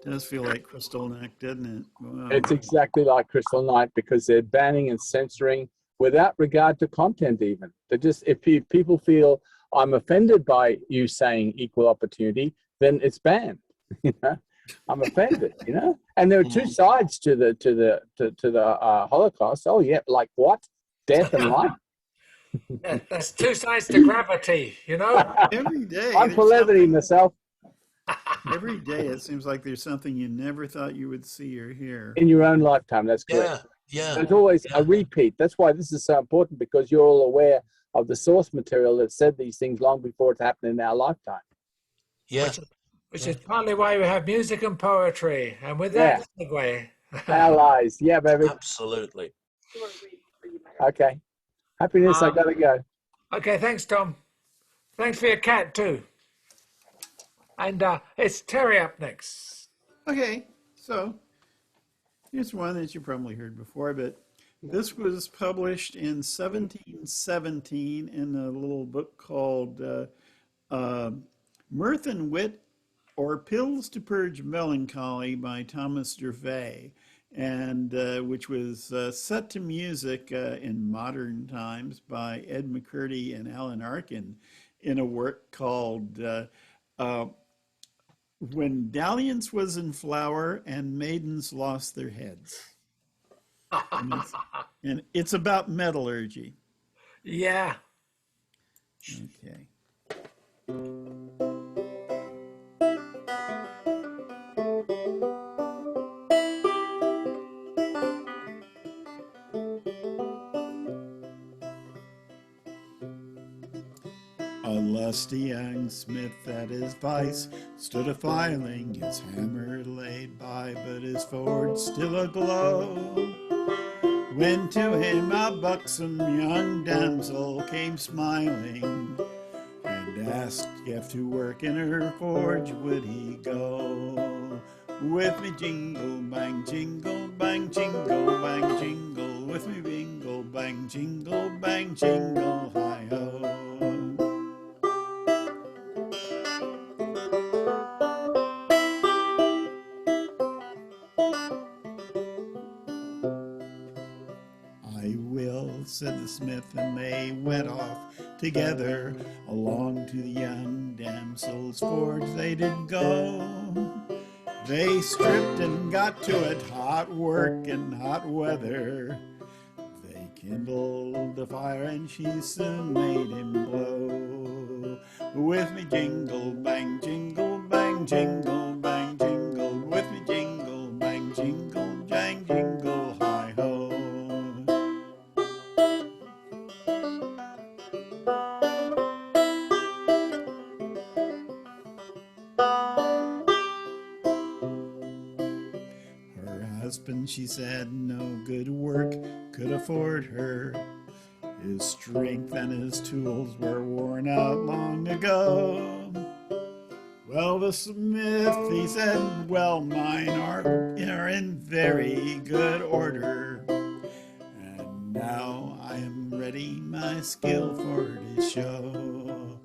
Speaker 2: does feel like Crystal Neck, doesn't it? Wow.
Speaker 1: It's exactly like Crystal Night because they're banning and censoring without regard to content even. They're just, if people feel I'm offended by you saying equal opportunity, then it's banned. You know? I'm offended, you know. And there are two sides to the Holocaust. Oh yeah, like what? Death and life.
Speaker 3: Yeah, that's two sides to gravity, you know.
Speaker 2: Every day.
Speaker 1: I'm for levity myself.
Speaker 2: Every day it seems like there's something you never thought you would see or hear.
Speaker 1: In your own lifetime, that's correct.
Speaker 9: Yeah.
Speaker 1: There's always a repeat. That's why this is so important, because you're all aware of the source material that said these things long before it's happened in our lifetime.
Speaker 9: Yeah.
Speaker 3: Which is partly why we have music and poetry. And with that segue.
Speaker 1: Allies. Yeah, baby.
Speaker 9: Absolutely.
Speaker 1: Okay. Happiness, I gotta go.
Speaker 3: Okay, thanks, Tom. Thanks for your cat, too. And it's Terry up next.
Speaker 2: Okay, so here's one that you probably heard before, but this was published in 1717 in a little book called Mirth and Wit or Pills to Purge Melancholy by Thomas Gervais. and which was set to music in modern times by Ed McCurdy and Alan Arkin in a work called uh, When Dalliance Was in Flower and Maidens Lost Their Heads. And it's about metallurgy.
Speaker 3: Yeah.
Speaker 2: Okay. A lusty young smith at his vice stood a filing, his hammer laid by, but his forge still aglow. When to him a buxom young damsel came smiling, and asked if to work in her forge would he go. With me jingle bang jingle bang jingle bang jingle, with me jingle bang jingle hi ho. I will, said the smith, and they went off together. Along to the young damsel's forge they did go. They stripped and got to it, hot work and hot weather. They kindled the fire and she soon made him blow. With me jingle bang jingle bang jingle bang jingle, with me jingle bang jingle bang jingle hi ho. Her husband, she said, no good work could afford her. His strength and his tools were worn out long ago. Well, the smith, he said, well, mine are in very good order. And now I am ready my skill for to show.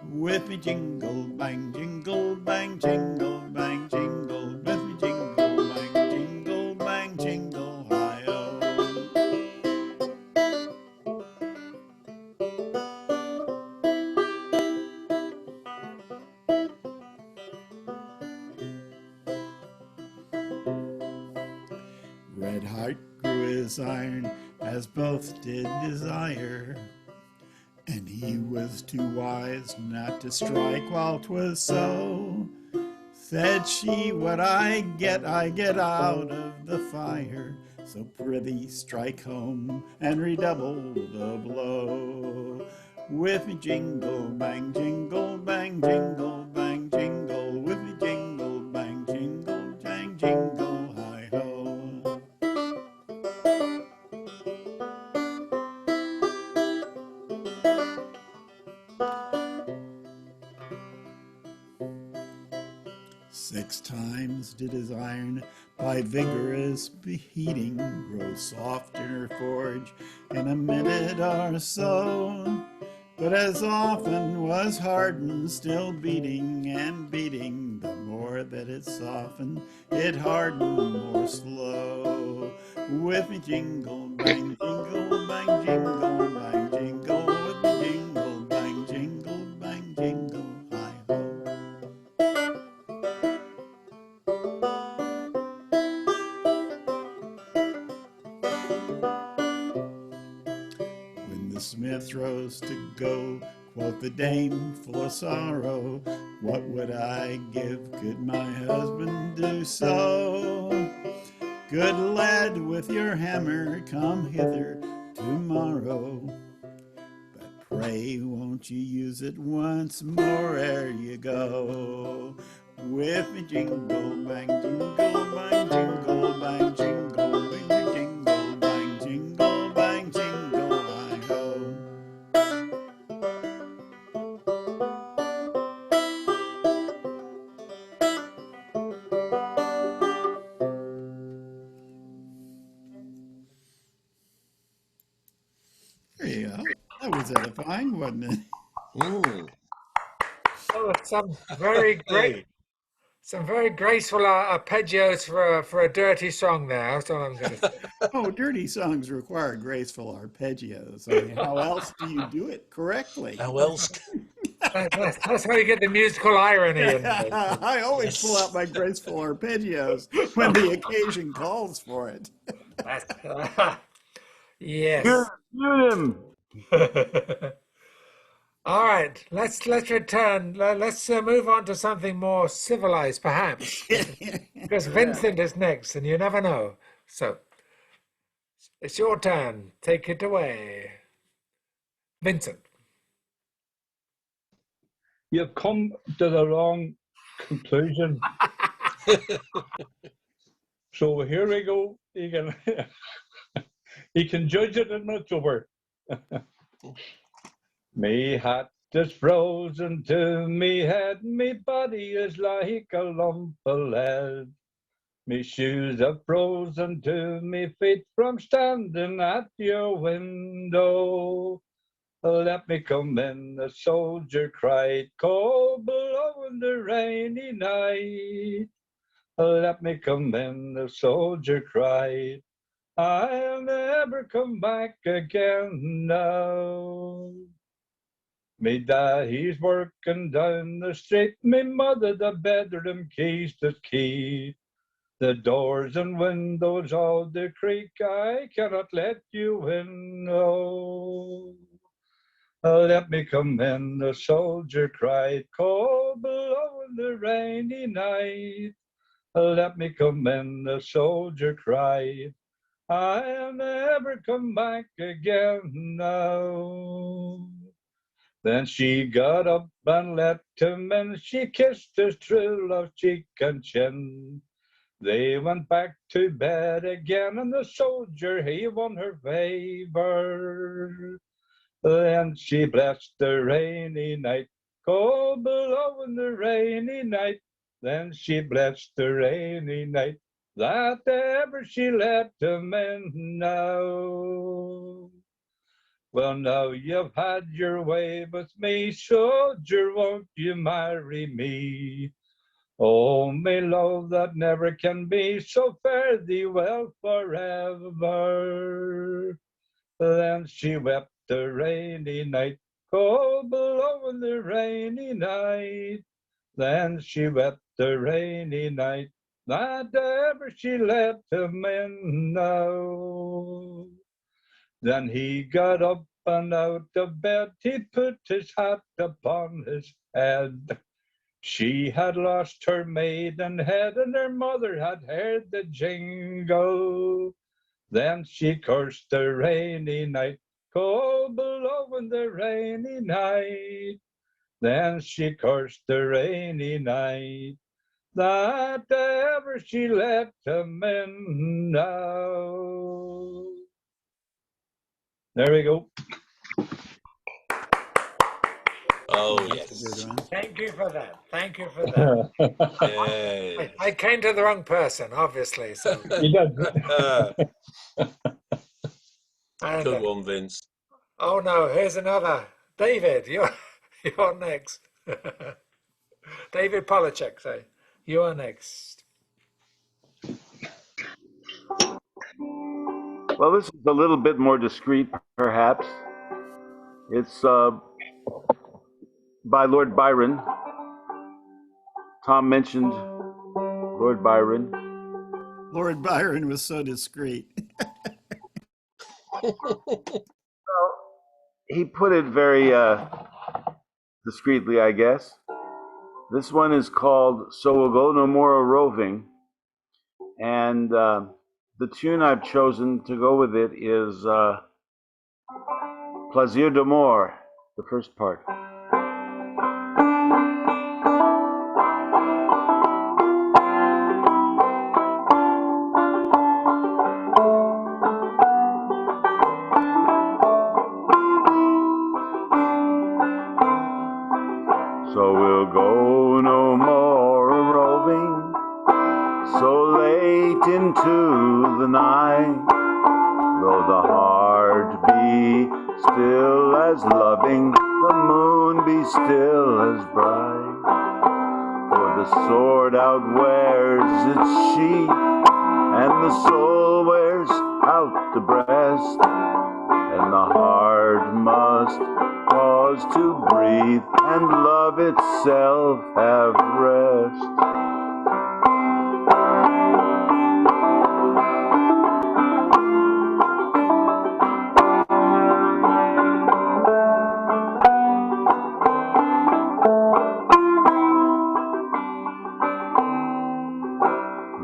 Speaker 2: With me jingle bang jingle bang jingle bang jingle, with me jingle bang jingle hi ho. Red heart grew his iron, as both did desire. And he was too wise not to strike while 'twas so. Said she, what I get out of the fire. So prithee strike home and redouble the blow. With me jingle bang jingle bang jingle bang jingle, with me jingle bang jingle bang jingle hi ho. Six times did his iron by vigorous beheating grow soft in her forge in a minute or so. But as often was hardened, still beating and beating. The more that it softened, it hardened more slow. With me jingle bang jingle bang jingle bang jingle, with me jingle bang jingle hi ho. When the smith rose to go, quoth the dame full of sorrow, what would I give could my husband do so? Good lad, with your hammer come hither tomorrow. But pray won't you use it once more ere you go? With me jingle bang jingle bang jingle bang jingle, with me jingle bang jingle bang jingle hi ho. There you go. That was edifying, wasn't it?
Speaker 9: Mm.
Speaker 3: That was some very great, Some very graceful arpeggios for a dirty song there. That's all I'm going to say.
Speaker 2: Oh, dirty songs require graceful arpeggios. I mean, how else do you do it correctly?
Speaker 9: How else?
Speaker 3: That's how you get the musical irony in there.
Speaker 2: I always pull out my graceful arpeggios when the occasion calls for it.
Speaker 3: Yes.
Speaker 4: Shoot him.
Speaker 3: All right, let's return. Let's move on to something more civilized, perhaps, because Vincent is next, and you never know. So it's your turn. Take it away, Vincent.
Speaker 10: You've come to the wrong conclusion. So here we go. You can you can judge it and it's over. Me hat is frozen to me head, me body is like a lump of lead. Me shoes are frozen to me feet from standing at your window. Let me come in, the soldier cried, cold below in the rainy night. Let me come in, the soldier cried, I'll never come back again now. Me dad, he's working down the street, me mother, the bedroom keys to key. The doors and windows all the creak, I cannot let you in, no. Let me come in, the soldier cried, cold below in the rainy night. Let me come in, the soldier cried, I'll never come back again now. Then she got up and let him in, she kissed his true love cheek and chin. They went back to bed again, and the soldier, he won her favor. Then she blessed the rainy night, cold below in the rainy night. Then she blessed the rainy night, that ever she let him in now. Well, now you've had your way with me, soldier, won't you marry me? Oh, me love that never can be, so fare thee well forever. Then she wept the rainy night, cold below in the rainy night. Then she wept the rainy night, that ever she let him in now. Then he got up and out of bed, he put his hat upon his head. She had lost her maidenhead, and her mother had heard the jingle. Then she cursed the rainy night, cold below in the rainy night. Then she cursed the rainy night, that ever she let him in now. There we go.
Speaker 9: Oh,
Speaker 2: That's a
Speaker 9: yes.
Speaker 2: good one.
Speaker 3: Thank you for that. Thank you for that.
Speaker 9: Yes.
Speaker 3: I came to the wrong person, obviously. So,
Speaker 10: You got
Speaker 3: and,
Speaker 9: Good one, Vince.
Speaker 3: oh no, here's another. David, you're next. David Polachek, say, you are next.
Speaker 4: Well, this is a little bit more discreet, perhaps. It's by Lord Byron. Tom mentioned Lord Byron.
Speaker 2: Lord Byron was so discreet.
Speaker 4: Well, he put it very discreetly, I guess. This one is called So We'll Go No More a Roving. And the tune I've chosen to go with it is Plaisir d'amour, the first part. So we'll go no more a roving, so late into the night, though the heart be still as loving, the moon be still as bright. For The sword outwears its sheath, and the soul wears out the breast, and the heart must pause to breathe, and love itself have rest.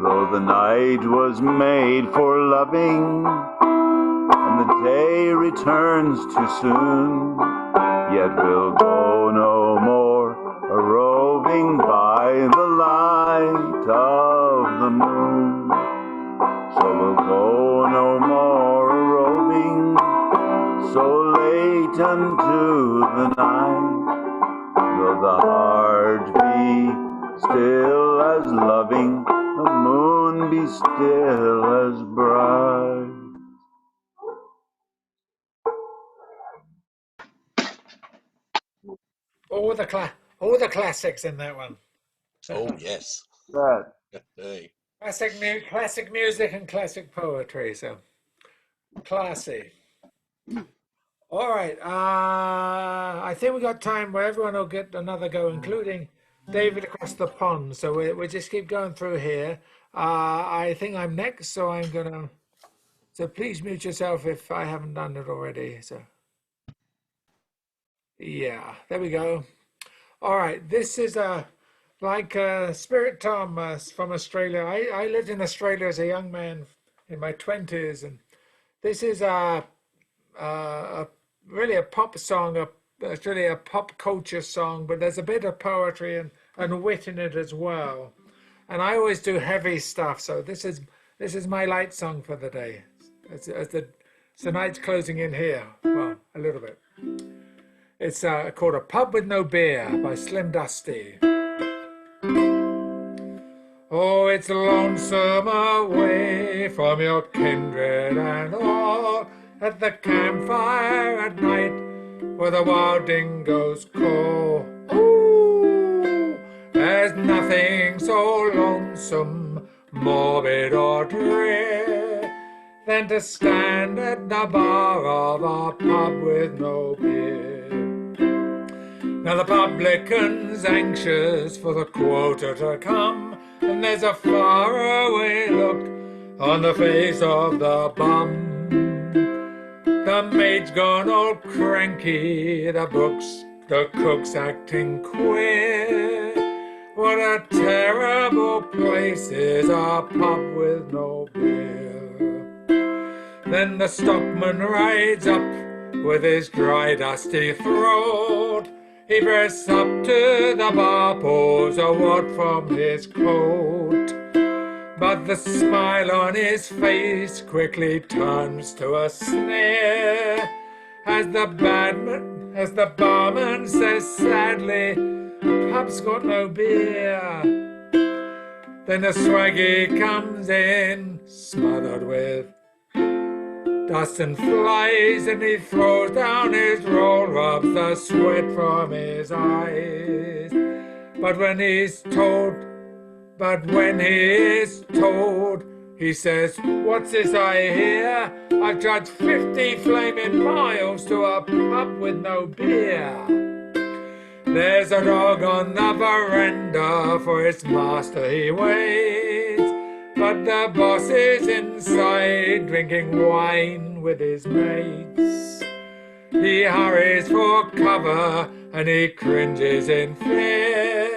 Speaker 4: Though the night was made for loving, and the day returns too soon, yet we'll go no more a-roving by the light of the moon. So we'll go no more a-roving so late unto the night, though the heart be still as loving, the moon be still as bright.
Speaker 3: All the classics in that one.
Speaker 9: Oh, yes.
Speaker 4: That
Speaker 9: Hey.
Speaker 3: Classic music and classic poetry. So classy. All right. I think we got time where everyone will get another go, including David across the pond. So we just keep going through here. I think I'm next, so I'm gonna. So please mute yourself if I haven't done it already. So yeah, there we go. All right. This is like Spirit Tom from Australia. I lived in Australia as a young man in my 20s, and this is really a pop song. It's really a pop culture song, but there's a bit of poetry and wit in it as well. And I always do heavy stuff, so this is my light song for the day. As the night's closing in here, well, a little bit. It's called A Pub With No Beer by Slim Dusty. Oh, it's lonesome away from your kindred and all, at the campfire at night where the wild dingoes call. Ooh, there's nothing so lonesome, morbid or drear than to stand at the bar of a pub with no beer. Now the publican's anxious for the quota to come, and there's a faraway look on the face of the bum. The maid's gone all cranky, the cook's acting queer. What a terrible place is a pub with no beer. Then the stockman rides up with his dry, dusty throat. He bursts up to the bar, pulls a wad from his coat. But the smile on his face quickly turns to a sneer as the barman says sadly, "Pub's got no beer." Then the swaggy comes in, smothered with dust and flies, and he throws down his roll, rubs the sweat from his eyes. But when he is told, he says, "What's this I hear? I've trudged 50 flaming miles to a pub with no beer." There's a dog on the veranda, for its master he waits, but the boss is inside drinking wine with his mates. He hurries for cover and he cringes in fear.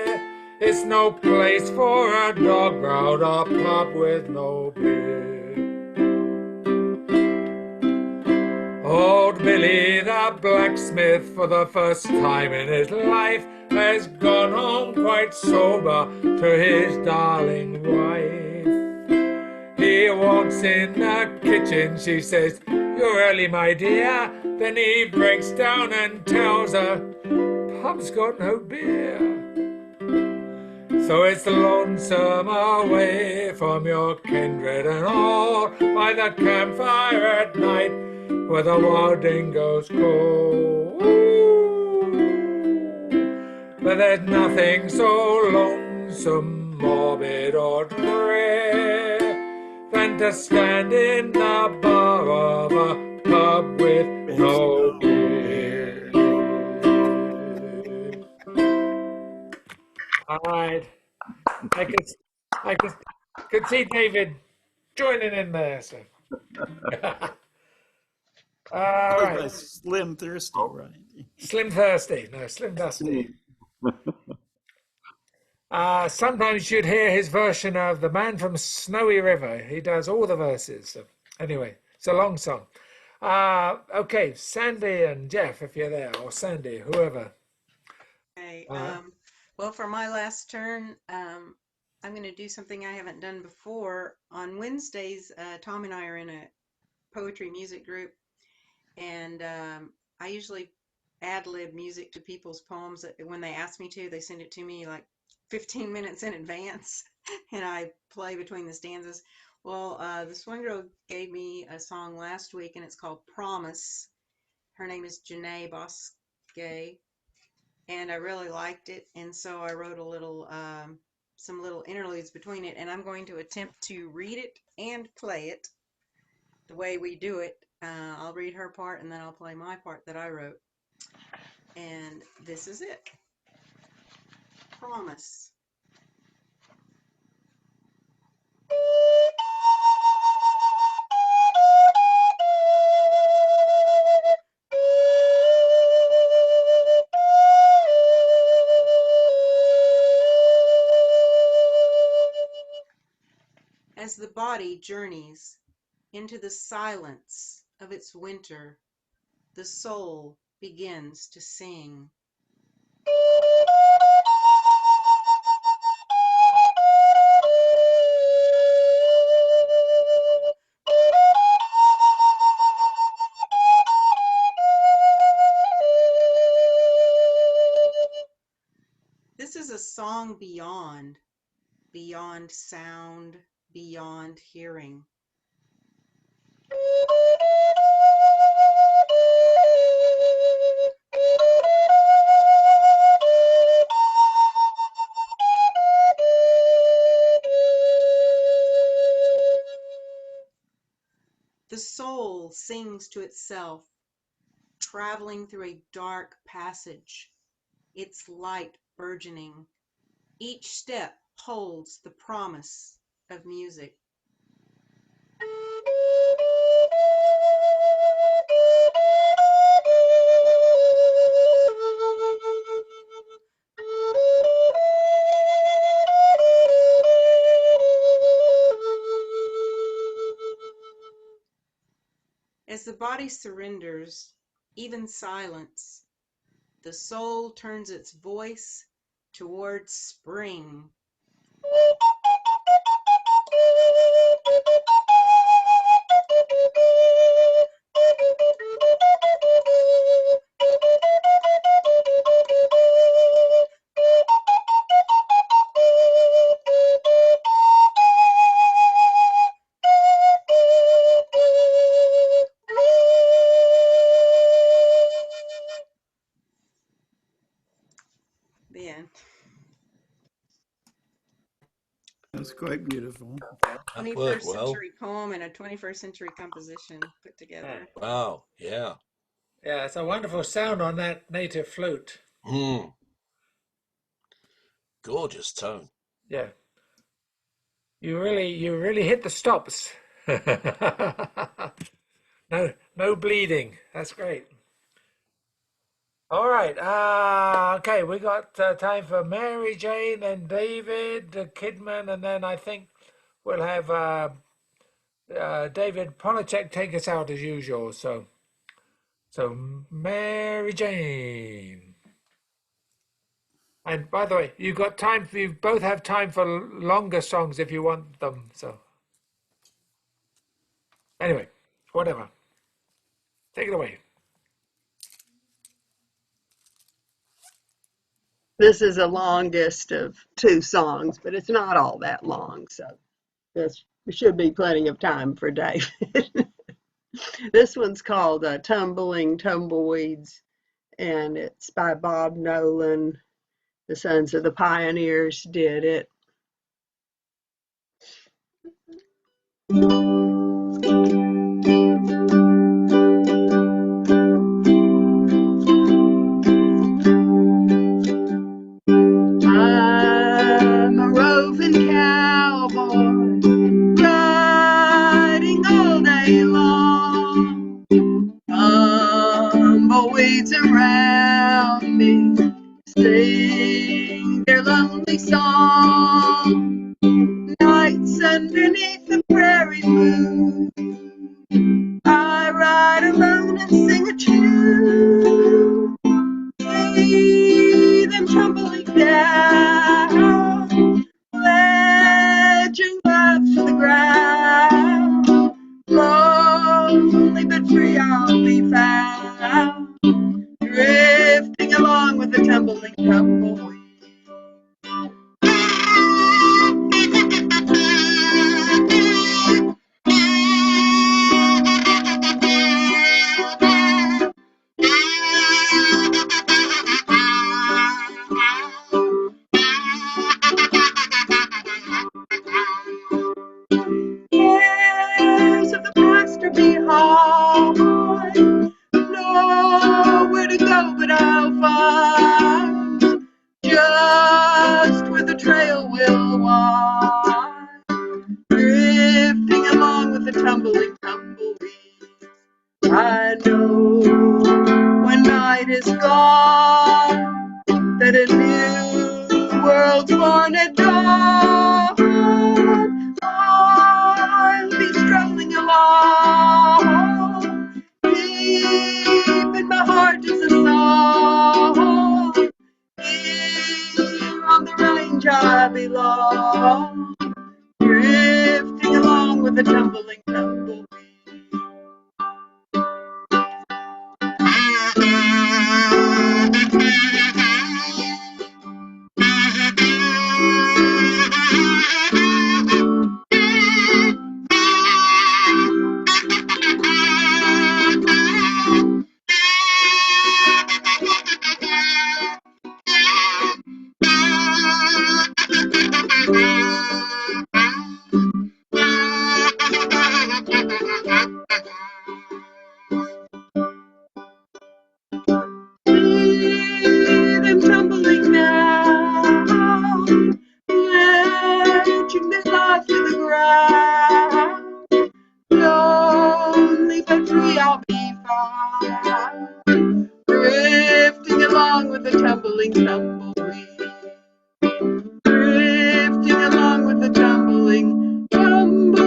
Speaker 3: It's no place for a dog round a pub with no beer. Old Billy the blacksmith, for the first time in his life, has gone home quite sober to his darling wife. He walks in the kitchen, she says, "You're early, my dear." Then he breaks down and tells her, "Pub's got no beer." So it's lonesome away from your kindred and all, by the campfire at night where the wild dingoes call. Ooh, but there's nothing so lonesome, lonesome, morbid, or drear than to stand in the bar of a pub with no beer. All right. I could see David joining in there. So. All
Speaker 2: Played
Speaker 3: right.
Speaker 2: by Slim Thirsty, right?
Speaker 3: Slim Thirsty. No, Slim Dusty. Sometimes you'd hear his version of The Man from Snowy River. He does all the verses. So, anyway, it's a long song. Okay, Sandy and Jeff, if you're there, or Sandy, whoever.
Speaker 5: Okay. Well, for my last turn, I'm going to do something I haven't done before. On Wednesdays, Tom and I are in a poetry music group, and I usually ad-lib music to people's poems. When they ask me to, they send it to me like 15 minutes in advance, and I play between the stanzas. Well, this one girl gave me a song last week, and it's called Promise. Her name is Janae Bosque, and I really liked it, and so I wrote a little, some little interludes between it, and I'm going to attempt to read it and play it the way we do it. I'll read her part, and then I'll play my part that I wrote. And this is it. Promise. As the body journeys into the silence of its winter, the soul begins to sing. This is a song beyond sound, beyond hearing. The soul sings to itself, traveling through a dark passage, its light burgeoning. Each step holds the promise of music. As the body surrenders, even silence, the soul turns its voice towards spring. The end.
Speaker 2: That's quite beautiful.
Speaker 9: That
Speaker 5: 21st
Speaker 9: worked well.
Speaker 5: century poem and a 21st century composition put together.
Speaker 9: Wow, yeah.
Speaker 3: Yeah, it's a wonderful sound on that native flute.
Speaker 9: Gorgeous tone.
Speaker 3: Yeah. You really hit the stops. No bleeding. That's great. All right. Okay, we got time for Mary Jane and David Kidman, and then I think we'll have David Polachek take us out as usual. So Mary Jane. And by the way, you both have time for longer songs if you want them. So anyway, whatever. Take it away.
Speaker 7: This is the longest of two songs, but it's not all that long, so this should be plenty of time for David. This one's called Tumbling Tumbleweeds, and it's by Bob Nolan, The Sons of the Pioneers did it. I'm a roving cowboy, riding all day long. Tumbleweeds around me sing their lonely song. Nights underneath the prairie moon, I ride alone and sing a tune. See them tumbling down, pledging love to the ground. Lonely but free I'll be found, drifting along with the tumbling tumbleweed. Cares of the past are behind, nowhere to go but I'll find just where the trail will wind, drifting along with the tumbling tumbleweed. I know when night is gone that a new world's born at dawn. I'll be strolling along, deep in my heart is a song. Here on the range I belong, drifting along with the tumbling tumbleweed. See them tumbling down, pledging their lives to the ground. Lonely but free I'll be found, drifting along with the tumbling tumbleweed. Drifting along with the tumbling tumbleweed.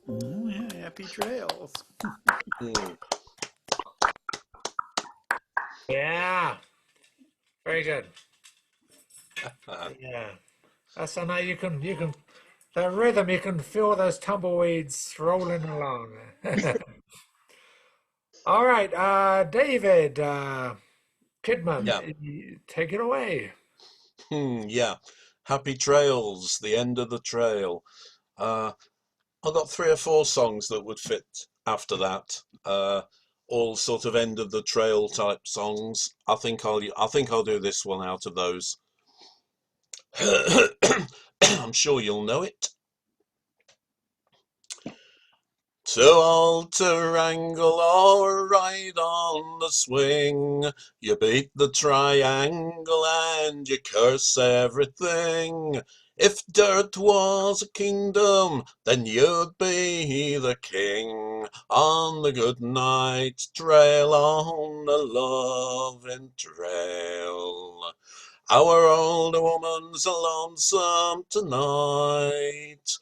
Speaker 2: Oh, yeah, happy trails.
Speaker 9: Mm.
Speaker 3: Yeah, very good. Yeah, that's I know you can the rhythm you can feel those tumbleweeds rolling along. All right, David Kidman,
Speaker 9: Yeah.
Speaker 3: take it away.
Speaker 9: Yeah. Happy Trails, the end of the trail. I've got 3 or 4 songs that would fit after that. All sort of end of the trail type songs. I think I'll do this one out of those. I'm sure you'll know it. To alter, wrangle, or ride on the swing, you beat the triangle and you curse everything. If dirt was a kingdom, then you'd be the king. On the good night trail, on the loving trail. Our old woman's lonesome tonight.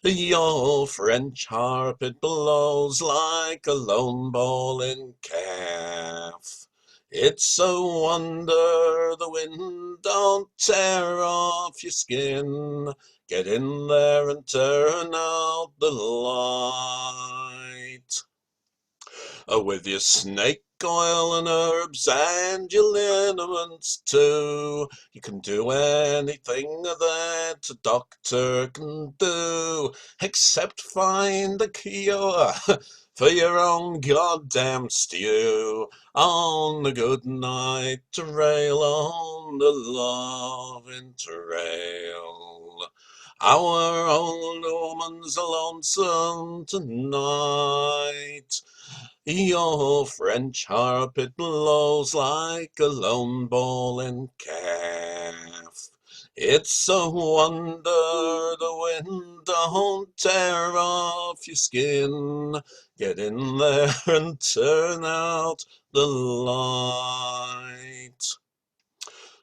Speaker 9: Your French harp, it blows like a lone bowling calf. It's a wonder the wind don't tear off your skin. Get in there and turn out the light. With your snake oil and herbs and your liniments too. You can do anything that a doctor can do, except find a cure for your own goddamn stew on the good night trail, on the loving trail. Our old woman's lonesome tonight. Your French harp, it blows like a lone bowling calf. It's a wonder the wind don't tear off your skin. Get in there and turn out the light.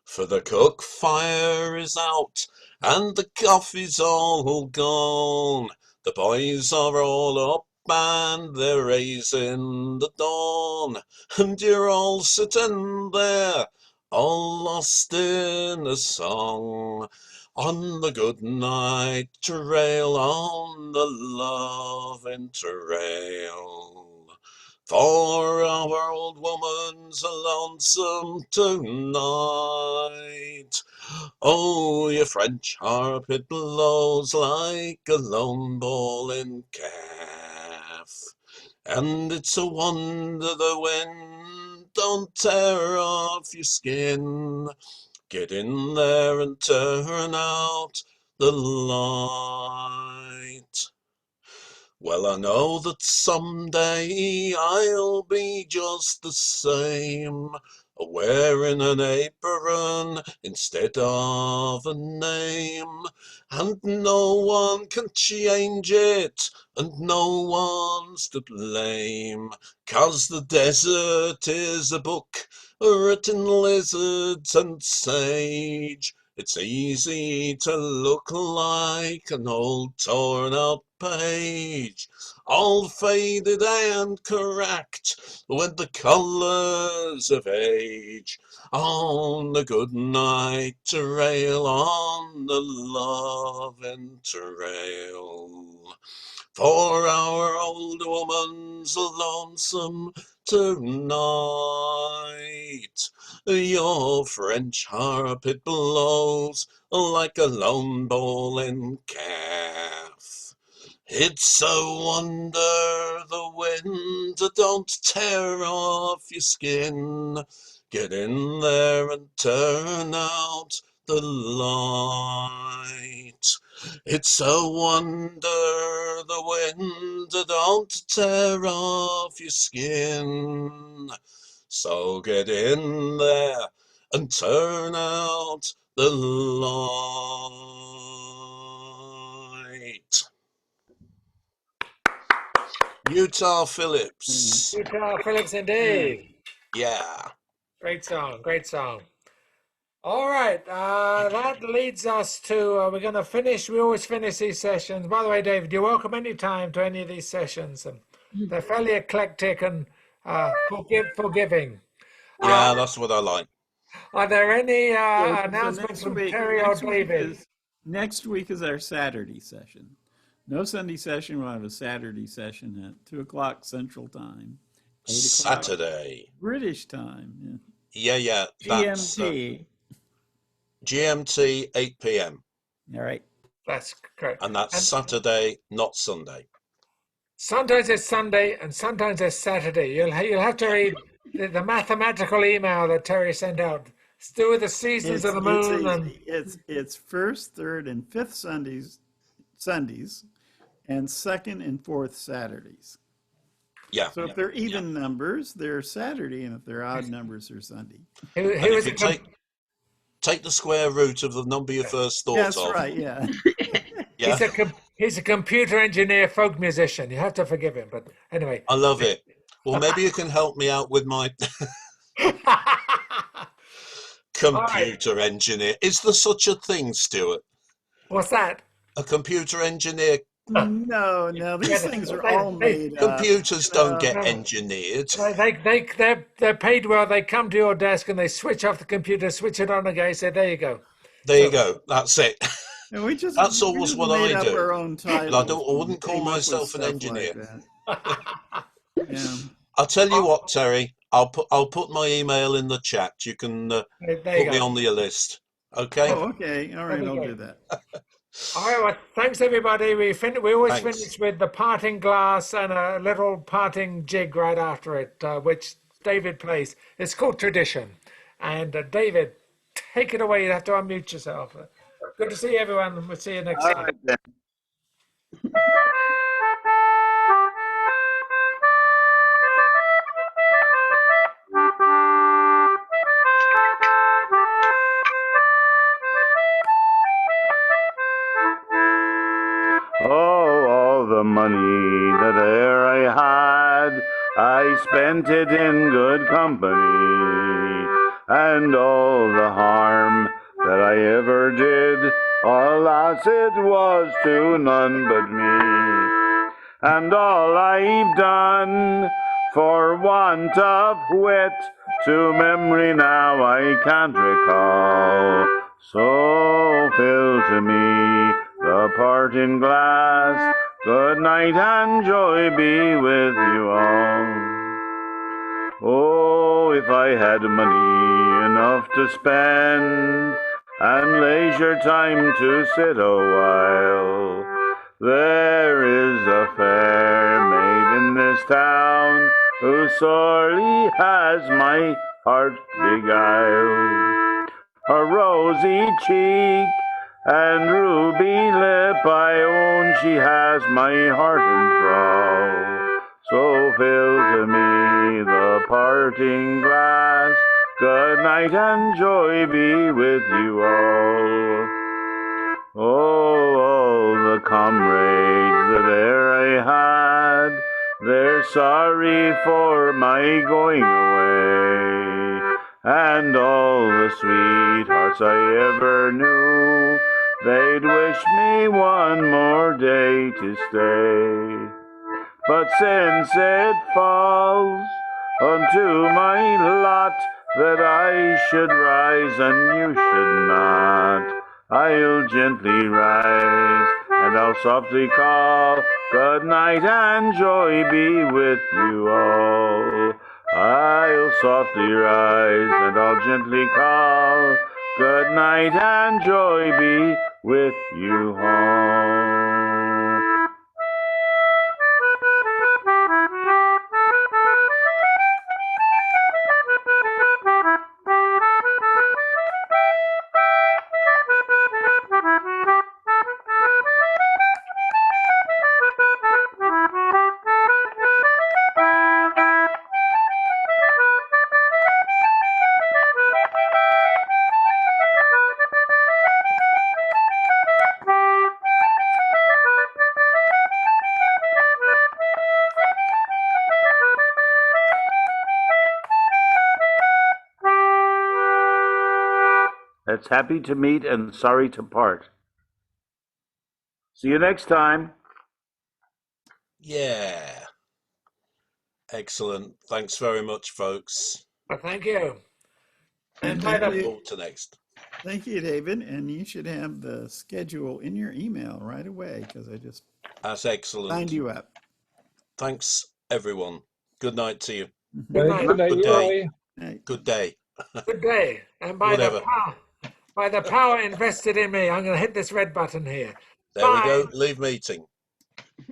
Speaker 9: For the cook fire is out and the coffee's all gone. The boys are all up and they're raising the dawn. And you're all sitting there, all lost in a song. On the good night trail, on the loving trail. For our old woman's lonesome tonight. Oh, your French harp, it blows like a lone bowling calf. And it's a wonder the wind don't tear off your skin. Get in there and turn out the light. Well, I know that someday I'll be just the same, wearing an apron instead of a name, and no one can change it, and no one's to blame, 'cause the desert is a book written lizards and sage. It's easy to look like an old torn up page, all faded and cracked with the colours of age. On the good night trail, on the loving trail. For our old woman's lonesome tonight. Your French harp, it blows like a lone bowling calf. It's a wonder the wind don't tear off your skin. Get in there and turn out the light. It's a wonder the wind don't tear off your skin. So get in there and turn out the light. Utah Phillips.
Speaker 3: Utah Phillips indeed.
Speaker 9: Yeah.
Speaker 3: Great song, great song. All right, that leads us to, we're going to finish, we always finish these sessions. By the way, David, you're welcome anytime to any of these sessions. And they're fairly eclectic and forgiving.
Speaker 9: Yeah, that's what I like.
Speaker 3: Are there any
Speaker 2: So
Speaker 3: announcements from Terry or David?
Speaker 2: Next week is our Saturday session. No Sunday session. We'll have a Saturday session at 2 o'clock Central Time. 8 o'clock
Speaker 9: Saturday.
Speaker 2: British time.
Speaker 9: Yeah. That's
Speaker 2: GMT.
Speaker 9: GMT 8 p.m.
Speaker 2: All right.
Speaker 3: That's correct.
Speaker 9: And that's Saturday, not Sunday.
Speaker 3: Sometimes it's Sunday and sometimes it's Saturday. You'll have to read the mathematical email that Terry sent out. It's to do with the seasons of the moon.
Speaker 2: It's first, third, and fifth Sundays, and second and fourth Saturdays.
Speaker 9: Yeah.
Speaker 2: So if they're even numbers, they're Saturday, and if they're odd numbers, they're Sunday.
Speaker 9: If you take the square root of the number you first thought
Speaker 2: That's
Speaker 9: of.
Speaker 2: That's right, yeah.
Speaker 9: Yeah.
Speaker 3: He's a computer engineer, folk musician. You have to forgive him, but anyway.
Speaker 9: I love it. Well, maybe you can help me out with my computer engineer. Is there such a thing, Stuart?
Speaker 3: What's that?
Speaker 9: A computer engineer?
Speaker 2: No, these things are all made up.
Speaker 9: Computers don't get engineered.
Speaker 3: They're paid well. They come to your desk and they switch off the computer, switch it on again, say, there you go.
Speaker 9: There you go. That's it.
Speaker 2: And
Speaker 9: that's always what I do.
Speaker 2: Our own titles.
Speaker 9: I wouldn't call myself an engineer.
Speaker 2: Yeah.
Speaker 9: I'll tell you what, Terry. I'll put my email in the chat. You can put me on your list. Okay.
Speaker 2: Oh, okay. All right. I'll do that.
Speaker 3: All right, well, thanks everybody. We always
Speaker 9: Thanks.
Speaker 3: finish with the parting glass and a little parting jig right after it, which David plays. It's called Tradition. And David, take it away. You have to unmute yourself. Good to see everyone. We'll see you next
Speaker 4: All
Speaker 3: time.
Speaker 4: right then. Oh, all the money that e'er I had, I spent it in good company. And all the harm that I ever did, alas, it was to none but me. And all I've done for want of wit, to memory now I can't recall. So fill to me the parting glass. Good night and joy be with you all. Oh, if I had money enough to spend, and leisure time to sit a while, there is a fair maid in this town, who sorely has my heart beguiled. Her rosy cheek and ruby lip, I own she has my heart enthralled. So fill to me the parting glass. Good night and joy be with you all. Oh, all the comrades that e'er I had, they're sorry for my going away. And all the sweethearts I ever knew, they'd wish me one more day to stay. But since it falls unto my lot that I should rise and you should not, I'll gently rise and I'll softly call, good night and joy be with you all. I'll softly rise and I'll gently call, good night and joy be with you all. That's happy to meet and sorry to part. See you next time.
Speaker 9: Yeah. Excellent. Thanks very much, folks.
Speaker 3: Well, thank you.
Speaker 2: And
Speaker 3: And by
Speaker 2: thank
Speaker 9: Look
Speaker 3: the
Speaker 2: you.
Speaker 9: forward to next.
Speaker 2: Thank you, David. And you should have the schedule in your email right away because I just
Speaker 9: That's
Speaker 2: signed
Speaker 9: excellent.
Speaker 2: you up.
Speaker 9: Thanks, everyone. Good night to you.
Speaker 3: good
Speaker 10: Right,
Speaker 3: night.
Speaker 10: good night,
Speaker 9: Good day.
Speaker 10: Roy.
Speaker 2: Right.
Speaker 9: Good day.
Speaker 3: Good day. And
Speaker 9: Whatever.
Speaker 3: by the power invested in me, I'm going to hit this red button here.
Speaker 9: There we
Speaker 3: Bye.
Speaker 9: go. Leave meeting.